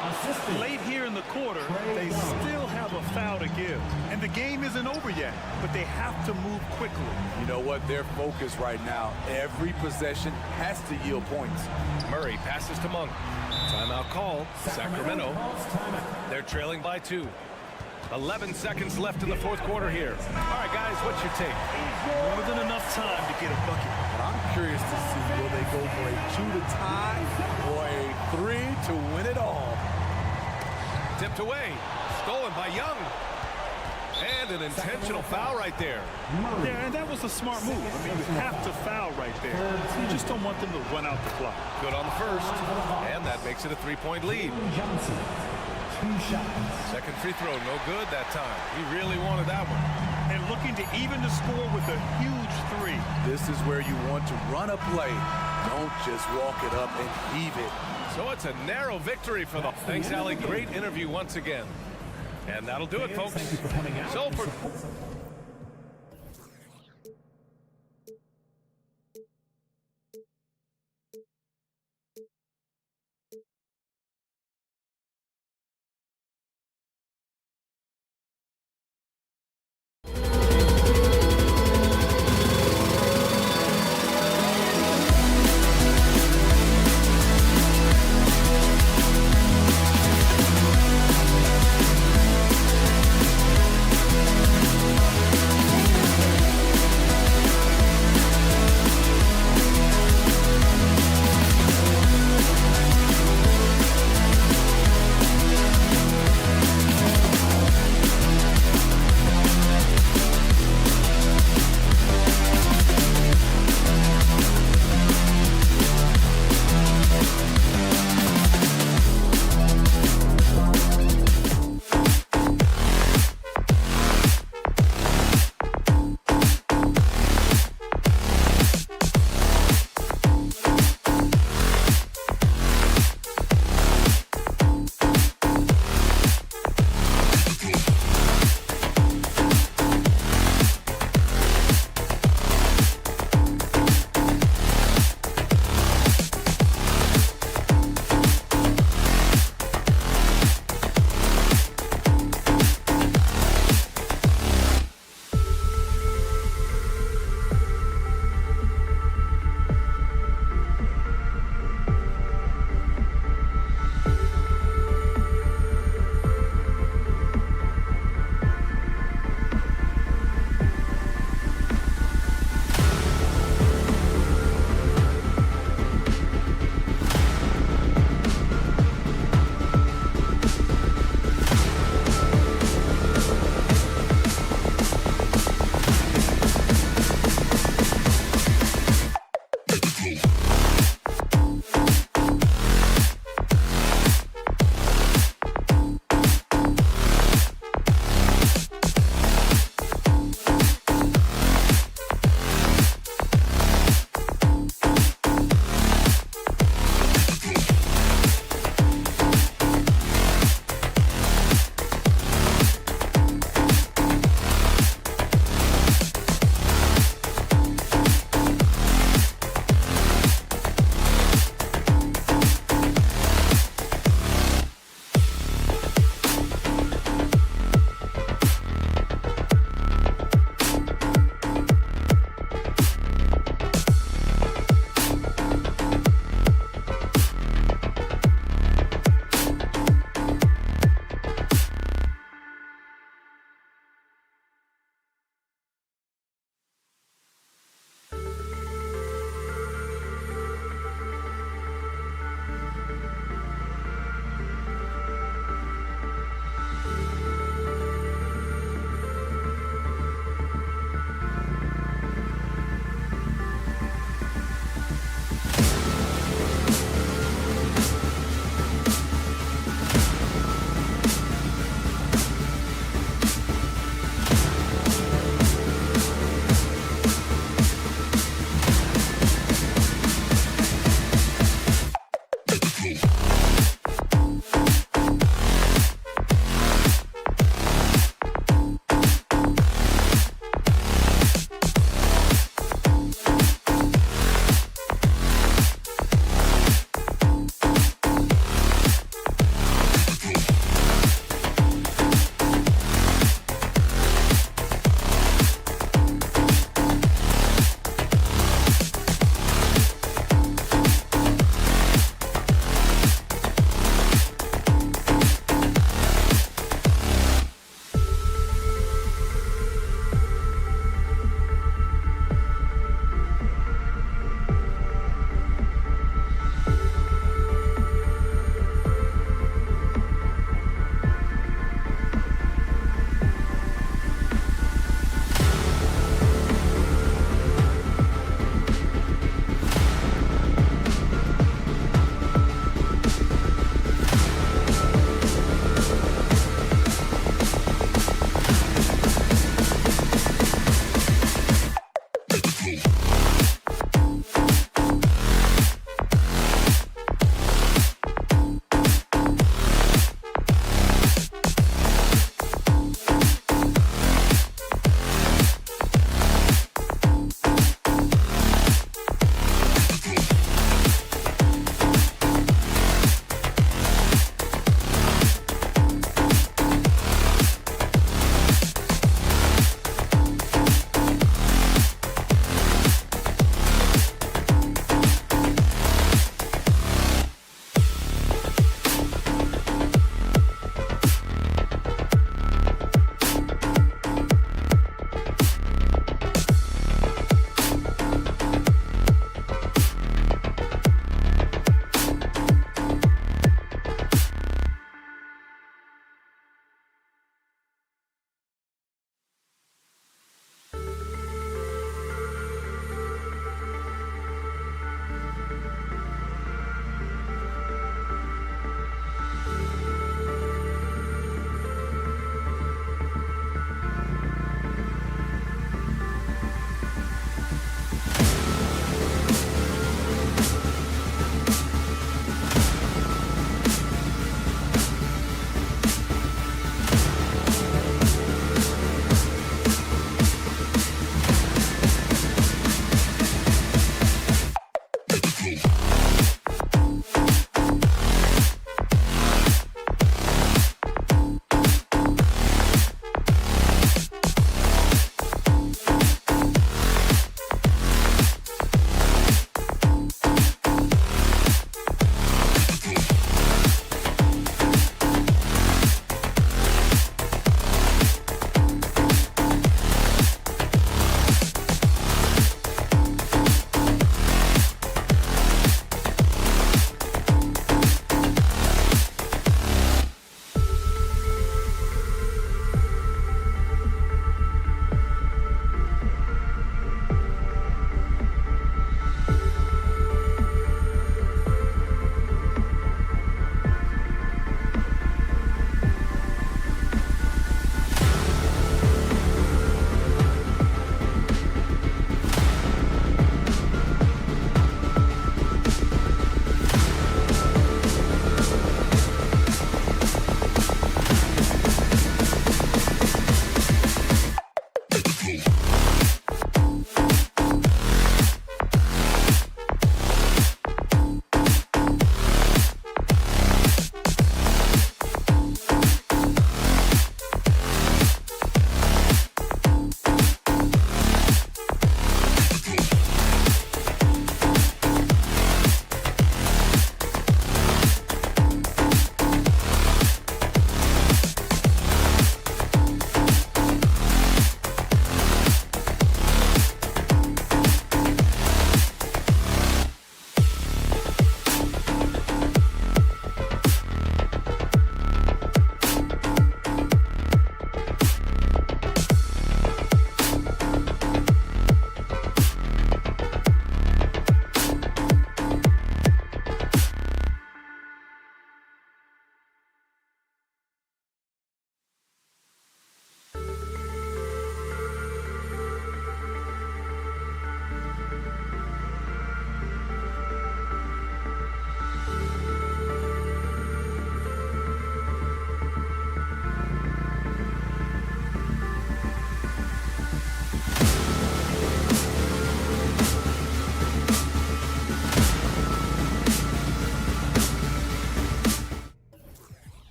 Late here in the quarter, they still have a foul to give. And the game isn't over yet, but they have to move quickly. You know what? Their focus right now, every possession has to yield points. Murray passes to Monk. Timeout call. Sacramento. They're trailing by 2. 11 seconds left in the fourth quarter here. All right, guys, what's your take? More than enough time to get a bucket. But I'm curious to see, will they go for a 2 to tie or a 3 to win it all? Tipped away. Stolen by Young. And an intentional foul right there. Yeah, and that was a smart move. I mean, you have to foul right there. You just don't want them to run out the clock. Good on the first. And that makes it a 3-point lead. Second free throw, no good that time. He really wanted that one. And looking to even the score with a huge 3. This is where you want to run a play. Don't just walk it up and heave it. So it's a narrow victory for the... Thanks, Allie. Great interview once again. And that'll do it, folks. So for...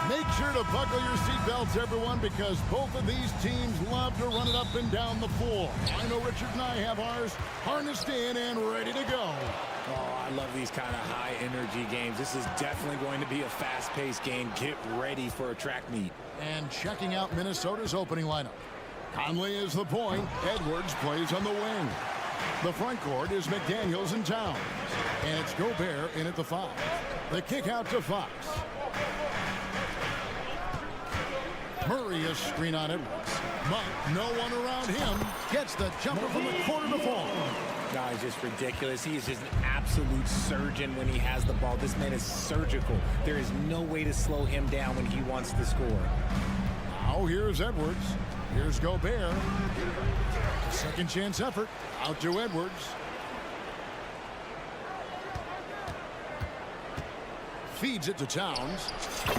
Make sure to buckle your seatbelts, everyone, because both of these teams love to run it up and down the floor. I know Richard and I have ours harnessed in and ready to go. Oh, I love these kind of high-energy games. This is definitely going to be a fast-paced game. Get ready for a track meet. And checking out Minnesota's opening lineup. Conley is the point. Edwards plays on the wing. The front court is McDaniels and Towns. And it's Gobert in at the 5. The kick out to Fox. Murray is screen on Edwards. Monk, no one around him, gets the jumper from the corner to fall. No, he's just ridiculous. He is just an absolute surgeon when he has the ball. This man is surgical. There is no way to slow him down when he wants to score. Now here's Edwards. Here's Gobert. Second chance effort. Out to Edwards. Feeds it to Towns.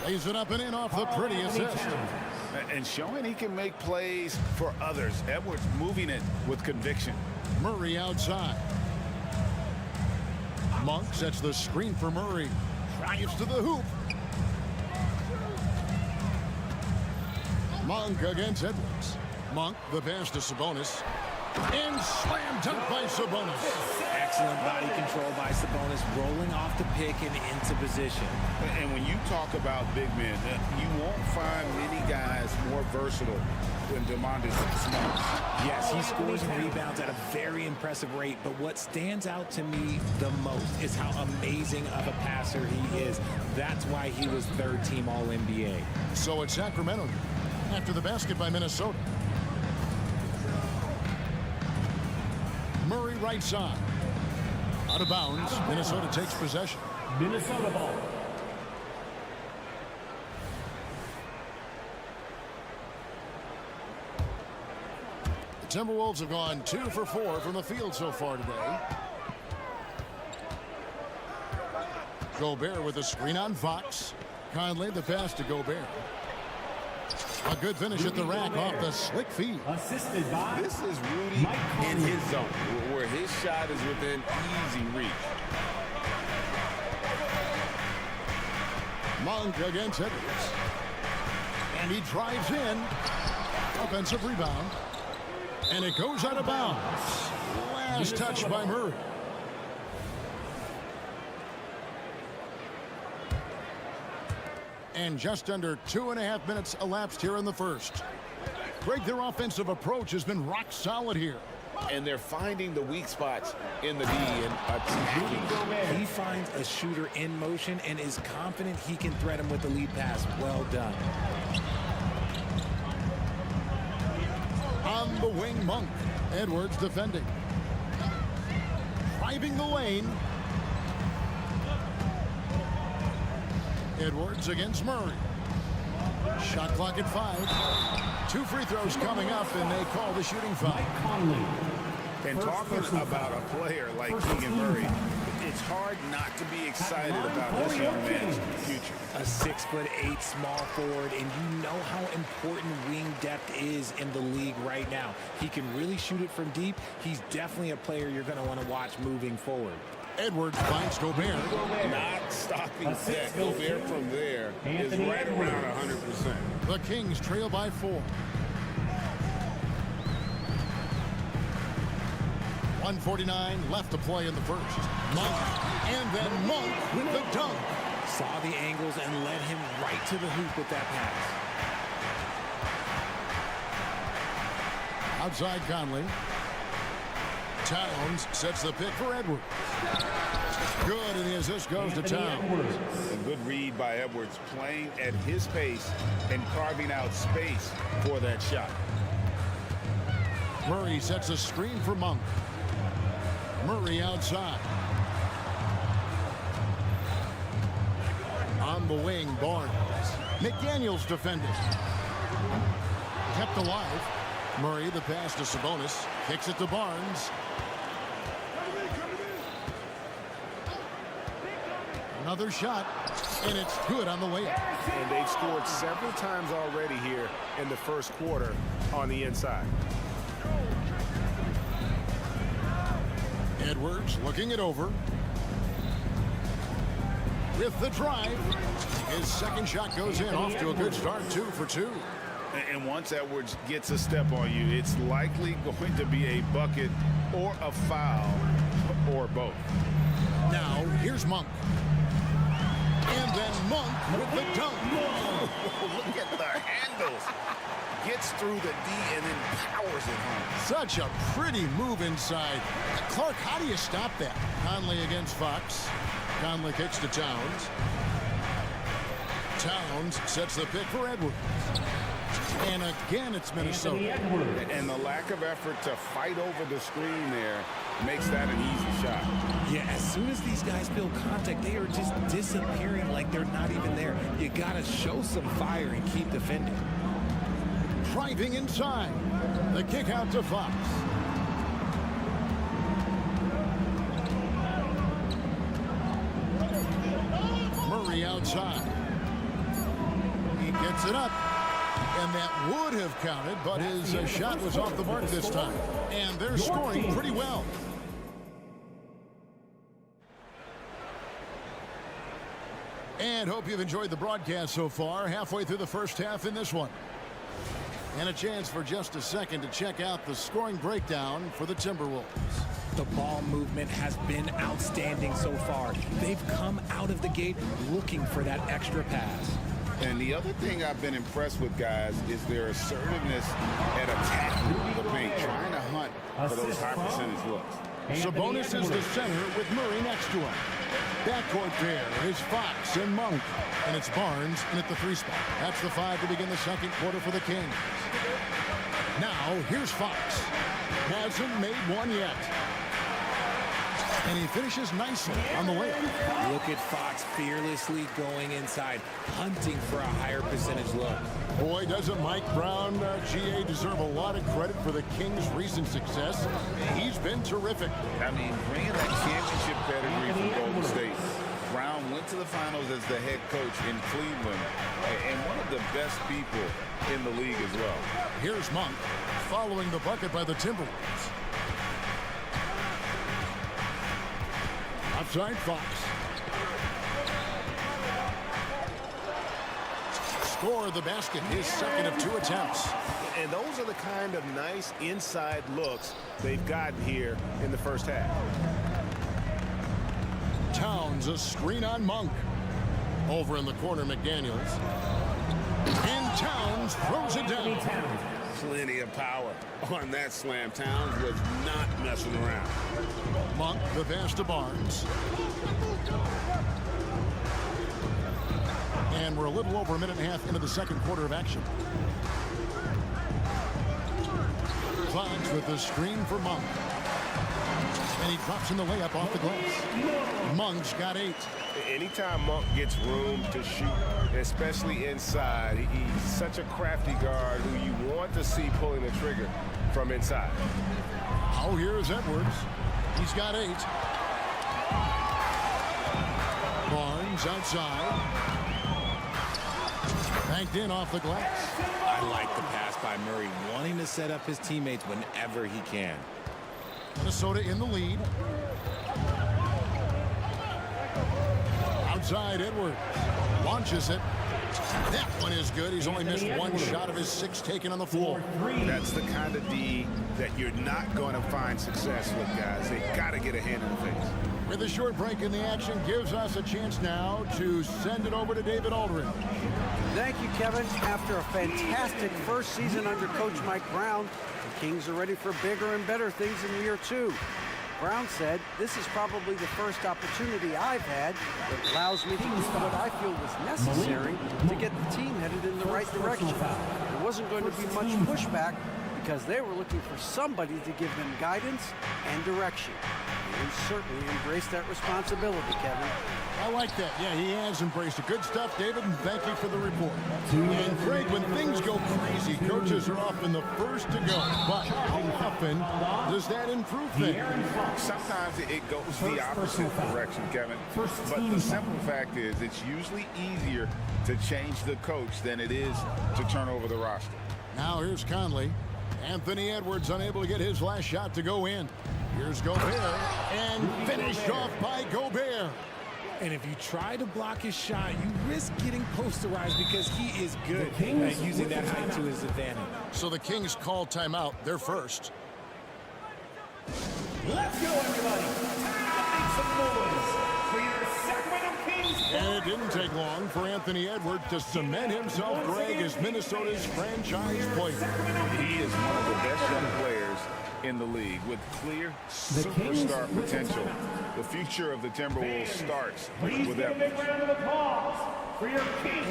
Lays it up and in off the pretty assist. And showing he can make plays for others. Edwards moving it with conviction. Murray outside. Monk sets the screen for Murray. Drives to the hoop. Monk against Edwards. Monk, the pass to Sabonis. And slam dunk by Sabonis. Excellent body control by Sabonis, rolling off the pick and into position. And when you talk about big men, you won't find many guys more versatile than DeMontis Smart. Yes, he scores and rebounds at a very impressive rate, but what stands out to me the most is how amazing of a passer he is. That's why he was third-team All-NBA. So it's Sacramento after the basket by Minnesota. Murray right side. Out of bounds. Minnesota takes possession. Minnesota ball. The Timberwolves have gone 2 for 4 from the field so far today. Gobert with a screen on Fox. Conley the pass to Gobert. A good finish at the rack off the slick feed. Assisted by This is Rudy in his zone, where his shot is within easy reach. Monk against Edwards. And he drives in. Offensive rebound. And it goes out of bounds. Last touch by Murray. And just under 2.5 minutes elapsed here in the first. Greg, their offensive approach has been rock solid here. And they're finding the weak spots in the D and attacking. He finds a shooter in motion and is confident he can threat him with the lead pass. Well done. On the wing, Monk. Edwards defending. Driving the lane. Edwards against Murray. Shot clock at 5. 2 free throws coming up, and they call the shooting foul. And talking about a player like Keegan Murray, it's hard not to be excited about this young man's future. A 6'8" small forward, and you know how important wing depth is in the league right now. He can really shoot it from deep. He's definitely a player you're going to want to watch moving forward. Edwards finds Gobert. Not stopping that. Gobert from there is right around 100%. The Kings trail by 4. 1:49 left to play in the first. Monk, and then Monk with the dunk. Saw the angles and led him right to the hoop with that pass. Outside Conley. Towns sets the pick for Edwards. Good, and the assist goes to Towns. A good read by Edwards, playing at his pace and carving out space for that shot. Murray sets a screen for Monk. Murray outside. On the wing, Barnes. McDaniels defending. Kept alive. Murray, the pass to Sabonis. Kicks it to Barnes. Another shot, and it's good on the way up. And they've scored several times already here in the first quarter on the inside. Edwards looking it over. with the drive. His second shot goes in, off to a good start, 2 for 2. And once Edwards gets a step on you, it's likely going to be a bucket or a foul or both. Now, here's Monk. And then Monk with the dunk. Look at the handles. Gets through the D and then powers it home. Such a pretty move inside. Clark, how do you stop that? Conley against Fox. Conley kicks to Towns. Towns sets the pick for Edwards. And again, it's Minnesota. And the lack of effort to fight over the screen there makes that an easy shot. Yeah, as soon as these guys feel contact, they are just disappearing like they're not even there. You got to show some fire and keep defending. Driving inside. The kick out to Fox. Murray outside. He gets it up. And that would have counted, but his shot was off the mark this time. And they're scoring pretty well. And hope you've enjoyed the broadcast so far. Halfway through the first half in this one. And a chance for just a second to check out the scoring breakdown for the Timberwolves. The ball movement has been outstanding so far. They've come out of the gate looking for that extra pass. And the other thing I've been impressed with, guys, is their assertiveness at attacking the paint, trying to hunt for those high percentage looks. Sabonis is the center with Murray next to him. Backcourt there is Fox and Monk. And it's Barnes in at the 3 spot. That's the 5 to begin the second quarter for the Kings. Now, here's Fox. Hasn't made one yet. And he finishes nicely on the layup. Look at Fox fearlessly going inside, hunting for a higher percentage look. Boy, doesn't Mike Brown, GA, deserve a lot of credit for the Kings' recent success. He's been terrific. I mean, bringing that championship pedigree from Golden State. Brown went to the finals as the head coach in Cleveland and one of the best people in the league as well. Here's Monk following the bucket by the Timberwolves. Outside Fox. Score the basket, his second of 2 attempts. And those are the kind of nice inside looks they've gotten here in the first half. Towns, a screen on Monk. Over in the corner, McDaniels. And Towns throws it down. Plenty of power on that slam. Towns was not messing around. Monk, the pass to Barnes. And we're a little over a minute and a half into the second quarter of action. Fox with the screen for Monk. And he drops in the layup off the glass. Monk's got 8. Anytime Monk gets room to shoot, especially inside, he's such a crafty guard who you want to see pulling the trigger from inside. Oh, here's Edwards. He's got 8. Barnes outside. Banked in off the glass. I like the pass by Murray, wanting to set up his teammates whenever he can. Minnesota in the lead. Outside Edwards. Launches it. That one is good. He's only missed 1 shot of his 6 taken on the floor. That's the kind of D that you're not going to find success with, guys. They got to get a hand in the face. With a short break in the action, gives us a chance now to send it over to David Aldridge. Thank you, Kevin. After a fantastic first season under Coach Mike Brown, the Kings are ready for bigger and better things in year 2. Brown said, "This is probably the first opportunity I've had that allows me to do what I feel was necessary to get the team headed in the right direction. There wasn't going to be much pushback because they were looking for somebody to give them guidance and direction." And certainly embraced that responsibility, Kevin. I like that. Yeah, he has embraced it. Good stuff, David, and thank you for the report. And Craig, when things go crazy, coaches are often the first to go. But how often does that improve things? Sometimes it goes the opposite direction, Kevin. But the simple fact is it's usually easier to change the coach than it is to turn over the roster. Now here's Conley. Anthony Edwards unable to get his last shot to go in. Here's Gobert, and finished off by Gobert. And if you try to block his shot, you risk getting posterized because he is good at using that height to his advantage. So the Kings call timeout. They're first. Let's go, everybody. Time to make some noise for your Sacramento Kings. And it didn't take long for Anthony Edwards to cement himself, Greg, as Minnesota's franchise player. He is one of the best young players in the league with clear superstar potential. The future of the Timberwolves starts with Edwards.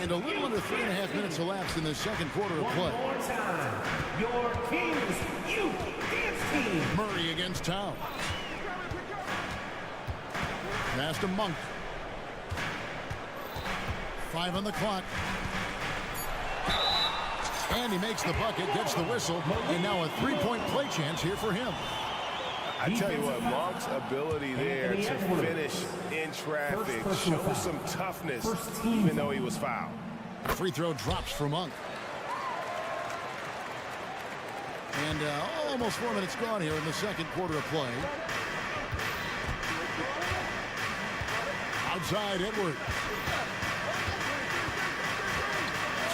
And a little under 3.5 minutes elapsed in the second quarter of play. One more time, your Kings Youth Dance Team. Murray against Towns. Pass to Monk. 5 on the clock. And he makes the bucket, gets the whistle, and now a 3-point play chance here for him. I tell you what, Monk's ability there to finish in traffic shows some toughness, even though he was fouled. Free throw drops for Monk. And almost 4 minutes gone here in the second quarter of play. Outside Edwards.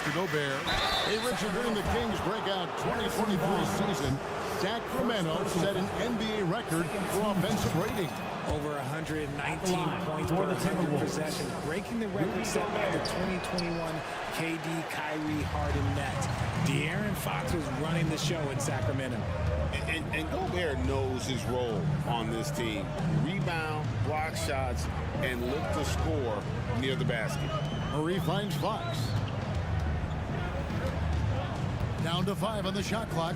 To Gobert. Hey, Richard, during the Kings breakout 2023 season, Sacramento set an NBA record for offensive rating. Over 119 points per 100 possessions, breaking the record set by the 2021 KD Kyrie Harden Nets. De'Aaron Fox was running the show in Sacramento. And Gobert knows his role on this team. Rebound, block shots, and look to score near the basket. Murray finds Fox. Down to 5 on the shot clock.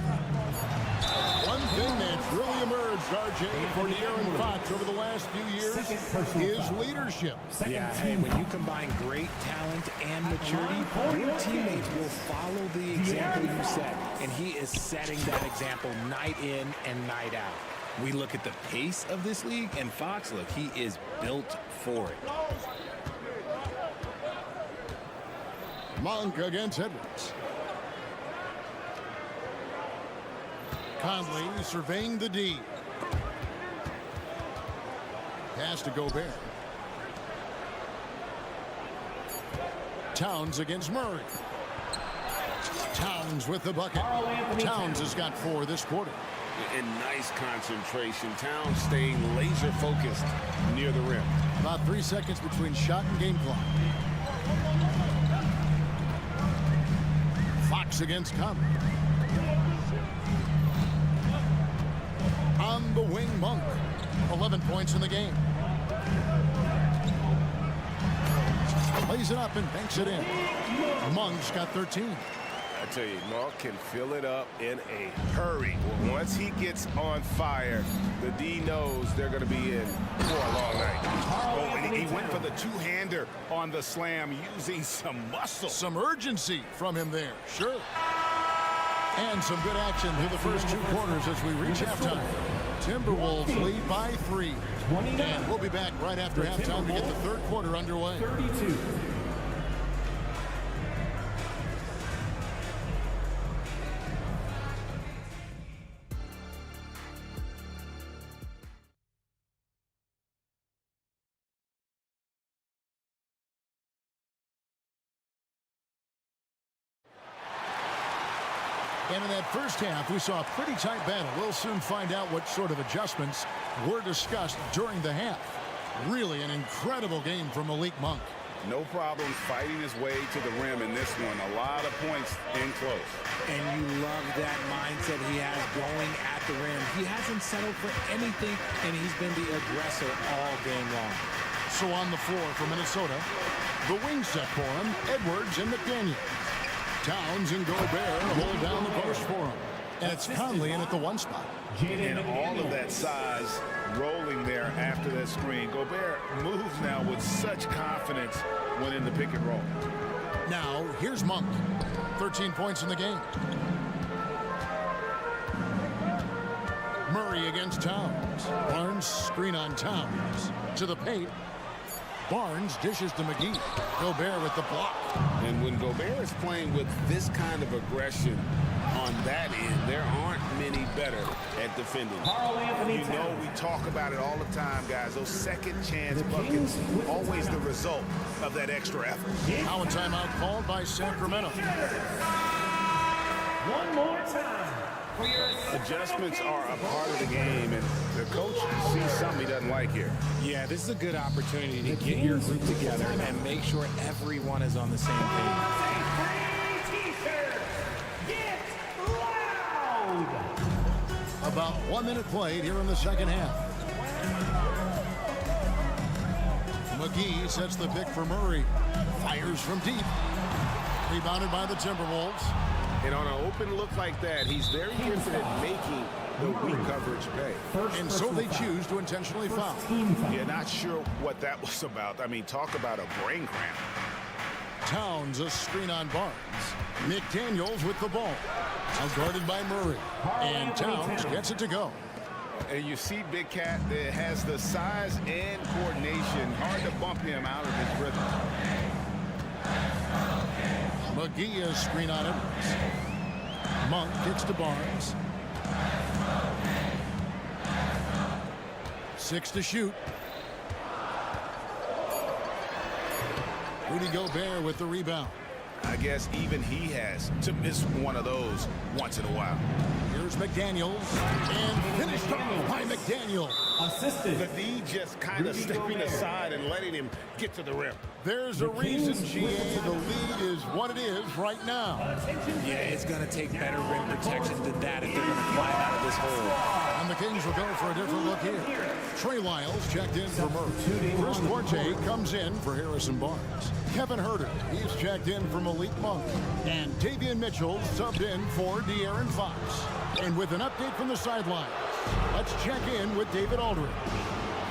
One thing that's really emerged, RJ, for De'Aaron Fox over the last few years is leadership. Yeah, hey, when you combine great talent and maturity, your teammates will follow the example you set. And he is setting that example night in and night out. We look at the pace of this league, and Fox, look, he is built for it. Monk against Edwards. Conley surveying the D. Pass to Gobert. Towns against Murray. Towns with the bucket. Towns has got 4 this quarter. And nice concentration. Towns staying laser focused near the rim. About 3 seconds between shot and game clock. Fox against Conley. On the wing, Monk. 11 points in the game. Plays it up and banks it in. Monk's got 13. I tell you, Monk can fill it up in a hurry. Once he gets on fire, the D knows they're going to be in for a long night. Oh, and he went for the two-hander on the slam using some muscle. Some urgency from him there, sure. And some good action through the first 2 quarters as we reach halftime. Timberwolves lead by 3. And we'll be back right after halftime to get the third quarter underway. 32. And in that first half, we saw a pretty tight battle. We'll soon find out what sort of adjustments were discussed during the half. Really an incredible game from Malik Monk. No problem fighting his way to the rim in this one. A lot of points in close. And you love that mindset he has going at the rim. He hasn't settled for anything, and he's been the aggressor all game long. So on the floor for Minnesota, the wing set for him, Edwards and McDaniel. Towns and Gobert hold down the post for him. And it's Conley in at the 1 spot. And all of that size rolling there after that screen. Gobert moves now with such confidence when in the pick and roll. Now, here's Monk. 13 points in the game. Murray against Towns. Barnes screen on Towns. To the paint. Barnes dishes to McGee. Gobert with the block. And when Gobert is playing with this kind of aggression on that end, there aren't many better at defending. You know, we talk about it all the time, guys. Those second chance buckets, always the result of that extra effort. Now a timeout called by Sacramento. One more time. Adjustments are a part of the game, and the coach sees something he doesn't like here. Yeah, this is a good opportunity to get your group together and make sure everyone is on the same page. About 1 minute played here in the second half. McGee sets the pick for Murray. Fires from deep. Rebounded by the Timberwolves. And on an open look like that, he's very gifted at making the weak coverage pay. And so they choose to intentionally foul. Yeah, not sure what that was about. I mean, talk about a brain cramp. Towns a screen on Barnes. McDaniels with the ball. Now guarded by Murray. And Towns gets it to go. And you see Big Cat that has the size and coordination. Hard to bump him out of his rhythm. McGee is screen on Edwards. Monk gets to Barnes. 6 to shoot. Rudy Gobert with the rebound. I guess even he has to miss one of those once in a while. Here's McDaniels. And finished off by McDaniel. Assisted. The D just kind of stepping aside and letting him get to the rim. There's a reason, GA, the lead is what it is right now. Yeah, it's going to take better rim protection than that if they're going to climb out of this hole. And the Kings will go for a different look here. Trey Lyles checked in for Murray. Chris Duarte comes in for Harrison Barnes. Kevin Huerter, he's checked in for Malik Monk. And Davion Mitchell subbed in for De'Aaron Fox. And with an update from the sidelines, let's check in with David Aldridge.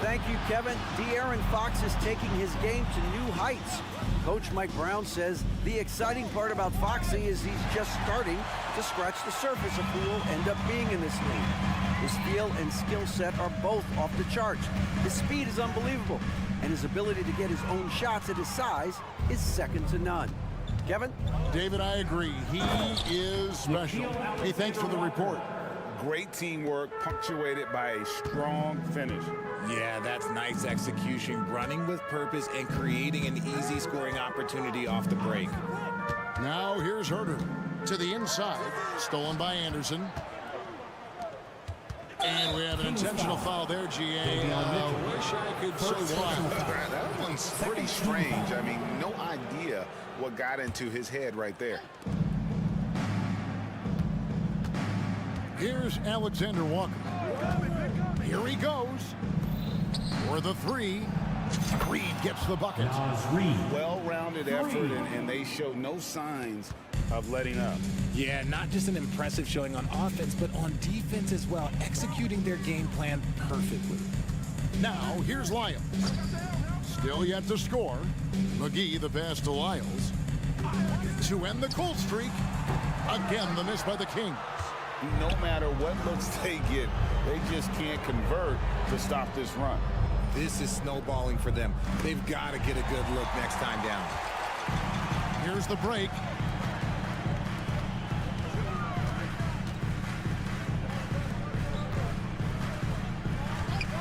Thank you, Kevin. De'Aaron Fox is taking his game to new heights. Coach Mike Brown says the exciting part about Foxy is he's just starting to scratch the surface of who will end up being in this league. His feel and skill set are both off the charts. His speed is unbelievable, and his ability to get his own shots at his size is second to none. Kevin? David, I agree. He is special. Hey, thanks for the report. Great teamwork punctuated by a strong finish. Yeah, that's nice execution, running with purpose and creating an easy scoring opportunity off the break. Now here's Huerter to the inside, stolen by Anderson. And we have an intentional foul there, GA. Wish I could say why. That one's pretty strange. I mean, no idea what got into his head right there. Here's Alexander Walker. Here he goes for the three. Reed gets the bucket. Well-rounded effort, and they show no signs of letting up. Yeah, not just an impressive showing on offense, but on defense as well, executing their game plan perfectly. Now, here's Lyles. Still yet to score. McGee, the pass to Lyles. To end the cold streak. Again, the miss by the Kings. No matter what looks they get, they just can't convert to stop this run. This is snowballing for them. They've got to get a good look next time down. Here's the break.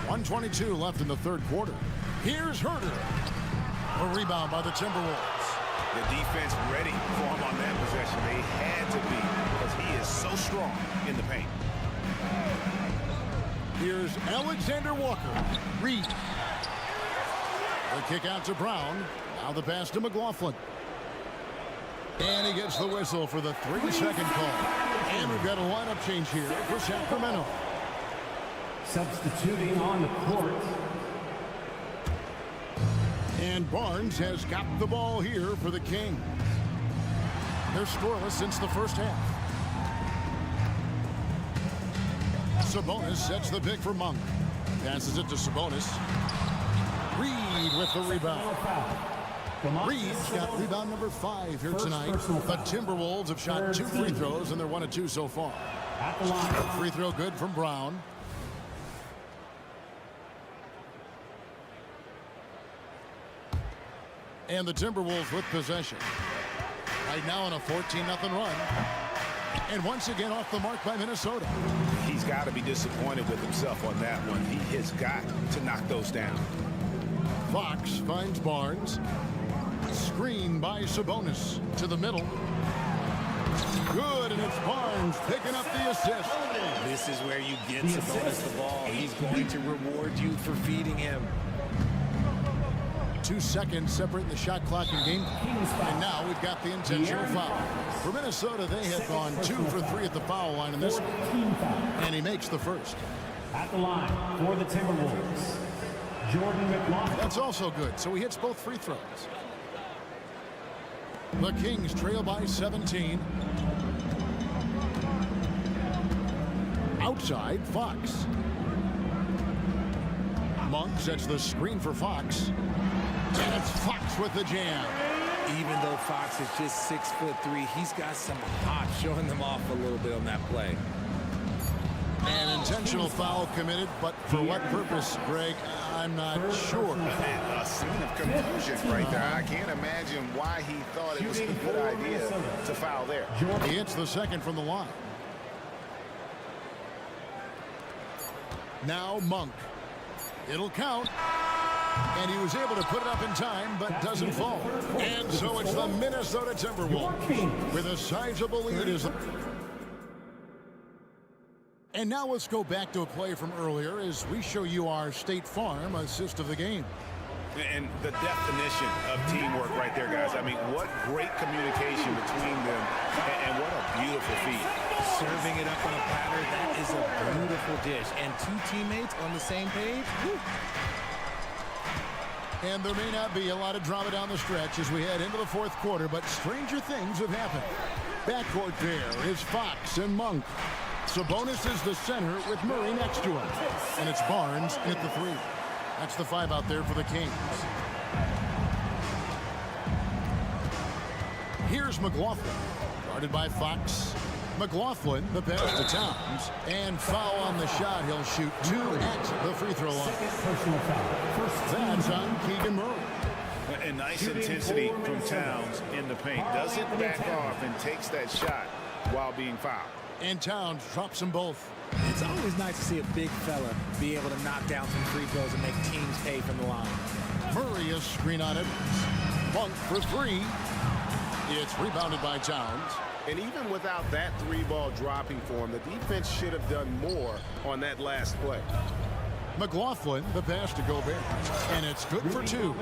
.122 left in the third quarter. Here's Huerter. A rebound by the Timberwolves. The defense ready for him on that possession. They had to be because he is so strong in the paint. Here's Alexander Walker. Reed. The kick out to Brown. Now the pass to McLaughlin. And he gets the whistle for the 3-second call. And we've got a lineup change here for Sacramento. Substituting on the court. And Barnes has got the ball here for the Kings. They're scoreless since the first half. Sabonis sets the pick for Monk. Passes it to Sabonis. Reed with the rebound. Reed's got rebound number 5 here tonight. The Timberwolves have shot 2 free throws, and they're 1 of 2 so far. Free throw good from Brown. And the Timberwolves with possession. Right now on a 14-0 run. And once again off the mark by Minnesota. He's got to be disappointed with himself on that one. He has got to knock those down. Fox finds Barnes. Screen by Sabonis to the middle. Good, and it's Barnes picking up the assist. This is where you get Sabonis the ball. He's going to reward you for feeding him. 2 seconds separating the shot clock and game clock. And now we've got the intentional foul. For Minnesota, they have gone 2 for 3 at the foul line in this one. And he makes the first. At the line for the Timberwolves, Jordan McLaughlin. That's also good, so he hits both free throws. The Kings trail by 17. Outside, Fox. Monk sets the screen for Fox. And it's Fox with the jam. Even though Fox is just 6'3", he's got some hop, showing them off a little bit on that play. An intentional foul committed, but for what purpose, Greg? I'm not sure. A scene of confusion right there. I can't imagine why he thought it was a good idea to foul there. He hits the second from the line. Now Monk. It'll count. And he was able to put it up in time, but doesn't fall. And so it's the Minnesota Timberwolves with a sizable lead. And now let's go back to a play from earlier as we show you our State Farm assist of the game. And the definition of teamwork right there, guys. I mean, what great communication between them, and what a beautiful feat. Serving it up on a platter, that is a beautiful dish. And 2 teammates on the same page. Woo. And there may not be a lot of drama down the stretch as we head into the fourth quarter, but stranger things have happened. Backcourt there is Fox and Monk. Sabonis is the center with Murray next to him. And it's Barnes at the 3. That's the 5 out there for the Kings. Here's McLaughlin. Guarded by Fox. McLaughlin, the pass to Towns. And foul on the shot. He'll shoot 2 at the free throw line. That's on Keegan Murray. And nice intensity from Towns in the paint. Doesn't back off and takes that shot while being fouled. And Towns drops them both. It's always nice to see a big fella be able to knock down some free throws and make teams pay from the line. Murray is screen on it. Monk for 3. It's rebounded by Towns. And even without that 3-ball dropping for him, the defense should have done more on that last play. McLaughlin, the pass to Gobert. And it's good for 2.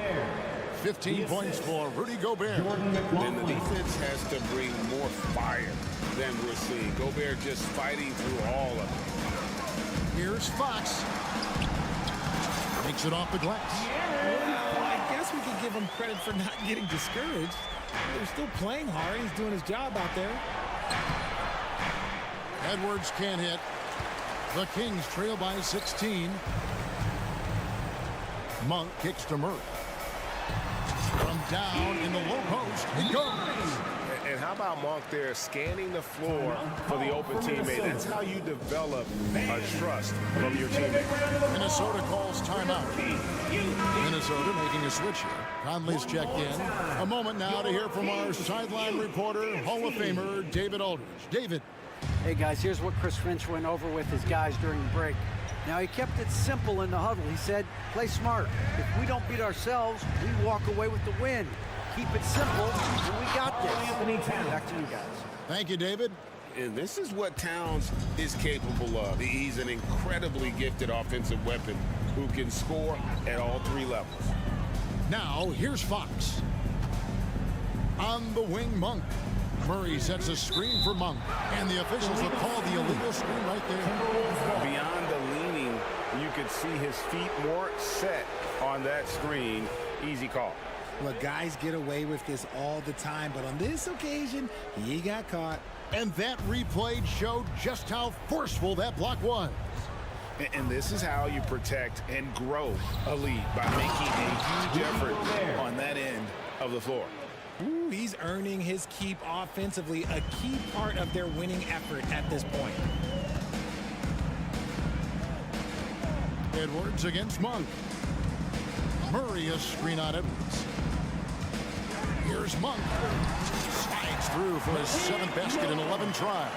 15 points for Rudy Gobert. And the defense has to bring more fire than we're seeing. Gobert just fighting through all of it. Here's Fox. Makes it off the glass. Well, I guess we could give him credit for not getting discouraged. They're still playing hard. He's doing his job out there. Edwards can't hit. The Kings trail by 16. Monk kicks to Murray. From down in the low post, it goes. And how about Monk there scanning the floor for the open teammate? That's how you develop a trust from your teammate. Minnesota calls timeout. Minnesota making a switch here. Conley's checked in. A moment now to hear from our sideline reporter, Hall of Famer David Aldridge. David. Hey, guys, here's what Chris Finch went over with his guys during the break. Now, he kept it simple in the huddle. He said, play smart. If we don't beat ourselves, we walk away with the win. Keep it simple, and we got this. Back to you guys. Thank you, David. And this is what Towns is capable of. He's an incredibly gifted offensive weapon who can score at all 3 levels. Now, here's Fox. On the wing, Monk. Murray sets a screen for Monk. And the officials have called the illegal screen right there. Beyond the leaning, you could see his feet more set on that screen. Easy call. Look, guys get away with this all the time, but on this occasion, he got caught. And that replay showed just how forceful that block was. And this is how you protect and grow a lead, by making a huge effort on that end of the floor. Ooh, he's earning his keep offensively, a key part of their winning effort at this point. Edwards against Monk. Murray a screen on Edwards. Here's Monk. Slides through for his 7th basket in 11 tries.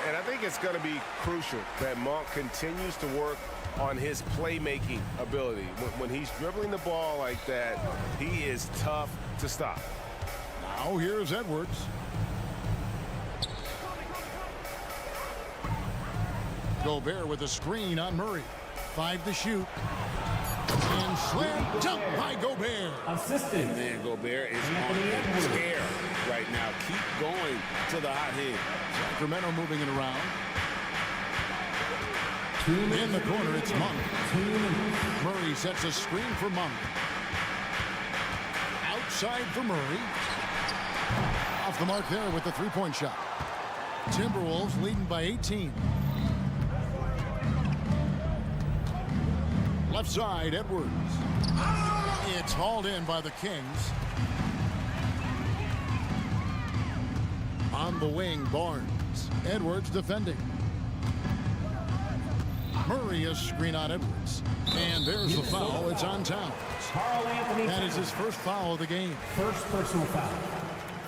And I think it's going to be crucial that Monk continues to work on his playmaking ability. When he's dribbling the ball like that, he is tough to stop. Now here's Edwards. Gobert with a screen on Murray. 5 to shoot. And slam dunk by Gobert. Assistant. Man, Gobert is on a tear right now. Keep going to the hot hand. Sacramento moving it around. In the corner, it's Monk. Murray sets a screen for Monk. Outside for Murray. Off the mark there with the three-point shot. Timberwolves leading by 18. Left side, Edwards. It's hauled in by the Kings. On the wing, Barnes. Edwards defending. Murray a screen on Edwards. And there's the foul. It's on Towns. That is his first foul of the game. First personal foul.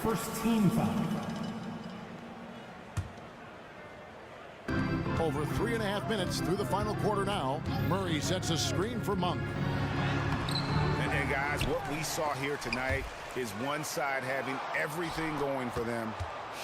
First team foul. Over 3.5 minutes through the final quarter now. Murray sets a screen for Monk. And guys, what we saw here tonight is one side having everything going for them.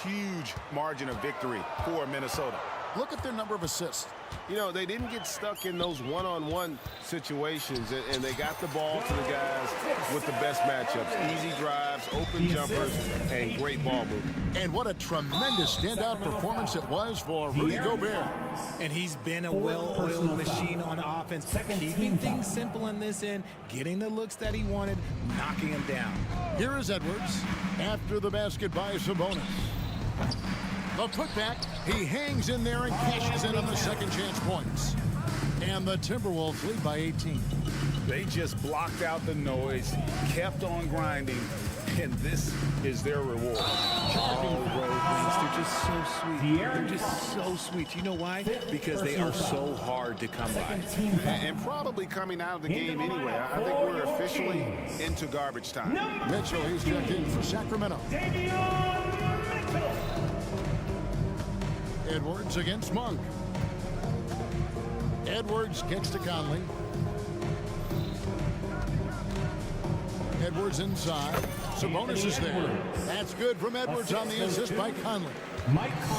Huge margin of victory for Minnesota. Look at their number of assists. You know, they didn't get stuck in those one-on-one situations, and they got the ball to the guys with the best matchups. Easy drives, open jumpers, and great ball movement. And what a tremendous standout performance it was for Rudy Gobert. And he's been a well-oiled machine on offense, keeping things simple in this end, getting the looks that he wanted, knocking them down. Here is Edwards after the basket by Sabonis. The putback, he hangs in there and cashes in on the second chance points. And the Timberwolves lead by 18. They just blocked out the noise, kept on grinding, and this is their reward. They're just so sweet. They're just so sweet. You know why? Because they are so hard to come by. And probably coming out of the game anyway. I think we're officially into garbage time. Mitchell, he's checked in for Sacramento. Edwards against Monk. Edwards gets to Conley. Edwards inside. Sabonis is there. That's good from Edwards on the assist by Conley.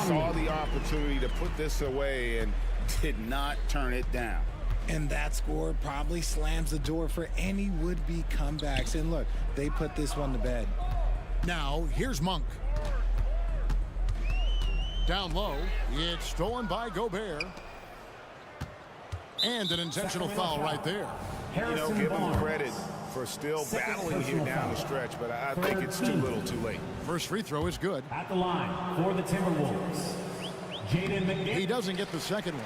Saw the opportunity to put this away and did not turn it down. And that score probably slams the door for any would-be comebacks. And look, they put this one to bed. Now, here's Monk. Down low, it's stolen by Gobert. And an intentional foul right there. You know, give him credit for still battling here down the stretch, but I think it's too little too late. First free throw is good. At the line for the Timberwolves, Jaden McDaniels. He doesn't get the second one.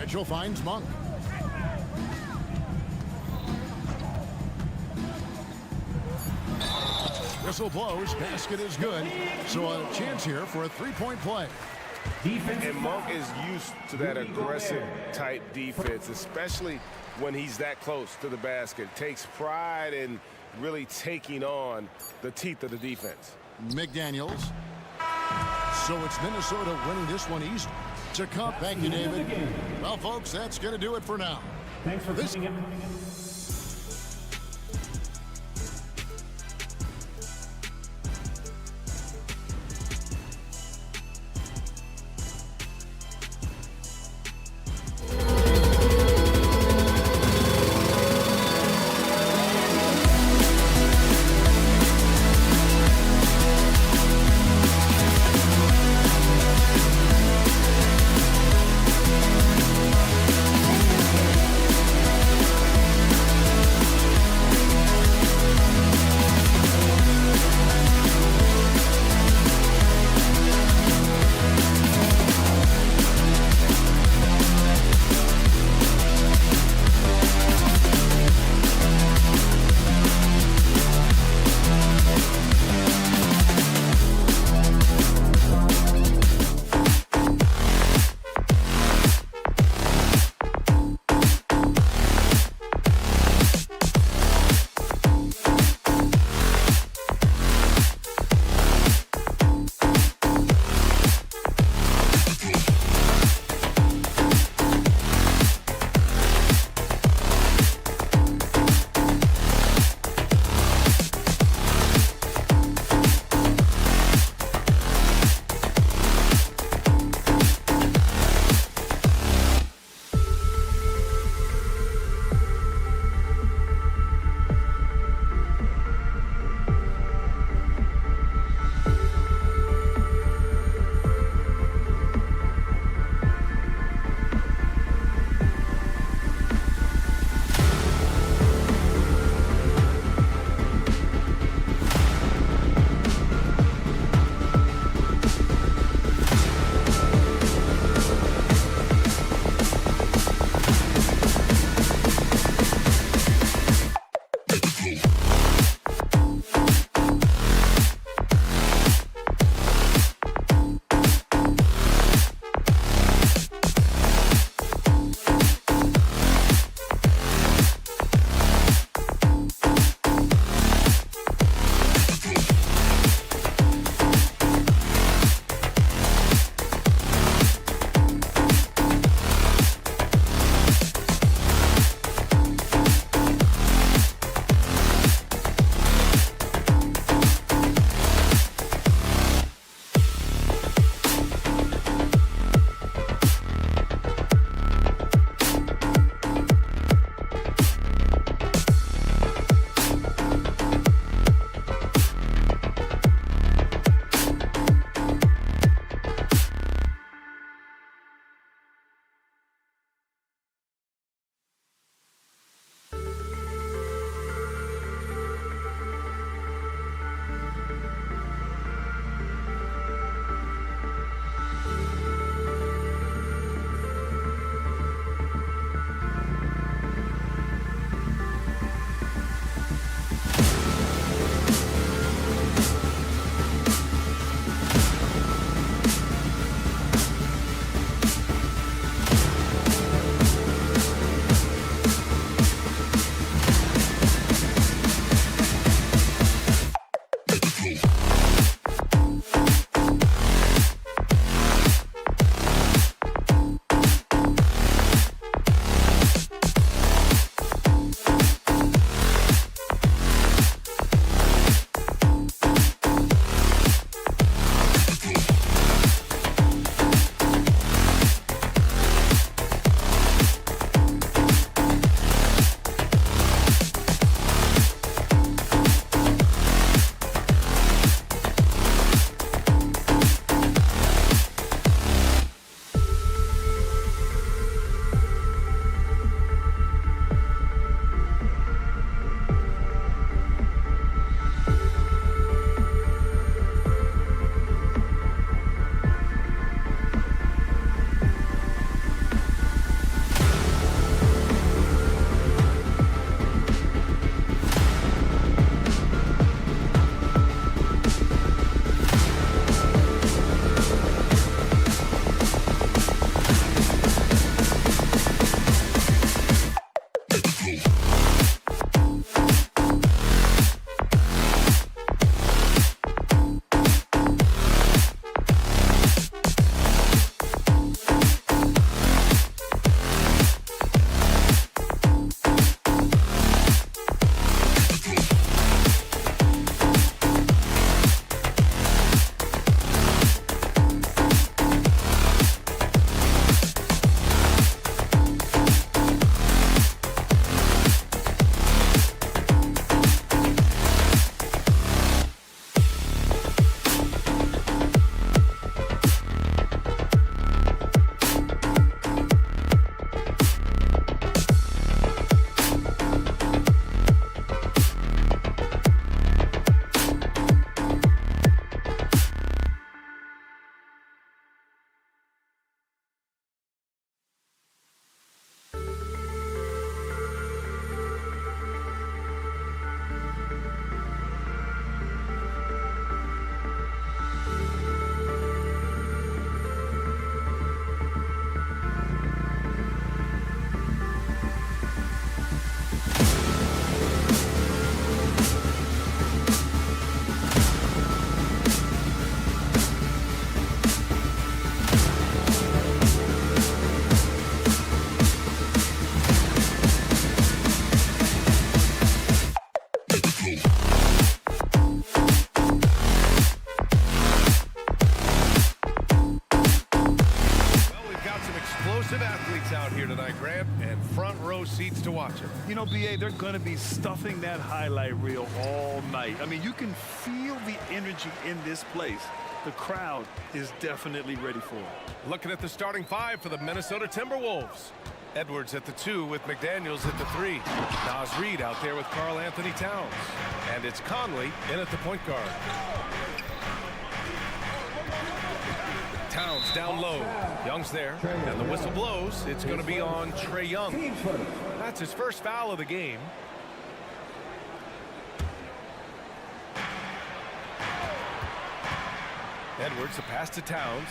Mitchell finds Monk. Whistle blows, basket is good. So a chance here for a three-point play. And Monk is used to that aggressive type defense, especially when he's that close to the basket. Takes pride in really taking on the teeth of the defense. McDaniels. So it's Minnesota winning this one easy. To Cup, thank you, David. Well, folks, that's going to do it for now. Thanks for tuning in. We've got some explosive athletes out here tonight, Grant, and front row seats to watch them. You know, BA, they're going to be stuffing that highlight reel all night. I mean, you can feel the energy in this place. The crowd is definitely ready for it. Looking at the starting five for the Minnesota Timberwolves. Edwards at the 2 with McDaniels at the 3. Nas Reed out there with Karl Anthony Towns. And it's Conley in at the point guard. Towns down low. Young's there. And the whistle blows. It's going to be on Trae Young. That's his first foul of the game. Edwards, the pass to Towns.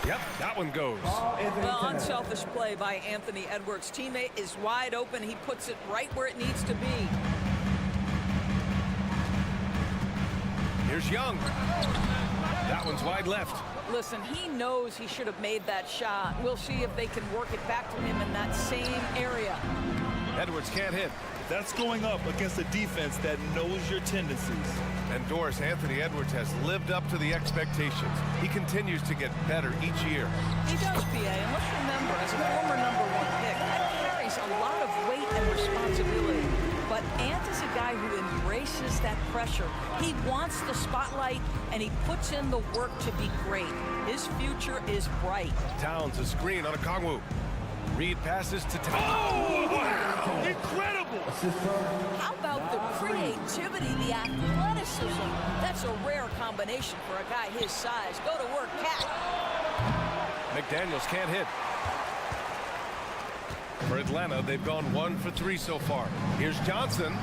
Yep, that one goes. Well, unselfish play by Anthony Edwards. Teammate is wide open. He puts it right where it needs to be. Here's Young. That one's wide left. Listen, he knows he should have made that shot. We'll see if they can work it back to him in that same area. Edwards can't hit. That's going up against a defense that knows your tendencies. And Doris, Anthony Edwards has lived up to the expectations. He continues to get better each year. He does, PA, and let's remember, as a former #1 pick, that carries a lot of weight and responsibility. But Ant is a guy who embraces that pressure. He wants the spotlight, and he puts in the work to be great. His future is bright. Towns, a screen on a Kongwu. Reed passes to Towns. Oh, wow! Incredible! How about the creativity, the athleticism? That's a rare combination for a guy his size. Go to work, Cat. McDaniels can't hit. For Atlanta, they've gone 1 for 3 so far. Here's Johnson.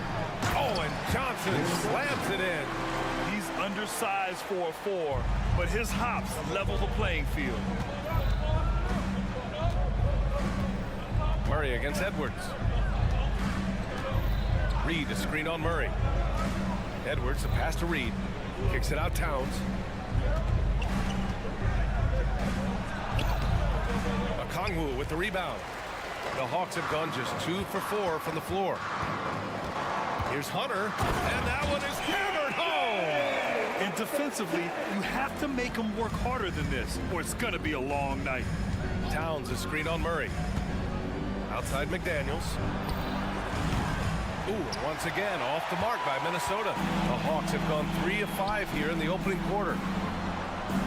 Oh, and Johnson slams it in. He's undersized for a 4, but his hops level the playing field. Murray against Edwards. Reed, a screen on Murray. Edwards, a pass to Reed. Kicks it out, Towns. Okongwu with the rebound. The Hawks have gone just 2 for 4 from the floor. Here's Hunter, and that one is hammered home. And defensively, you have to make them work harder than this, or it's going to be a long night. Towns, a screen on Murray. Outside McDaniels. Ooh, and once again, off the mark by Minnesota. The Hawks have gone 3 of 5 here in the opening quarter.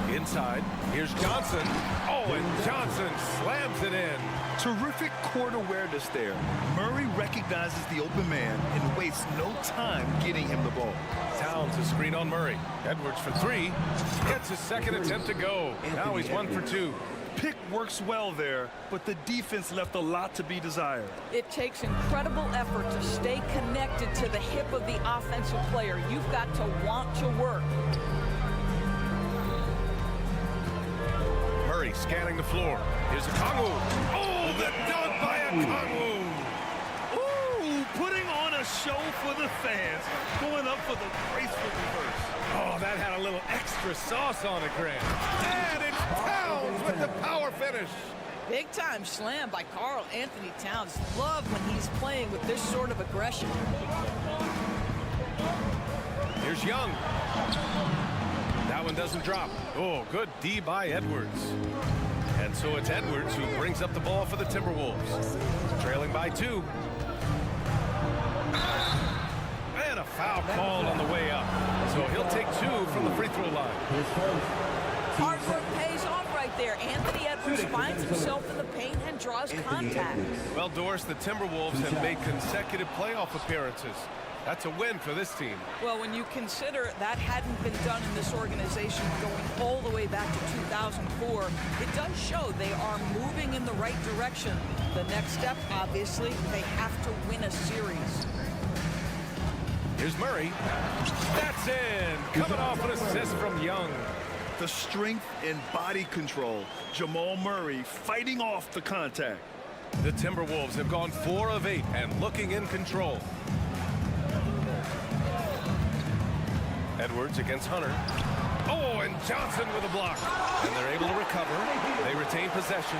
Inside, here's Johnson. Oh, and Johnson slams it in. Terrific court awareness there. Murray recognizes the open man and wastes no time getting him the ball. Towns, a screen on Murray. Edwards for 3. Gets his second attempt to go. Now he's 1 for 2. Pick works well there, but the defense left a lot to be desired. It takes incredible effort to stay connected to the hip of the offensive player. You've got to want to work. Murray scanning the floor. Here's Okongwu. Oh, the dunk by Okongwu. Ooh, putting on a show for the fans. Going up for the graceful reverse. Oh, that had a little extra sauce on it, Grant. And it's Towns with the power finish. Big time slam by Karl Anthony Towns. Love when he's playing with this sort of aggression. Here's Young. That one doesn't drop. Oh, good D by Edwards. And so it's Edwards who brings up the ball for the Timberwolves. Trailing by 2. And a foul called on the way up. So he'll take 2 from the free throw line. Hard work pays off right there. Anthony Edwards finds himself in the paint and draws contact. Well, Doris, the Timberwolves have made consecutive playoff appearances. That's a win for this team. Well, when you consider that hadn't been done in this organization going all the way back to 2004, it does show they are moving in the right direction. The next step, obviously, they have to win a series. Here's Murray. That's in. Coming off an assist from Young. The strength and body control. Jamal Murray fighting off the contact. The Timberwolves have gone 4 of 8 and looking in control. Edwards against Hunter. Oh, and Johnson with a block. And they're able to recover. They retain possession.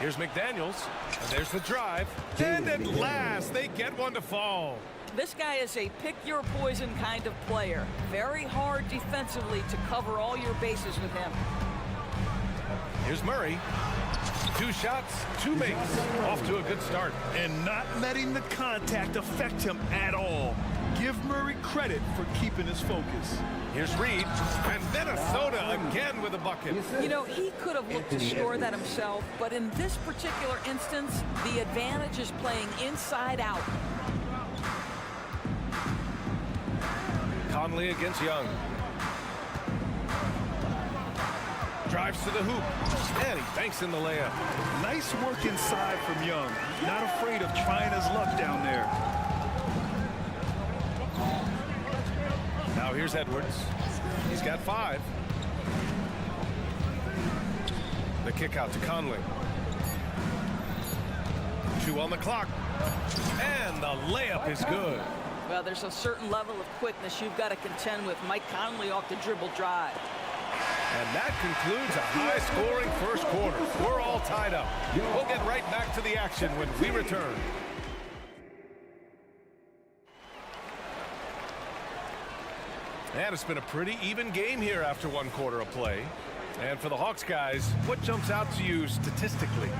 Here's McDaniels. And there's the drive. And at last, they get one to fall. This guy is a pick-your-poison kind of player. Very hard defensively to cover all your bases with him. Here's Murray. 2 shots, 2 makes. Off to a good start. And not letting the contact affect him at all. Give Murray credit for keeping his focus. Here's Reed, and Minnesota again with a bucket. You know, he could have looked to score that himself, but in this particular instance, the advantage is playing inside out. Conley against Young. Drives to the hoop, and he banks in the layup. Nice work inside from Young. Not afraid of trying his luck down there. Now here's Edwards. He's got 5. The kick out to Conley. 2 on the clock. And the layup is good. Well, there's a certain level of quickness you've got to contend with. Mike Conley off the dribble drive. And that concludes a high-scoring first quarter. We're all tied up. We'll get right back to the action when we return. And it's been a pretty even game here after 1 quarter of play. And for the Hawks guys, what jumps out to you statistically?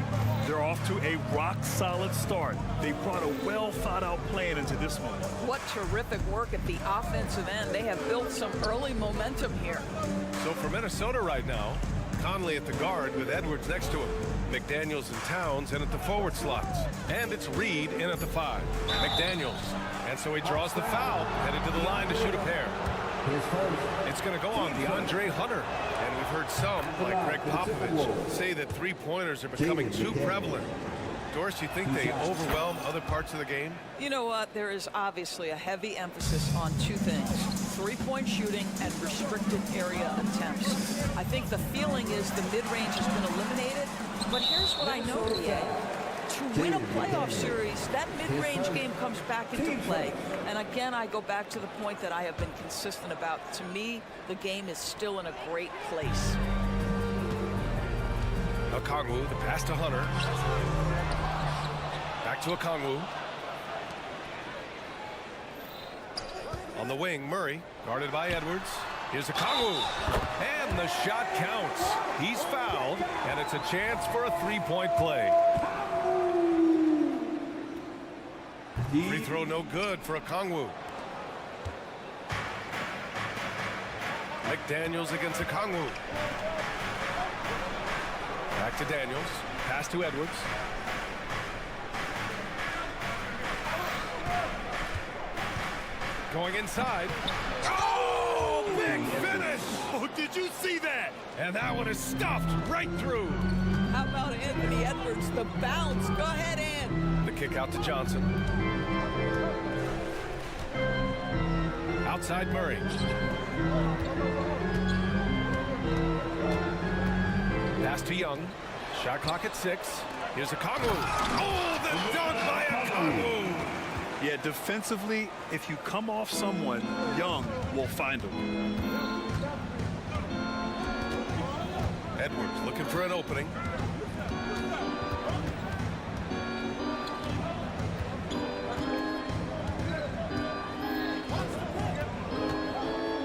They're off to a rock-solid start. They brought a well-thought-out plan into this one. What terrific work at the offensive end. They have built some early momentum here. So for Minnesota right now, Conley at the guard with Edwards next to him. McDaniels and Towns in at the forward slots. And it's Reed in at the 5. McDaniels. And so he draws the foul, headed to the line to shoot a pair. It's going to go on DeAndre Hunter. And we've heard some, like Greg Popovich, say that 3-pointers are becoming too prevalent. Doris, you think they overwhelm other parts of the game? You know what? There is obviously a heavy emphasis on 2 things. 3-point shooting and restricted area attempts. I think the feeling is the mid-range has been eliminated. But here's what I know, DA. To win a playoff series, that mid-range game comes back into play. And again, I go back to the point that I have been consistent about. To me, the game is still in a great place. Okongwu, the pass to Hunter. Back to Okongwu. On the wing, Murray, guarded by Edwards. Here's Okongwu. And the shot counts. He's fouled, and it's a chance for a 3-point play. Free throw no good for Okongwu. McDaniels against Okongwu. Back to Daniels. Pass to Edwards. Going inside. Oh, big finish! Oh, did you see that? And that one is stuffed right through. How about Anthony Edwards, the bounce? Go ahead, Ann. The kick out to Johnson. Outside Murray. Pass to Young. Shot clock at 6. Here's Okongwu. Oh, the dunk by Okongwu. Yeah, defensively, if you come off someone, Young will find him. Edwards looking for an opening.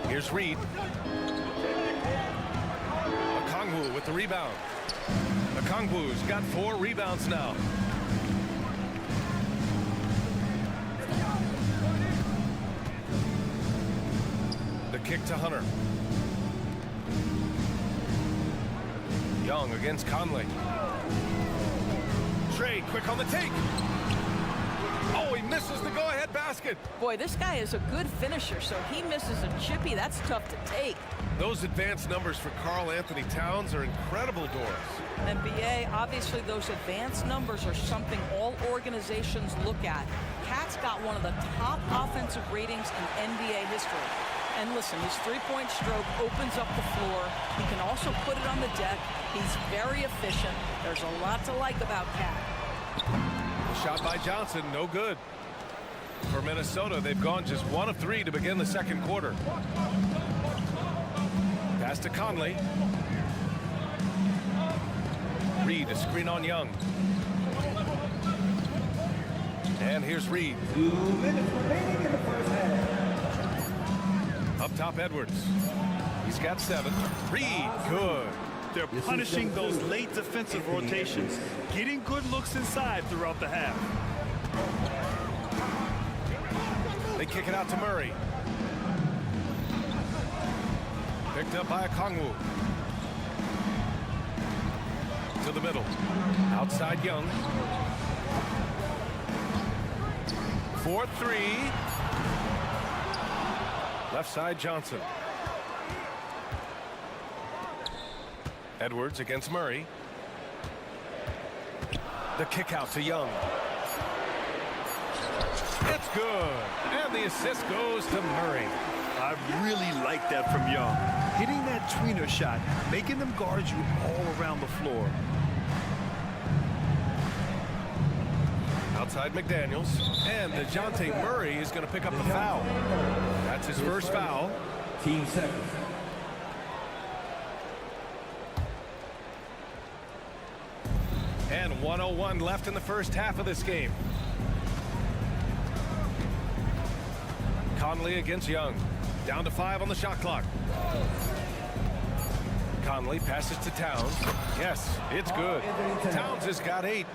Here's Reed. Okongwu with the rebound. Okongwu's got 4 rebounds now. The kick to Hunter. Young against Conley. Trey quick on the take. Oh, he misses the go-ahead basket. Boy, this guy is a good finisher, so he misses a chippy. That's tough to take. Those advanced numbers for Karl Anthony Towns are incredible, Doris. NBA, obviously those advanced numbers are something all organizations look at. Cat's got one of the top offensive ratings in NBA history. And listen, his 3-point stroke opens up the floor. He can also put it on the deck. He's very efficient. There's a lot to like about Cat. The shot by Johnson, no good. For Minnesota, they've gone just 1 of 3 to begin the second quarter. Pass to Conley. Reed, a screen on Young. And here's Reed. 2 minutes remaining in the first half. Up top, Edwards. He's got 7. Reed, good. They're punishing those late defensive rotations, getting good looks inside throughout the half. They kick it out to Murray. Picked up by Okongwu. To the middle. Outside Young. 4-3. Left side Johnson. Edwards against Murray. The kick out to Young. It's good. And the assist goes to Murray. I really like that from Young. Hitting that tweener shot, making them guard you all around the floor. Outside McDaniels. And DeJounte Murray is going to pick up the foul. That's his first foul. Team second. And 1:01 left in the first half of this game. Conley against Young. Down to 5 on the shot clock. Conley passes to Towns. Yes, it's good. Towns has got 8.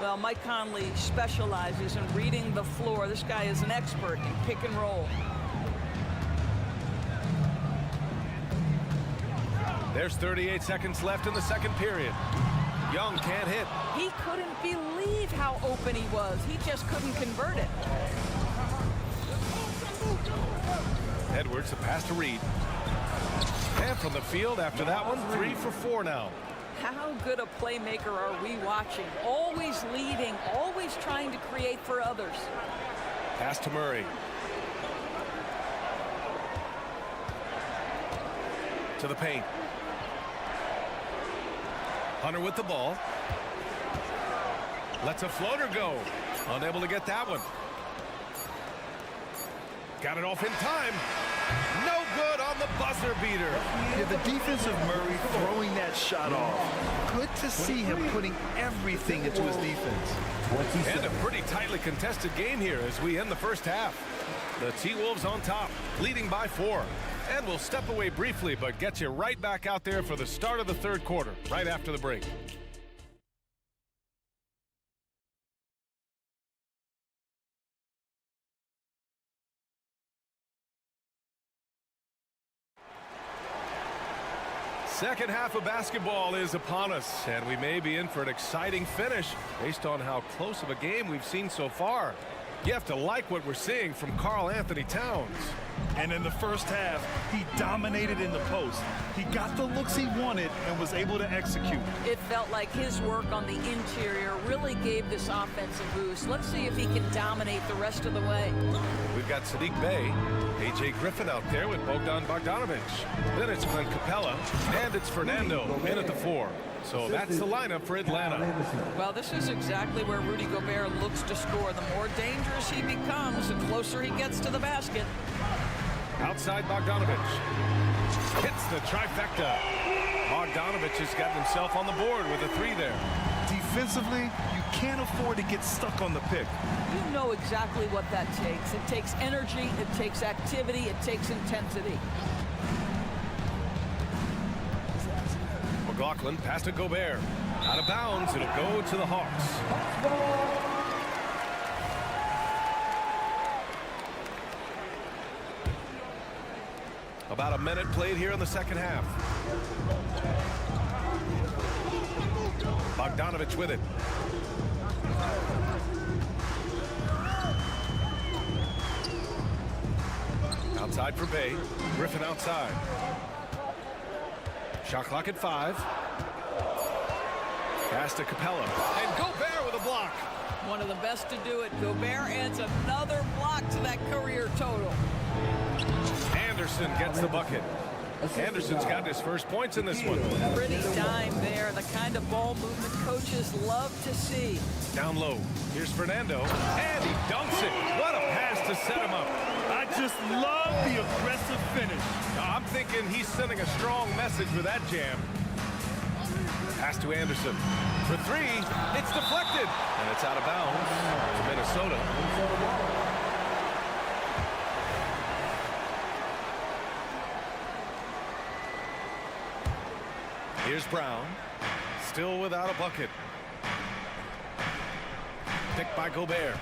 Well, Mike Conley specializes in reading the floor. This guy is an expert in pick and roll. There's 38 seconds left in the second period. Young can't hit. He couldn't believe how open he was. He just couldn't convert it. Edwards, the pass to Reed. And from the field after that one, 3 for 4 now. How good a playmaker are we watching? Always leading, always trying to create for others. Pass to Murray. To the paint. Hunter with the ball. Lets a floater go. Unable to get that one. Got it off in time. No good on the buzzer beater. Yeah, the defense of Murray throwing that shot off. Good to see him putting everything into his defense. And a pretty tightly contested game here as we end the first half. The T-Wolves on top, leading by 4. And we'll step away briefly, but get you right back out there for the start of the third quarter, right after the break. Second half of basketball is upon us, and we may be in for an exciting finish based on how close of a game we've seen so far. You have to like what we're seeing from Karl Anthony Towns. And in the first half, he dominated in the post. He got the looks he wanted and was able to execute. It felt like his work on the interior really gave this offense a boost. Let's see if he can dominate the rest of the way. We've got Sadiq Bey, A.J. Griffin out there with Bogdan Bogdanovic. Then it's Clint Capella, and it's Fernando in at the 4. So that's the lineup for Atlanta. Well, this is exactly where Rudy Gobert looks to score. The more dangerous he becomes, the closer he gets to the basket. Outside Bogdanovic. Hits the trifecta. Bogdanovic has gotten himself on the board with a 3 there. Defensively, you can't afford to get stuck on the pick. You know exactly what that takes. It takes energy, it takes activity, it takes intensity. McLaughlin pass to Gobert. Out of bounds, it'll go to the Hawks. About a minute played here in the second half. Bogdanovic with it. Outside for Bey. Griffin outside. Shot clock at 5. Pass to Capella. And Gobert with a block. One of the best to do it. Gobert adds another block to that career total. Anderson gets the bucket. Anderson's gotten his first points in this one. Pretty dime there. The kind of ball movement coaches love to see. Down low. Here's Fernando. And he dunks it. What a pass to set him up. I just love the aggressive finish. I'm thinking he's sending a strong message with that jam. Pass to Anderson. For three. It's deflected. And it's out of bounds to Minnesota. Here's Brown. Still without a bucket. Picked by Gobert.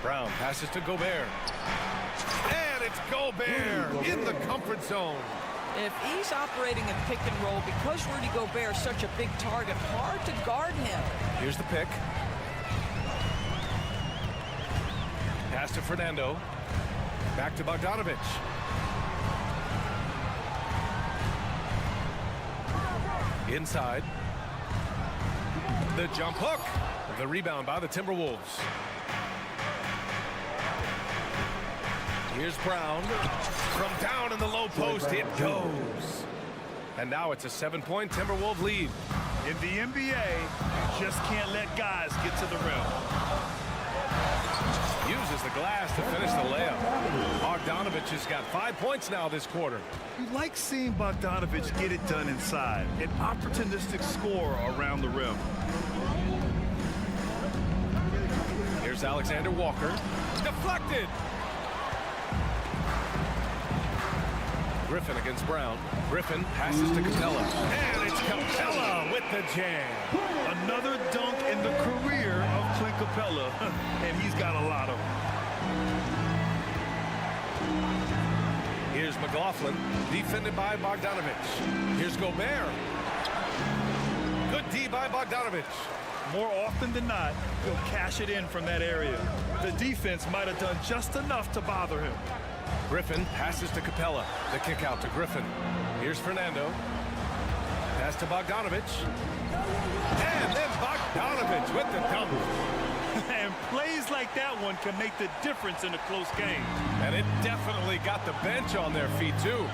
Brown passes to Gobert. And it's Gobert in the comfort zone. If he's operating in pick and roll, because Rudy Gobert is such a big target, hard to guard him. Here's the pick. Pass to Fernando. Back to Bogdanovich. Inside. The jump hook. The rebound by the Timberwolves. Here's Brown. From down in the low post, it goes. And now it's a 7-point Timberwolves lead. In the NBA, you just can't let guys get to the rim. Uses the glass to finish the layup. Bogdanovich has got 5 points now this quarter. You like seeing Bogdanovich get it done inside. An opportunistic scorer around the rim. Here's Alexander Walker. Deflected. Griffin against Brown. Griffin passes to Capella. And it's Capella with the jam. Another dunk in the career of Clint Capella. And he's got a lot of them. Here's McLaughlin, defended by Bogdanovich. Here's Gobert. Good D by Bogdanovich. More often than not, he'll cash it in from that area. The defense might have done just enough to bother him. Griffin passes to Capella. The kick out to Griffin. Here's Fernando. Pass to Bogdanovich. And then Bogdanovich with the dunk. And plays like that one can make the difference in a close game. And it definitely got the bench on their feet, too.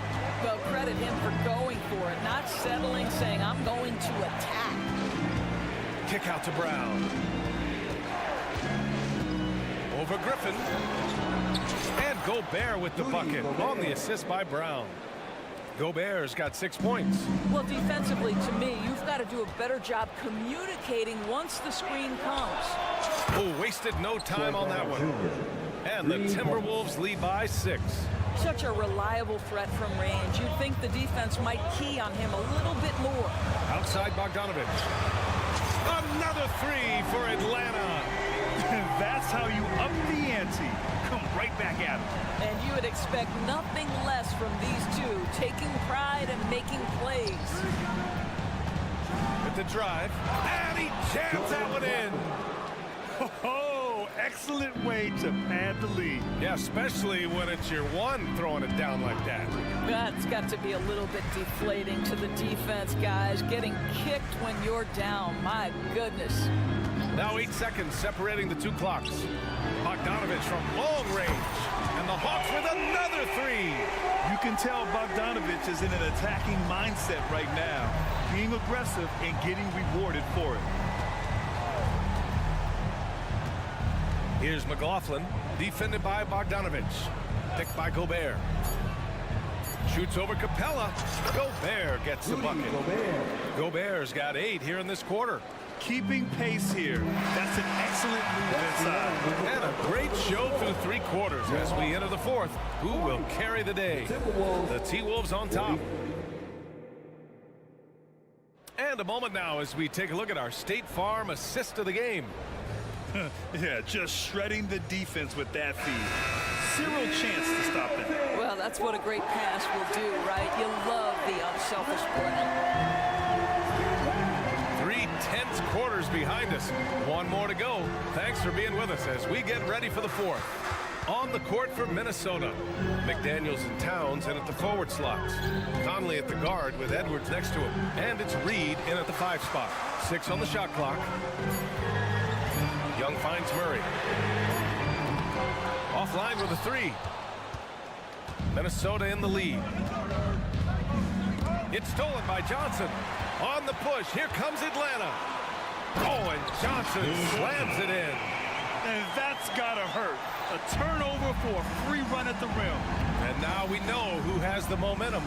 Well, credit him for going for it, not settling, saying, I'm going to attack. Kick out to Brown. Over Griffin. And Gobert with the bucket on the assist by Brown. Gobert's got 6 points. Well, defensively, to me, you've got to do a better job communicating once the screen comes. Oh, wasted no time on that one. And the Timberwolves lead by 6. Such a reliable threat from range. You'd think the defense might key on him a little bit more. Outside Bogdanovich. Another three for Atlanta. That's how you up the ante. Come right back at him. And you would expect nothing less from these two, taking pride and making plays. With the drive, and he jams that one in. Oh, excellent way to pad the lead. Yeah, especially when it's your one throwing it down like that. That's got to be a little bit deflating to the defense, guys. Getting kicked when you're down, my goodness. Now 8 seconds separating the two clocks. Bogdanovich from long range. And the Hawks with another three. You can tell Bogdanovich is in an attacking mindset right now. Being aggressive and getting rewarded for it. Here's McLaughlin, defended by Bogdanovich. Picked by Gobert. Shoots over Capella. Gobert gets the bucket. Gobert's got 8 here in this quarter. Keeping pace here. That's an excellent move inside. And a great show through 3 quarters as we enter the 4th. Who will carry the day? The T-Wolves on top. And a moment now as we take a look at our State Farm assist of the game. Yeah, just shredding the defense with that feed. Zero chance to stop that. Well, that's what a great pass will do, right? You love the unselfish play. 3 tense quarters behind us. 1 more to go. Thanks for being with us as we get ready for the 4th. On the court for Minnesota, McDaniels and Towns in at the forward slots. Conley at the guard with Edwards next to him. And it's Reed in at the 5 spot. 6 on the shot clock. Young finds Murray. Offline with a 3. Minnesota in the lead. It's stolen by Johnson. On the push, here comes Atlanta. Oh, and Johnson slams it in. And that's gotta hurt. A turnover for a free run at the rim. And now we know who has the momentum.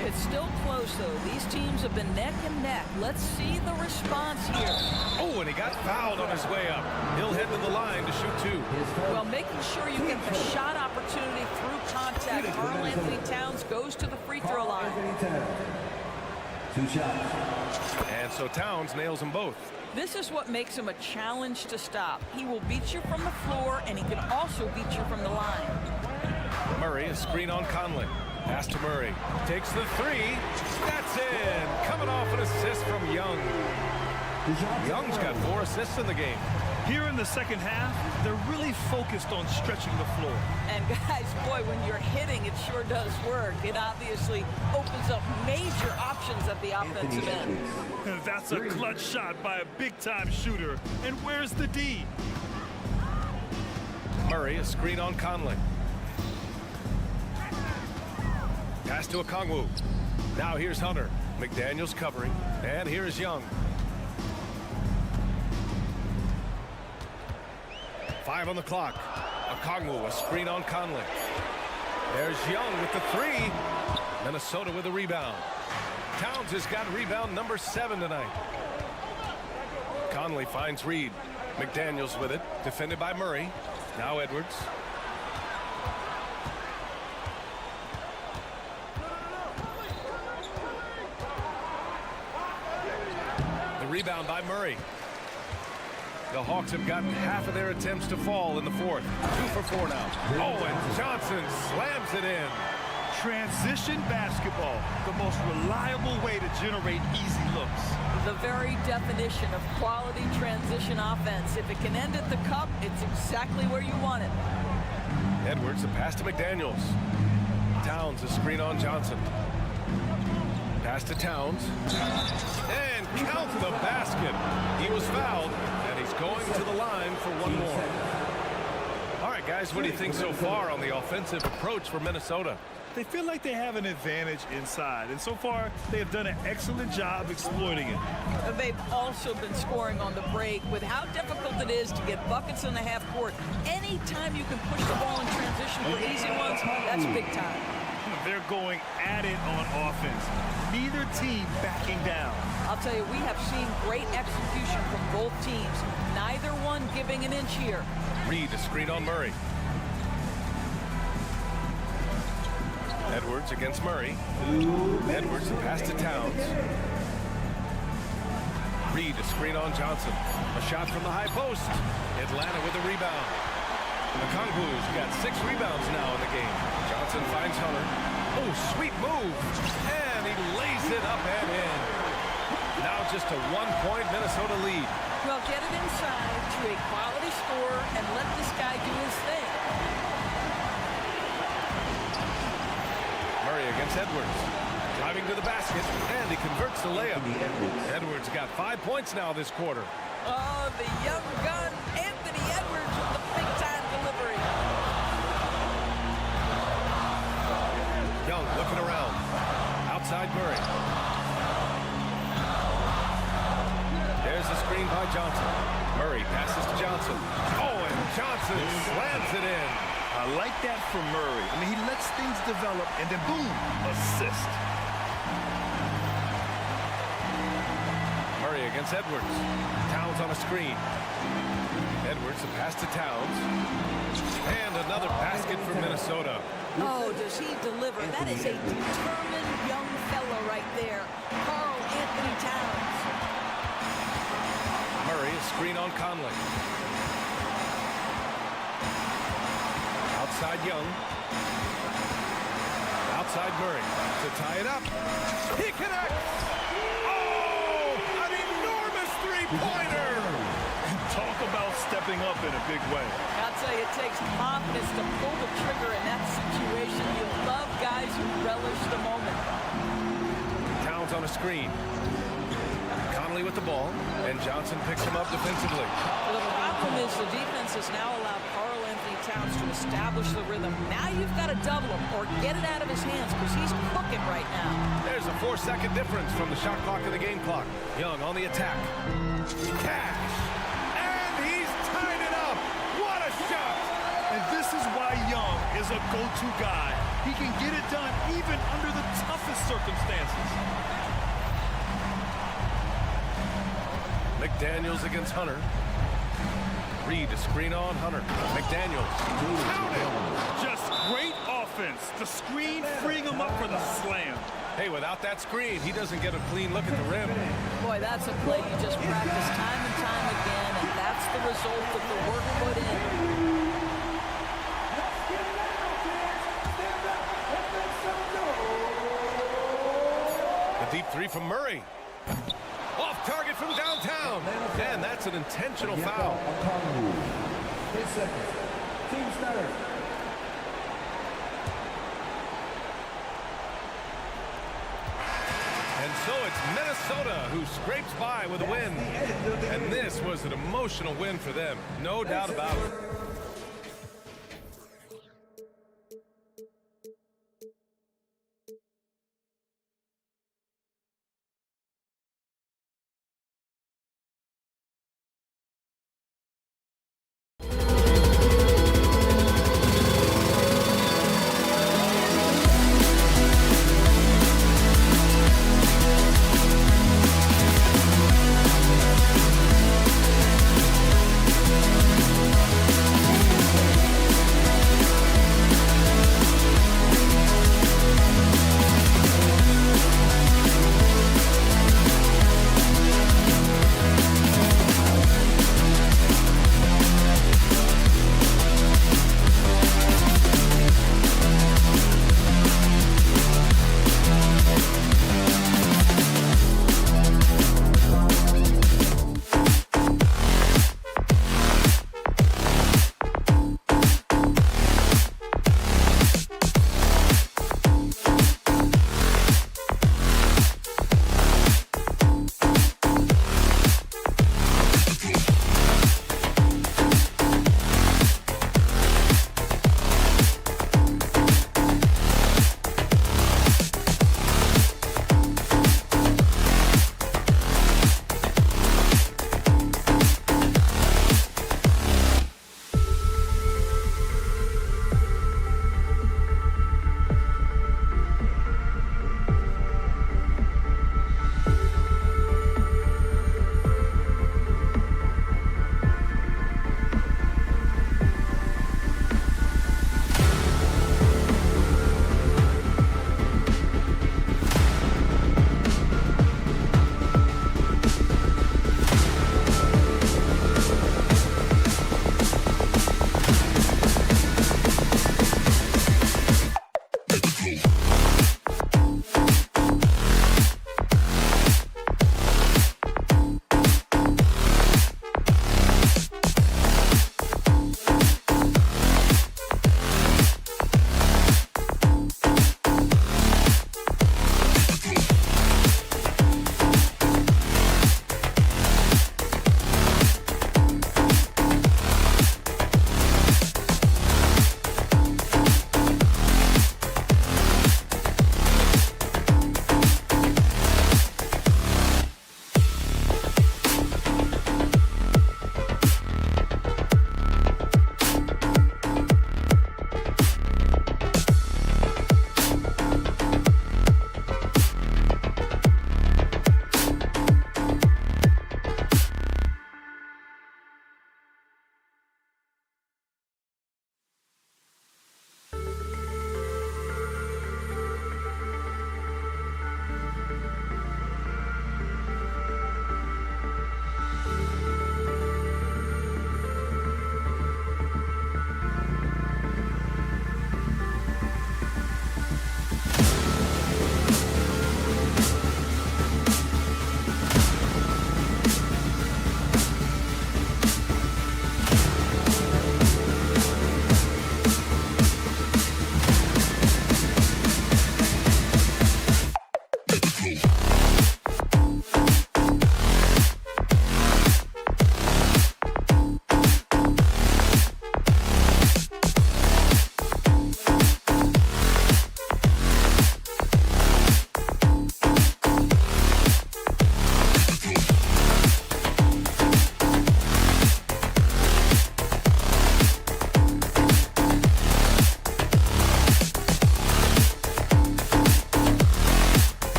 It's still close, though. These teams have been neck and neck. Let's see the response here. Oh, and he got fouled on his way up. He'll head to the line to shoot 2. Well, making sure you get the shot opportunity through contact. Karl Anthony Towns goes to the free throw line. 2 shots. And so Towns nails them both. This is what makes him a challenge to stop. He will beat you from the floor, and he can also beat you from the line. Murray, a screen on Conley. Pass to Murray. Takes the 3. That's in. Coming off an assist from Young. Young's got 4 assists in the game. Here in the second half, they're really focused on stretching the floor. And guys, boy, when you're hitting, it sure does work. It obviously opens up major options at the offensive end. That's a clutch shot by a big-time shooter. And where's the D? Murray, a screen on Conley. Pass to Okongwu. Now here's Hunter. McDaniels covering. And here's Young. 5 on the clock. Okongwu, a screen on Conley. There's Young with the 3. Minnesota with a rebound. Towns has got rebound number 7 tonight. Conley finds Reed. McDaniels with it. Defended by Murray. Now Edwards. The rebound by Murray. The Hawks have gotten half of their attempts to fall in the 4th. 2 for 4 now. Oh, and Johnson slams it in. Transition basketball, the most reliable way to generate easy looks. The very definition of quality transition offense. If it can end at the cup, it's exactly where you want it. Edwards, a pass to McDaniels. Towns, a screen on Johnson. Pass to Towns. And count the basket. He was fouled, and he's going to the line for 1 more. All right, guys, what do you think so far on the offensive approach for Minnesota? They feel like they have an advantage inside, and so far they have done an excellent job exploiting it. They've also been scoring on the break. With how difficult it is to get buckets in the half court, anytime you can push the ball in transition for easy ones, that's big time. They're going at it on offense. Neither team backing down. I'll tell you, we have seen great execution from both teams. Neither one giving an inch here. Reed, a screen on Murray. Edwards against Murray. Edwards, a pass to Towns. Reed, a screen on Johnson. A shot from the high post. Atlanta with a rebound. Okongwu's got 6 rebounds now in the game. Johnson finds Hunter. Oh, sweet move. And he lays it up and in. Now just a 1-point Minnesota lead. Well, get it inside to a quality score and let this guy do his thing. Murray against Edwards. Driving to the basket, and he converts the layup. Edwards got 5 points now this quarter. Oh, the young gun, Anthony Edwards with the big-time delivery. Young looking around. Outside Murray. There's the screen by Johnson. Murray passes to Johnson. Oh, and Johnson slams it in. I like that from Murray. I mean, he lets things develop, and then boom, assist. Murray against Edwards. Towns on a screen. Edwards, a pass to Towns. And another basket for Minnesota. Oh, does he deliver? That is a determined young fella right there. Karl Anthony Towns. Murray, a screen on Conley. Outside Young. Outside Murray to tie it up. He connects. Oh, an enormous three-pointer. Talk about stepping up in a big way. I'll tell you, it takes confidence to pull the trigger in that situation. You love guys who relish the moment. Towns on a screen. Conley with the ball, and Johnson picks him up defensively. Well, the problem is the defense has now allowed Karl Anthony Towns to establish the rhythm. Now you've got to double him or get it out of his hands because he's cooking right now. There's a 4-second difference from the shot clock to the game clock. Young on the attack. Cash. And he's tied it up. What a shot. And this is why Young is a go-to guy. He can get it done even under the toughest circumstances. McDaniels against Hunter. Reed to screen on Hunter. McDaniels. Counted. Just great offense. The screen freeing him up for the slam. Hey, without that screen, he doesn't get a clean look at the rim. Boy, that's a play you just practice time and time again, and that's the result of the work put in. A deep three from Murray. Off target from downtown. And that's an intentional foul. 10 seconds. Team starter. And so it's Minnesota who scrapes by with a win. And this was an emotional win for them. No doubt about it.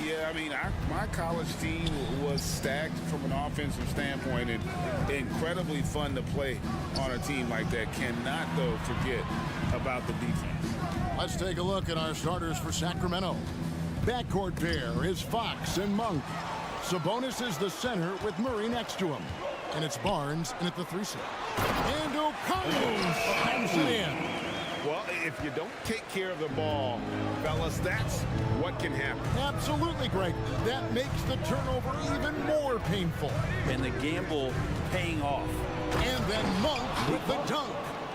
Yeah, I mean, my college team was stacked from an offensive standpoint and incredibly fun to play on a team like that. Cannot, though, forget about the defense. Let's take a look at our starters for Sacramento. Backcourt pair is Fox and Monk. Sabonis is the center with Murray next to him. And it's Barnes in at the 3-seat. And O'Connell slams it in. Well, if you don't take care of the ball, fellas, that's what can happen. Absolutely, Greg. That makes the turnover even more painful. And the gamble paying off. And then Monk with the dunk.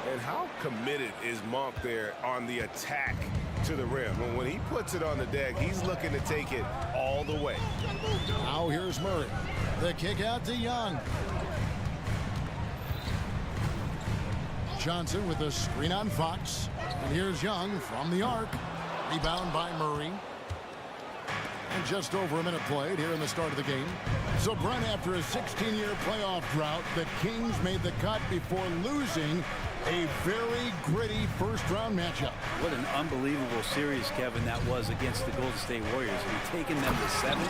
And how committed is Monk there on the attack to the rim? When he puts it on the deck, he's looking to take it all the way. Now here's Murray. The kick out to Young. Johnson with a screen on Fox. And here's Young from the arc. Rebound by Murray. And just over a minute played here in the start of the game. So, Brent, after a 16-year playoff drought, the Kings made the cut before losing a very gritty first-round matchup. What an unbelievable series, Kevin, that was against the Golden State Warriors. We've taken them to 7.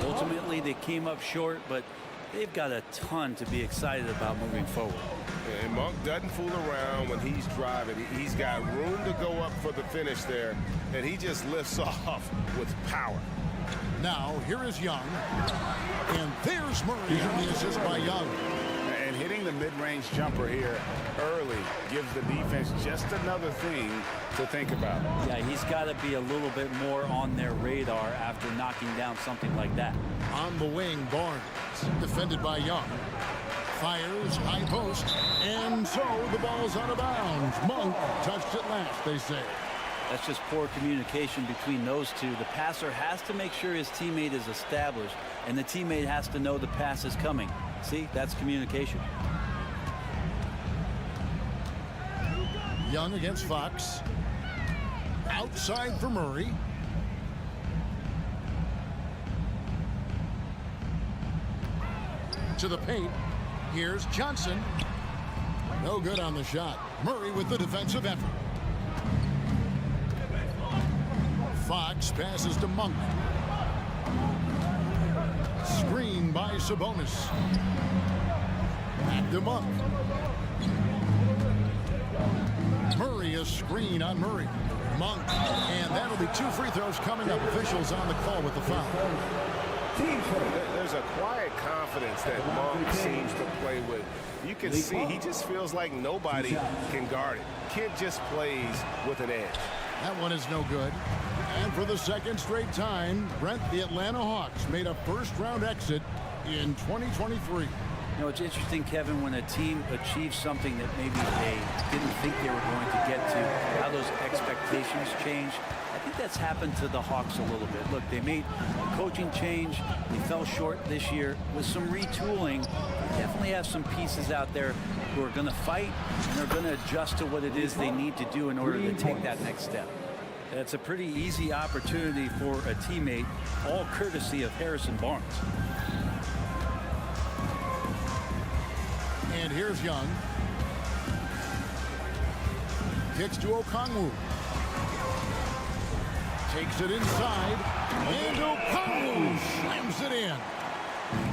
Ultimately, they came up short, but they've got a ton to be excited about moving forward. And Monk doesn't fool around when he's driving. He's got room to go up for the finish there, and he just lifts off with power. Now, here is Young. And there's Murray on the assist by Young. And hitting the mid-range jumper here early gives the defense just another thing to think about. Yeah, he's got to be a little bit more on their radar after knocking down something like that. On the wing, Barnes, defended by Young. Fires, high post, and so the ball's out of bounds. Monk touched it last, they say. That's just poor communication between those two. The passer has to make sure his teammate is established, and the teammate has to know the pass is coming. See, that's communication. Young against Fox. Outside for Murray. To the paint. Here's Johnson. No good on the shot. Murray with the defensive effort. Fox passes to Monk. Screen by Sabonis. Back to Monk. Murray, a screen on Murray. Monk. And that'll be 2 free throws coming up. Officials on the call with the foul. There's a quiet confidence that Monk seems to play with. You can see he just feels like nobody can guard it. Kid just plays with an edge. That one is no good. And for the second straight time, Brent, the Atlanta Hawks made a first-round exit in 2023. You know, it's interesting, Kevin, when a team achieves something that maybe they didn't think they were going to get to, how those expectations change. I think that's happened to the Hawks a little bit. Look, they made a coaching change. They fell short this year. With some retooling, they definitely have some pieces out there who are going to fight, and they're going to adjust to what it is they need to do in order to take that next step. That's a pretty easy opportunity for a teammate, all courtesy of Harrison Barnes. And here's Young. Kicks to Okongwu. Takes it inside. And Okongwu slams it in.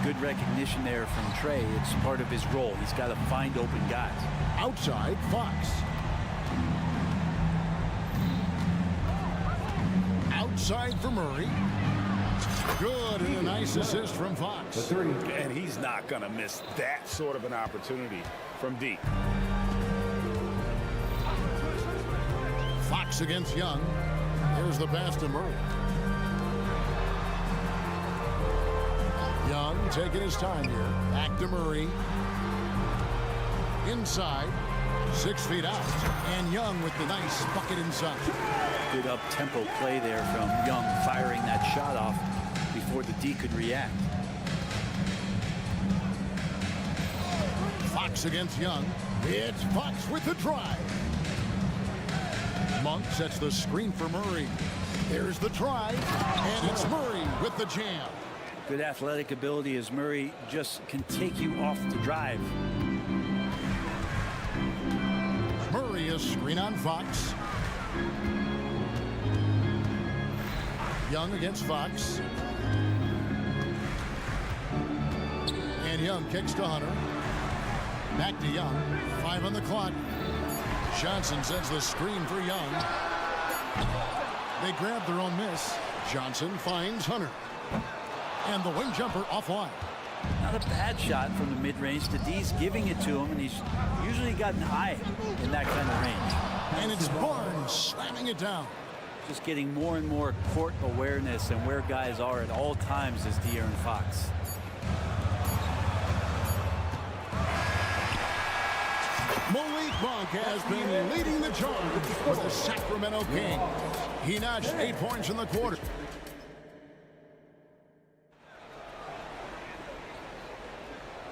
Good recognition there from Trey. It's part of his role. He's got to find open guys. Outside, Fox. Outside for Murray. Good, and a nice assist from Fox. And he's not going to miss that sort of an opportunity from deep. Fox against Young. Here's the pass to Murray. Young taking his time here. Back to Murray. Inside. 6 feet out. And Young with the nice bucket inside. Good up-tempo play there from Young, firing that shot off before the D could react. Fox against Young. It's Fox with the drive. Monk sets the screen for Murray. There's the drive, and it's Murray with the jam. Good athletic ability as Murray just can take you off the drive. Murray, a screen on Fox. Young against Fox. And Young kicks to Hunter. Back to Young. 5 on the clock. Johnson sends the screen for Young. They grab their own miss. Johnson finds Hunter. And the wing jumper offline. Not a bad shot from the mid-range. D's giving it to him, and he's usually got an eye in that kind of range. And it's Barnes slamming it down. Just getting more and more court awareness and where guys are at all times is De'Aaron Fox. Malik Monk has been leading the charge for the Sacramento Kings. He notched 8 points in the quarter.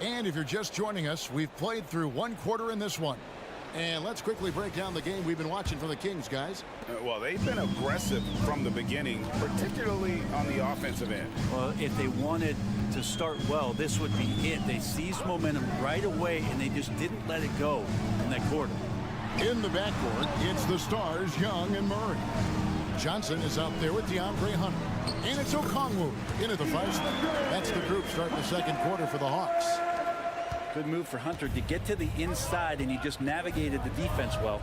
And if you're just joining us, we've played through 1 quarter in this one. And let's quickly break down the game we've been watching for the Kings, guys. Well, they've been aggressive from the beginning, particularly on the offensive end. Well, if they wanted to start well, this would be it. They seized momentum right away, and they just didn't let it go in that quarter. In the backcourt, it's the stars, Young and Murray. Johnson is out there with DeAndre Hunter. And it's Okongwu into the 5 spot. That's the group starting the second quarter for the Hawks. Good move for Hunter to get to the inside, and he just navigated the defense well.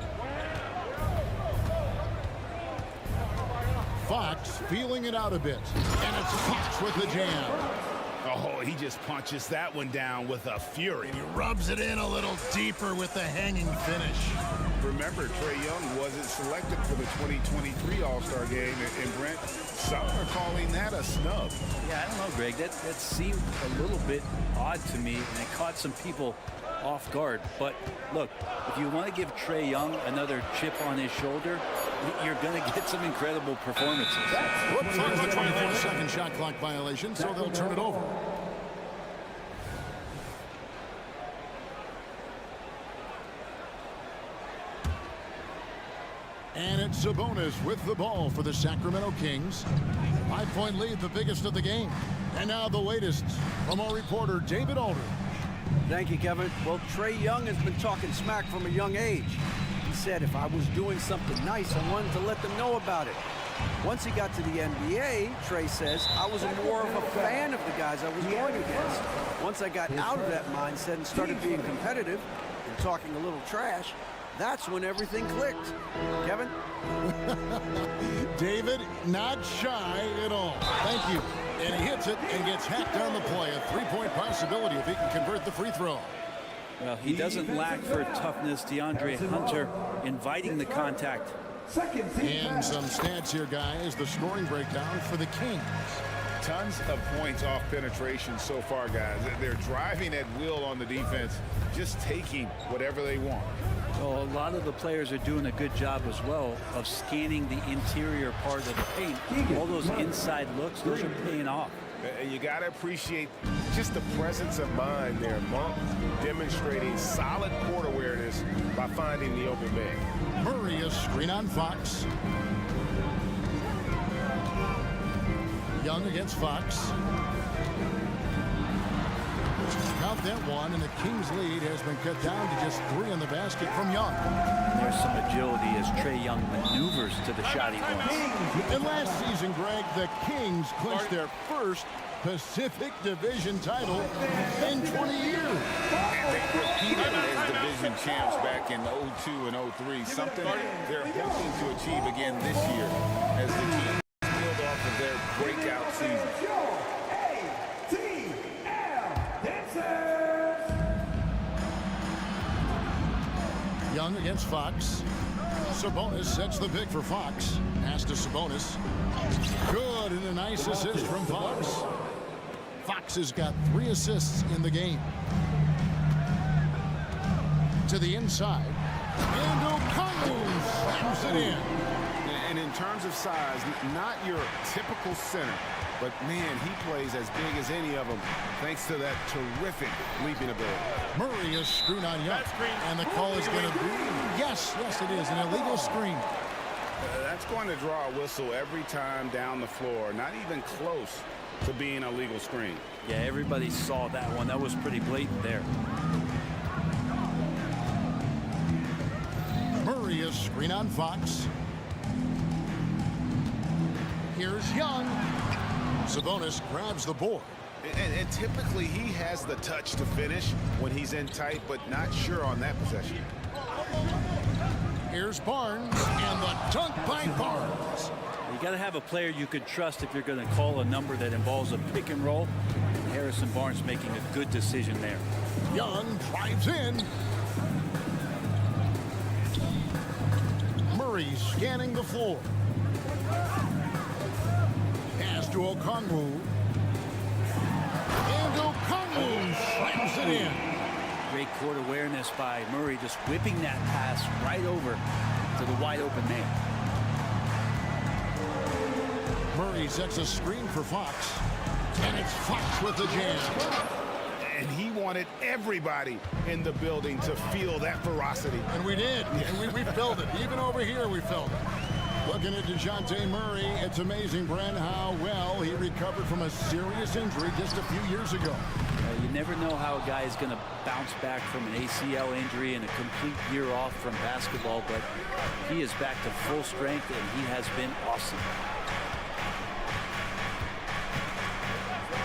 Fox feeling it out a bit. And it's Fox with the jam. Oh, he just punches that one down with a fury. He rubs it in a little deeper with the hanging finish. Remember, Trae Young wasn't selected for the 2023 All-Star game, and Brent, some are calling that a snub. Yeah, I don't know, Greg. That seemed a little bit odd to me, and it caught some people off guard. But look, if you want to give Trae Young another chip on his shoulder, you're going to get some incredible performances. Whoops, there's the 24-second shot clock violation, so they'll turn it over. And it's Sabonis with the ball for the Sacramento Kings. 5-point lead, the biggest of the game. And now the latest from our reporter, David Aldridge. Thank you, Kevin. Well, Trae Young has been talking smack from a young age. He said if I was doing something nice, I wanted to let them know about it. Once he got to the NBA, Trae says, I was more of a fan of the guys I was going against. Once I got out of that mindset and started being competitive and talking a little trash, that's when everything clicked. Kevin? David, not shy at all. Thank you. And he hits it and gets hacked on the play. A 3-point possibility if he can convert the free throw. Well, he doesn't lack for toughness. DeAndre Hunter inviting the contact. And some stats here, guys. The scoring breakdown for the Kings. Tons of points off penetration so far, guys. They're driving at will on the defense, just taking whatever they want. Well, a lot of the players are doing a good job as well of scanning the interior part of the paint. All those inside looks, those are paying off. And you got to appreciate just the presence of mind there. Monk demonstrating solid court awareness by finding the open man. Murray, a screen on Fox. Young against Fox. Count that one, and the Kings' lead has been cut down to just 3 in the basket from Young. There's some agility as Trae Young maneuvers to the shot he wants. And last season, Greg, the Kings clinched their first Pacific Division title in 20 years. And they repeated as division champs back in 02 and 03, something they're hoping to achieve again this year as the team build off of their breakout season. Young against Fox. Sabonis sets the pick for Fox. Pass to Sabonis. Good, and a nice assist from Fox. Fox has got 3 assists in the game. To the inside. And Okongwu slams it in. And in terms of size, not your typical center, but man, he plays as big as any of them thanks to that terrific leaping ability. Murray is screwed on Young. And the call is going to be, yes, it is, an illegal screen. That's going to draw a whistle every time down the floor, not even close to being a legal screen. Yeah, everybody saw that one. That was pretty blatant there. Murray is screen on Fox. Here's Young. Sabonis grabs the board. And typically he has the touch to finish when he's in tight, but not sure on that possession. Here's Barnes, and the dunk by Barnes. You got to have a player you could trust if you're going to call a number that involves a pick and roll. And Harrison Barnes making a good decision there. Young drives in. Murray scanning the floor. Pass to Okongwu. And Okongwu slams it in. Great court awareness by Murray, just whipping that pass right over to the wide open man. Murray sets a screen for Fox. And it's Fox with the jam. And he wanted everybody in the building to feel that ferocity. And we did. And we felt it. Even over here, we felt it. Looking at DeJounte Murray, it's amazing, Brent, how well he recovered from a serious injury just a few years ago. You never know how a guy is going to bounce back from an ACL injury and a complete year off from basketball, but he is back to full strength, and he has been awesome.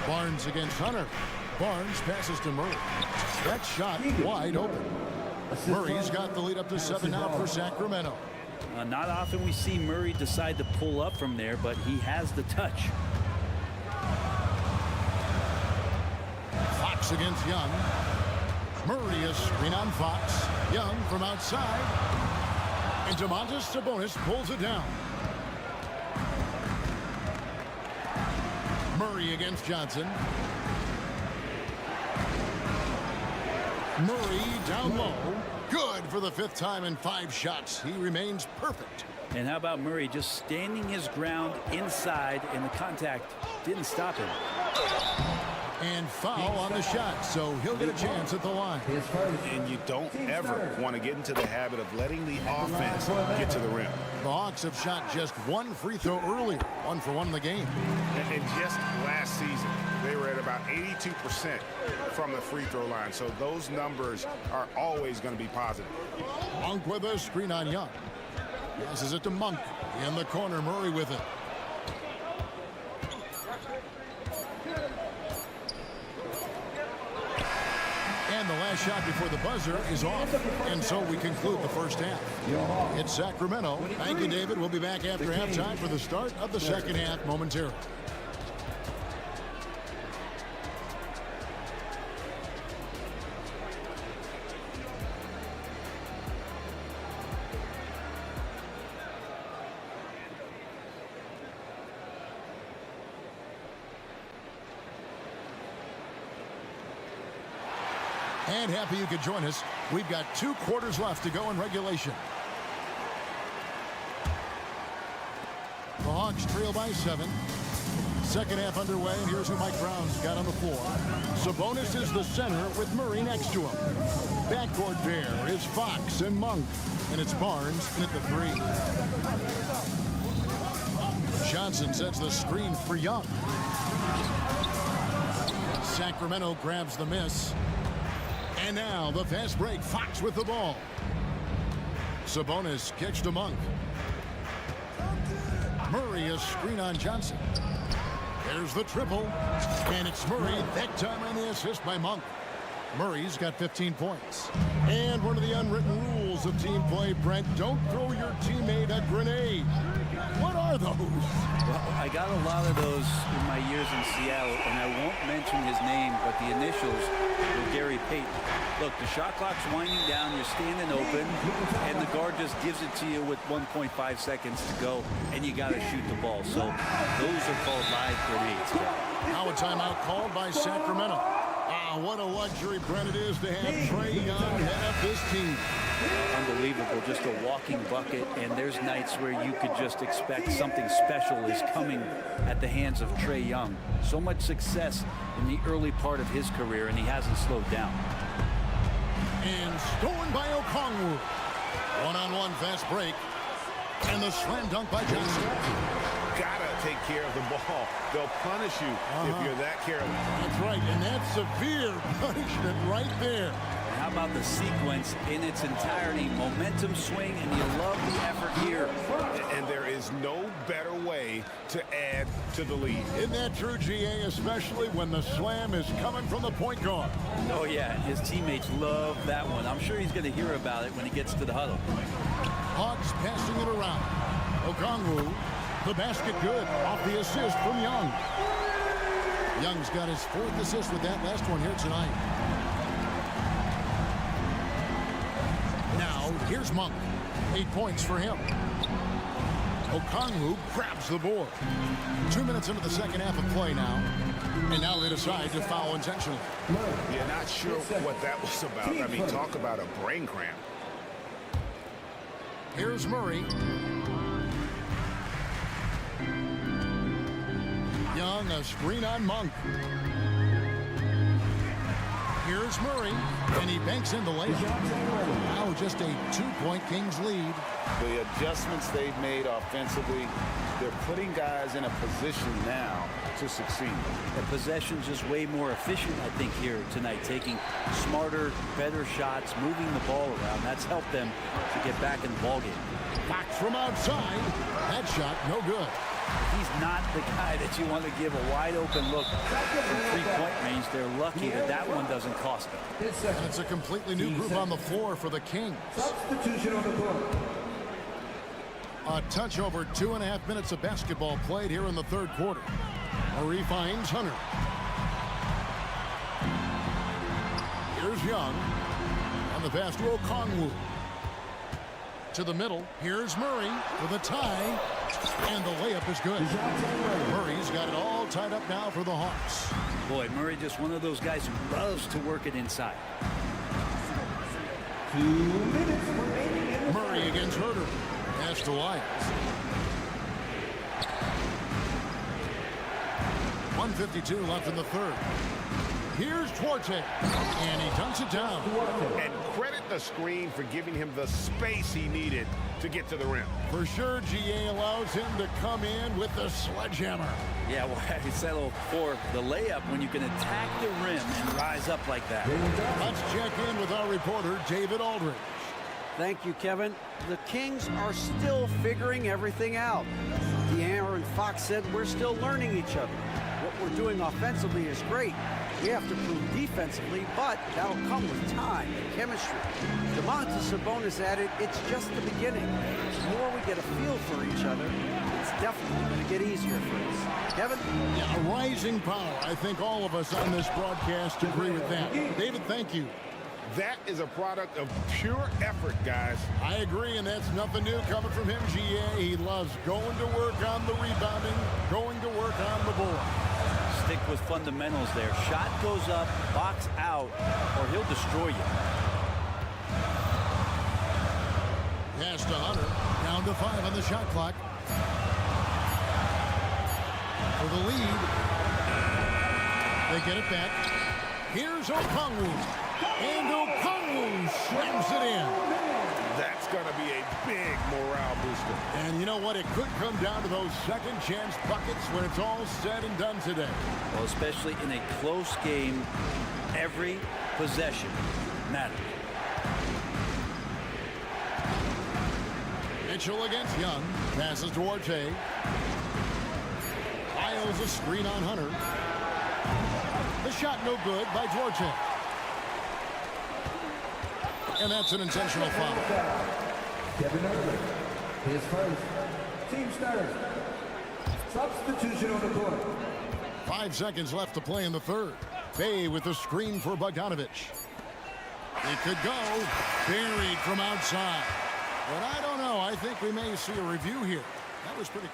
Barnes against Hunter. Barnes passes to Murray. That shot wide open. Murray's got the lead up to 7 now for Sacramento. Not often we see Murray decide to pull up from there, but he has the touch. Fox against Young. Murray is screen on Fox. Young from outside. And Domantas Sabonis pulls it down. Murray against Johnson. Murray down low. Good for the 5th time in 5 shots. He remains perfect. And how about Murray just standing his ground inside, and the contact didn't stop him. And foul on the shot, so he'll get a chance at the line. And you don't ever want to get into the habit of letting the offense get to the rim. The Hawks have shot just 1 free throw earlier, 1 for 1 in the game. And just last season, they were at about 82% from the free throw line. So those numbers are always going to be positive. Monk with a screen on Young. Passes it to Monk. In the corner, Murray with it. And the last shot before the buzzer is off. And so we conclude the first half. It's Sacramento. Thank you, David. We'll be back after halftime for the start of the second half momentarily. And happy you could join us. We've got 2 quarters left to go in regulation. The Hawks trail by 7. Second half underway, and here's who Mike Brown's got on the floor. Sabonis is the center with Murray next to him. Backcourt pair is Fox and Monk, and it's Barnes in at the 3. Johnson sets the screen for Young. Sacramento grabs the miss. And now the fast break. Fox with the ball. Sabonis kicks to Monk. Murray a screen on Johnson. There's the triple. And it's Murray that time on the assist by Monk. Murray's got 15 points. And one of the unwritten rules of team play, Brent, don't throw your teammate a grenade. What are those? Well, I got a lot of those in my years in Seattle, and I won't mention his name, but the initials were Gary Payton. Look, the shot clock's winding down, you're standing open, and the guard just gives it to you with 1.5 seconds to go, and you got to shoot the ball. So those are called live grenades. Now a timeout called by Sacramento. What a luxury, Brent, it is to have Trae Young head up this team. Unbelievable, just a walking bucket, and there's nights where you could just expect something special is coming at the hands of Trae Young. So much success in the early part of his career, and he hasn't slowed down. And stolen by Okongwu. One-on-one fast break. And the slam dunk by Johnson. Gotta take care of the ball. They'll punish you if you're that careless. That's right, and that's severe punishment right there. And how about the sequence in its entirety? Momentum swing, and you love the effort here. And there is no better way to add to the lead. Isn't that true, GA, especially when the slam is coming from the point guard? Oh, yeah, his teammates love that one. I'm sure he's going to hear about it when he gets to the huddle. Hawks passing it around. Okongwu, the basket good, off the assist from Young. Young's got his 4th assist with that last one here tonight. Now, here's Monk. 8 points for him. Okongwu grabs the board. 2 minutes into the second half of play now. And now they decide to foul intentionally. You're not sure what that was about. I mean, talk about a brain cramp. Here's Murray. Young, a screen on Monk. Here's Murray, and he banks in the layup. Now just a 2-point Kings lead. The adjustments they've made offensively, they're putting guys in a position now to succeed. The possession's just way more efficient, I think, here tonight, taking smarter, better shots, moving the ball around. That's helped them to get back in the ballgame. Fox from outside. That shot, no good. He's not the guy that you want to give a wide-open look from three-point range. They're lucky that that one doesn't cost them. And it's a completely new group on the floor for the Kings. Substitution on the court. A touch over 2.5 minutes of basketball played here in the third quarter. Murray finds Hunter. Here's Young. On the pass to Okongwu. To the middle. Here's Murray with a tie. And the layup is good. Murray's got it all tied up now for the Hawks. Boy, Murray just one of those guys who loves to work it inside. 2 minutes remaining. Murray against Herter. Pass to Lyles. 1:52 left in the third. Here's Duarte, and he dunks it down. And credit the screen for giving him the space he needed to get to the rim. For sure, GA allows him to come in with the sledgehammer. Yeah, well, you settle for the layup when you can attack the rim and rise up like that. Let's check in with our reporter, David Aldridge. Thank you, Kevin. The Kings are still figuring everything out. De'Aaron Fox said we're still learning each other. What we're doing offensively is great. We have to prove defensively, but that'll come with time and chemistry. Domantas Sabonis added, it's just the beginning. The more we get a feel for each other, it's definitely going to get easier for us. Kevin? Yeah, a rising power. I think all of us on this broadcast agree with that. David, thank you. That is a product of pure effort, guys. I agree, and that's nothing new coming from him, GA. He loves going to work on the rebounding, going to work on the board. Stick with fundamentals there. Shot goes up, box out, or he'll destroy you. Pass to Hunter. Down to 5 on the shot clock. For the lead. They get it back. Here's Okongwu. And Okongwu slams it in. That's going to be a big morale booster. And you know what? It could come down to those second chance buckets when it's all said and done today. Well, especially in a close game, every possession matters. Mitchell against Young. Passes to Duarte. Lyles a screen on Hunter. The shot no good by Duarte. And that's an intentional foul. Kevin Irving, his first. Team starters. Substitution on the court. 5 seconds left to play in the third. Bay with the screen for Bogdanovich. It could go. Buried from outside. But I don't know. I think we may see a review here. That was pretty...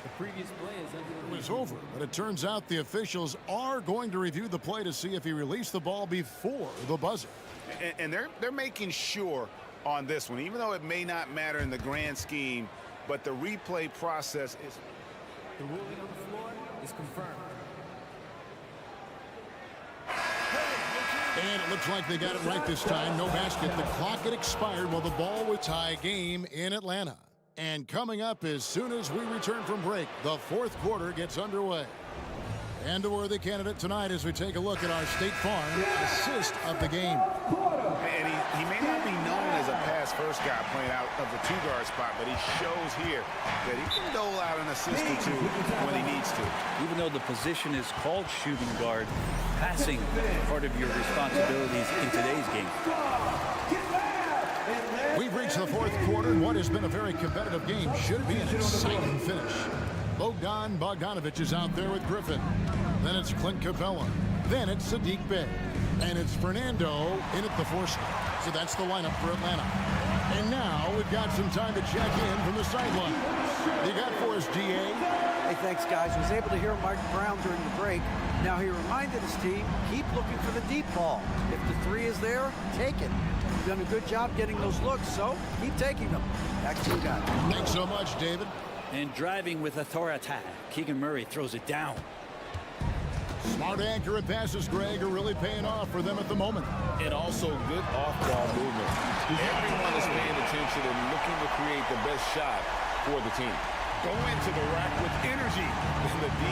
The previous play is over, but it turns out the officials are going to review the play to see if he released the ball before the buzzer. And they're making sure on this one, even though it may not matter in the grand scheme, but the replay process is... The ruling on the floor is confirmed. And it looks like they got it right this time. No basket. The clock had expired while the ball was tie game in Atlanta. And coming up as soon as we return from break, the fourth quarter gets underway. And a worthy candidate tonight as we take a look at our State Farm assist of the game. And he may not be known as a pass-first guy playing out of the two-guard spot, but he shows here that he can dole out an assist or two when he needs to. Even though the position is called shooting guard, passing part of your responsibilities in today's game. We've reached the fourth quarter in what has been a very competitive game. Should be an exciting finish. Bogdan Bogdanovic is out there with Griffin. Then it's Clint Capella. Then it's Sadiq Bey. And it's Fernando in at the 4 spot. So that's the lineup for Atlanta. And now we've got some time to check in from the sideline. You got for us, DA? Hey, thanks, guys. Was able to hear Mike Brown during the break. Now he reminded his team, keep looking for the deep ball. If the 3 is there, take it. You've done a good job getting those looks, so keep taking them. Back to you guys. Thanks so much, David. And driving with authority, Keegan Murray throws it down. Smart, accurate passes, Greg, are really paying off for them at the moment. And also good off-ball movement. Everyone is paying attention and looking to create the best shot for the team. Go into the rack with energy, and the D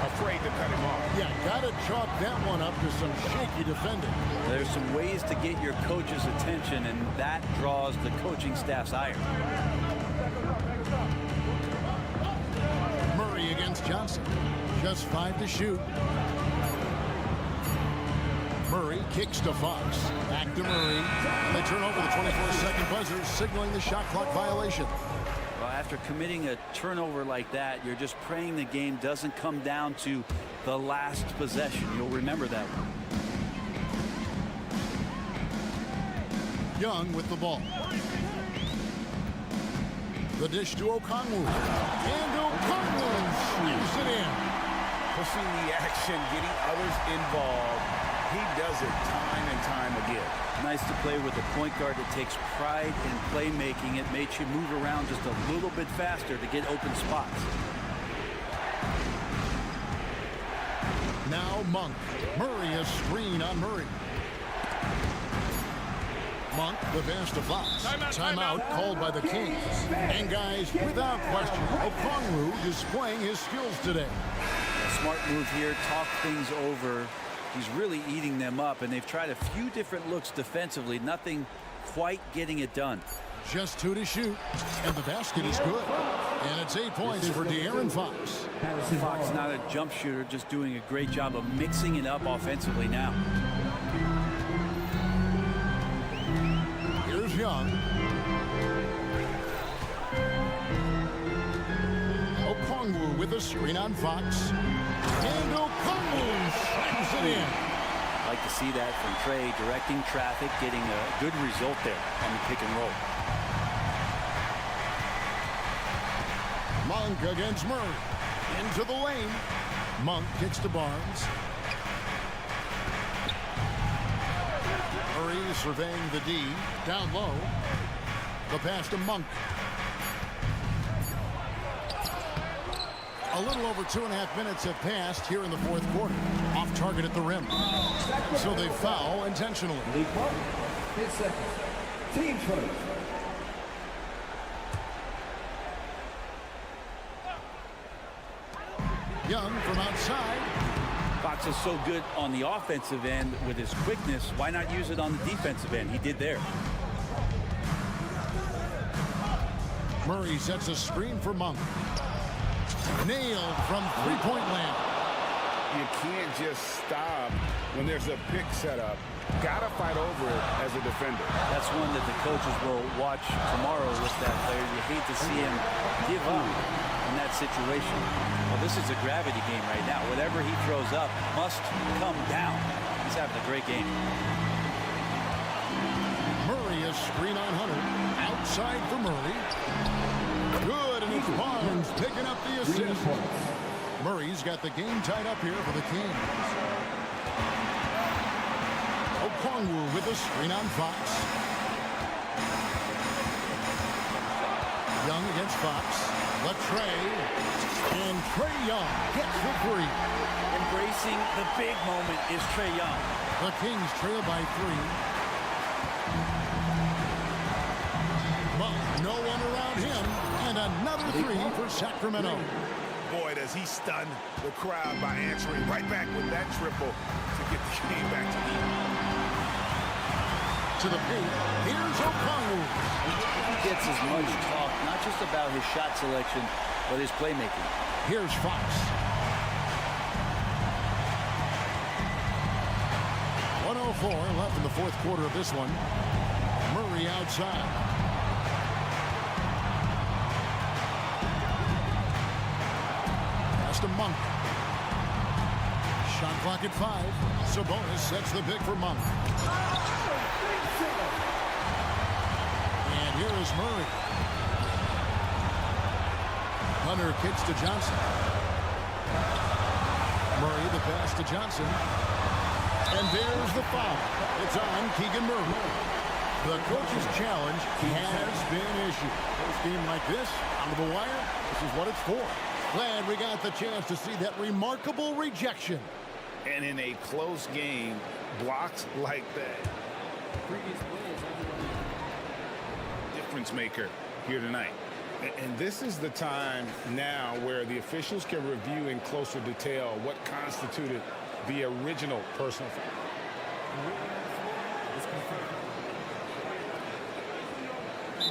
afraid to cut him off. Yeah, gotta chalk that one up to some shaky defending. There's some ways to get your coach's attention, and that draws the coaching staff's ire. Murray against Johnson. Just 5 to shoot. Murray kicks to Fox. Back to Murray. And they turn over the 24-second buzzer, signaling the shot clock violation. Well, after committing a turnover like that, you're just praying the game doesn't come down to the last possession. You'll remember that one. Young with the ball. The dish to Okongwu. And Okongwu slams it in. Pushing the action, getting others involved. He does it time and time again. Nice to play with a point guard that takes pride in playmaking. It makes you move around just a little bit faster to get open spots. Now Monk. Murray a screen on Murray. Monk, the pass to Fox. Timeout called by the Kings. And guys, without question, Okongwu displaying his skills today. A smart move here, talk things over. He's really eating them up, and they've tried a few different looks defensively. Nothing quite getting it done. Just 2 to shoot, and the basket is good. And it's 8 points for De'Aaron Fox. Fox not a jump shooter, just doing a great job of mixing it up offensively now. Here's Young. Okongwu with a screen on Fox. And Okongwu slams it in. Like to see that from Trey, directing traffic, getting a good result there on the pick and roll. Monk against Murray. Into the lane. Monk kicks to Barnes. Murray surveying the D. Down low. The pass to Monk. A little over 2.5 minutes have passed here in the fourth quarter. Off target at the rim. So they foul intentionally. 8 seconds. Team first. Young from outside. Fox is so good on the offensive end with his quickness. Why not use it on the defensive end? He did there. Murray sets a screen for Monk. Nailed from three-point land. You can't just stop when there's a pick set up. Gotta fight over it as a defender. That's one that the coaches will watch tomorrow with that player. You hate to see him give up in that situation. Well, this is a gravity game right now. Whatever he throws up must come down. He's having a great game. Murray a screen on Hunter. Outside for Murray. Good, and it's Barnes picking up the assist. Murray's got the game tied up here for the Kings. Okongwu with a screen on Fox. Young against Fox. Latrey. And Trae Young gets the three. Embracing the big moment is Trae Young. The Kings trail by 3. No one around him, and another 3 for Sacramento. boy, does he stun the crowd by answering right back with that triple to get the game back to even. To the paint, here's Okongwu. He gets as much talk, not just about his shot selection, but his playmaking. Here's Fox. .104 left in the fourth quarter of this one. Murray outside. Pass to Monk. Shot clock at 5. Sabonis sets the pick for Monk. And here is Murray. Hunter kicks to Johnson. Murray the pass to Johnson. And there's the foul. It's on Keegan Murray. The coach's challenge has been issued. First game like this, out of the wire, this is what it's for. Glad we got the chance to see that remarkable rejection. And in a close game, blocks like that. Difference maker here tonight. And this is the time now where the officials can review in closer detail what constituted the original personal foul.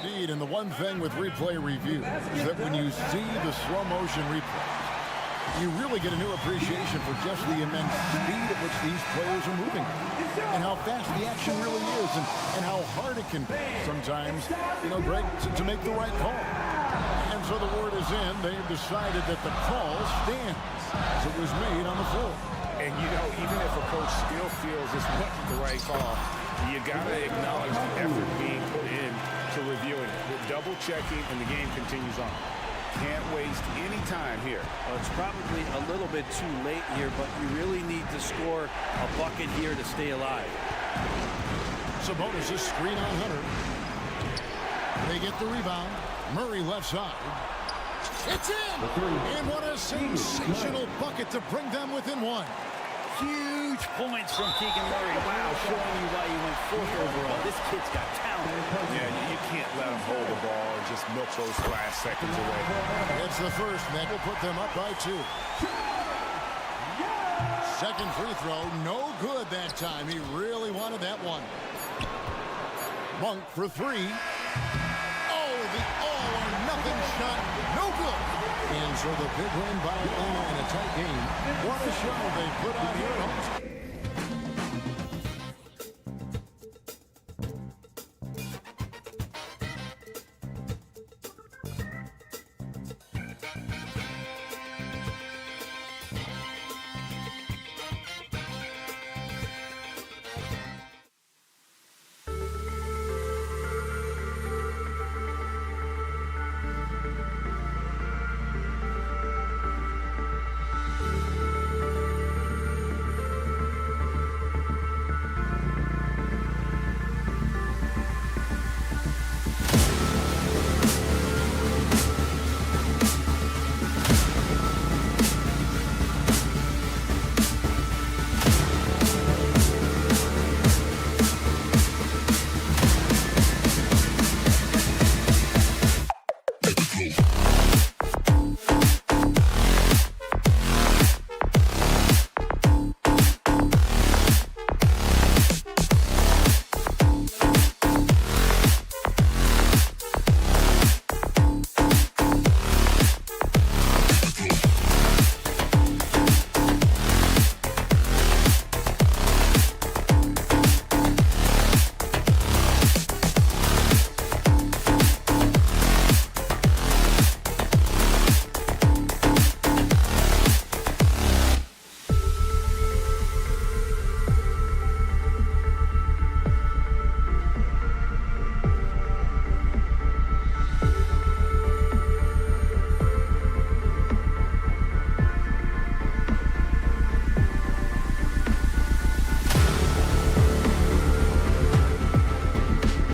Indeed, and the one thing with replay review is that when you see the slow motion replay, you really get a new appreciation for just the immense speed at which these players are moving and how fast the action really is and how hard it can be sometimes, Greg, to make the right call. And so the word is in. They've decided that the call stands as it was made on the floor. And, even if a coach still feels this wasn't the right call, you got to acknowledge the effort being put in to reviewing it. We're double-checking, and the game continues on. Can't waste any time here. Well, it's probably a little bit too late here, but you really need to score a bucket here to stay alive. Sabonis is screen on Hunter. They get the rebound. Murray left side. It's in! And what a sensational bucket to bring them within one. Huge points from Keegan Murray. Wow, showing you why he went 4th overall. This kid's got talent. Yeah, you can't let him hold the ball and just milk those last seconds away. It's the first, and that will put them up by 2. Second free throw, no good that time. He really wanted that one. Monk for 3. Oh, the all-or-nothing shot, no good. And so the big win by Atlanta in a tight game. What a show they put on here at home.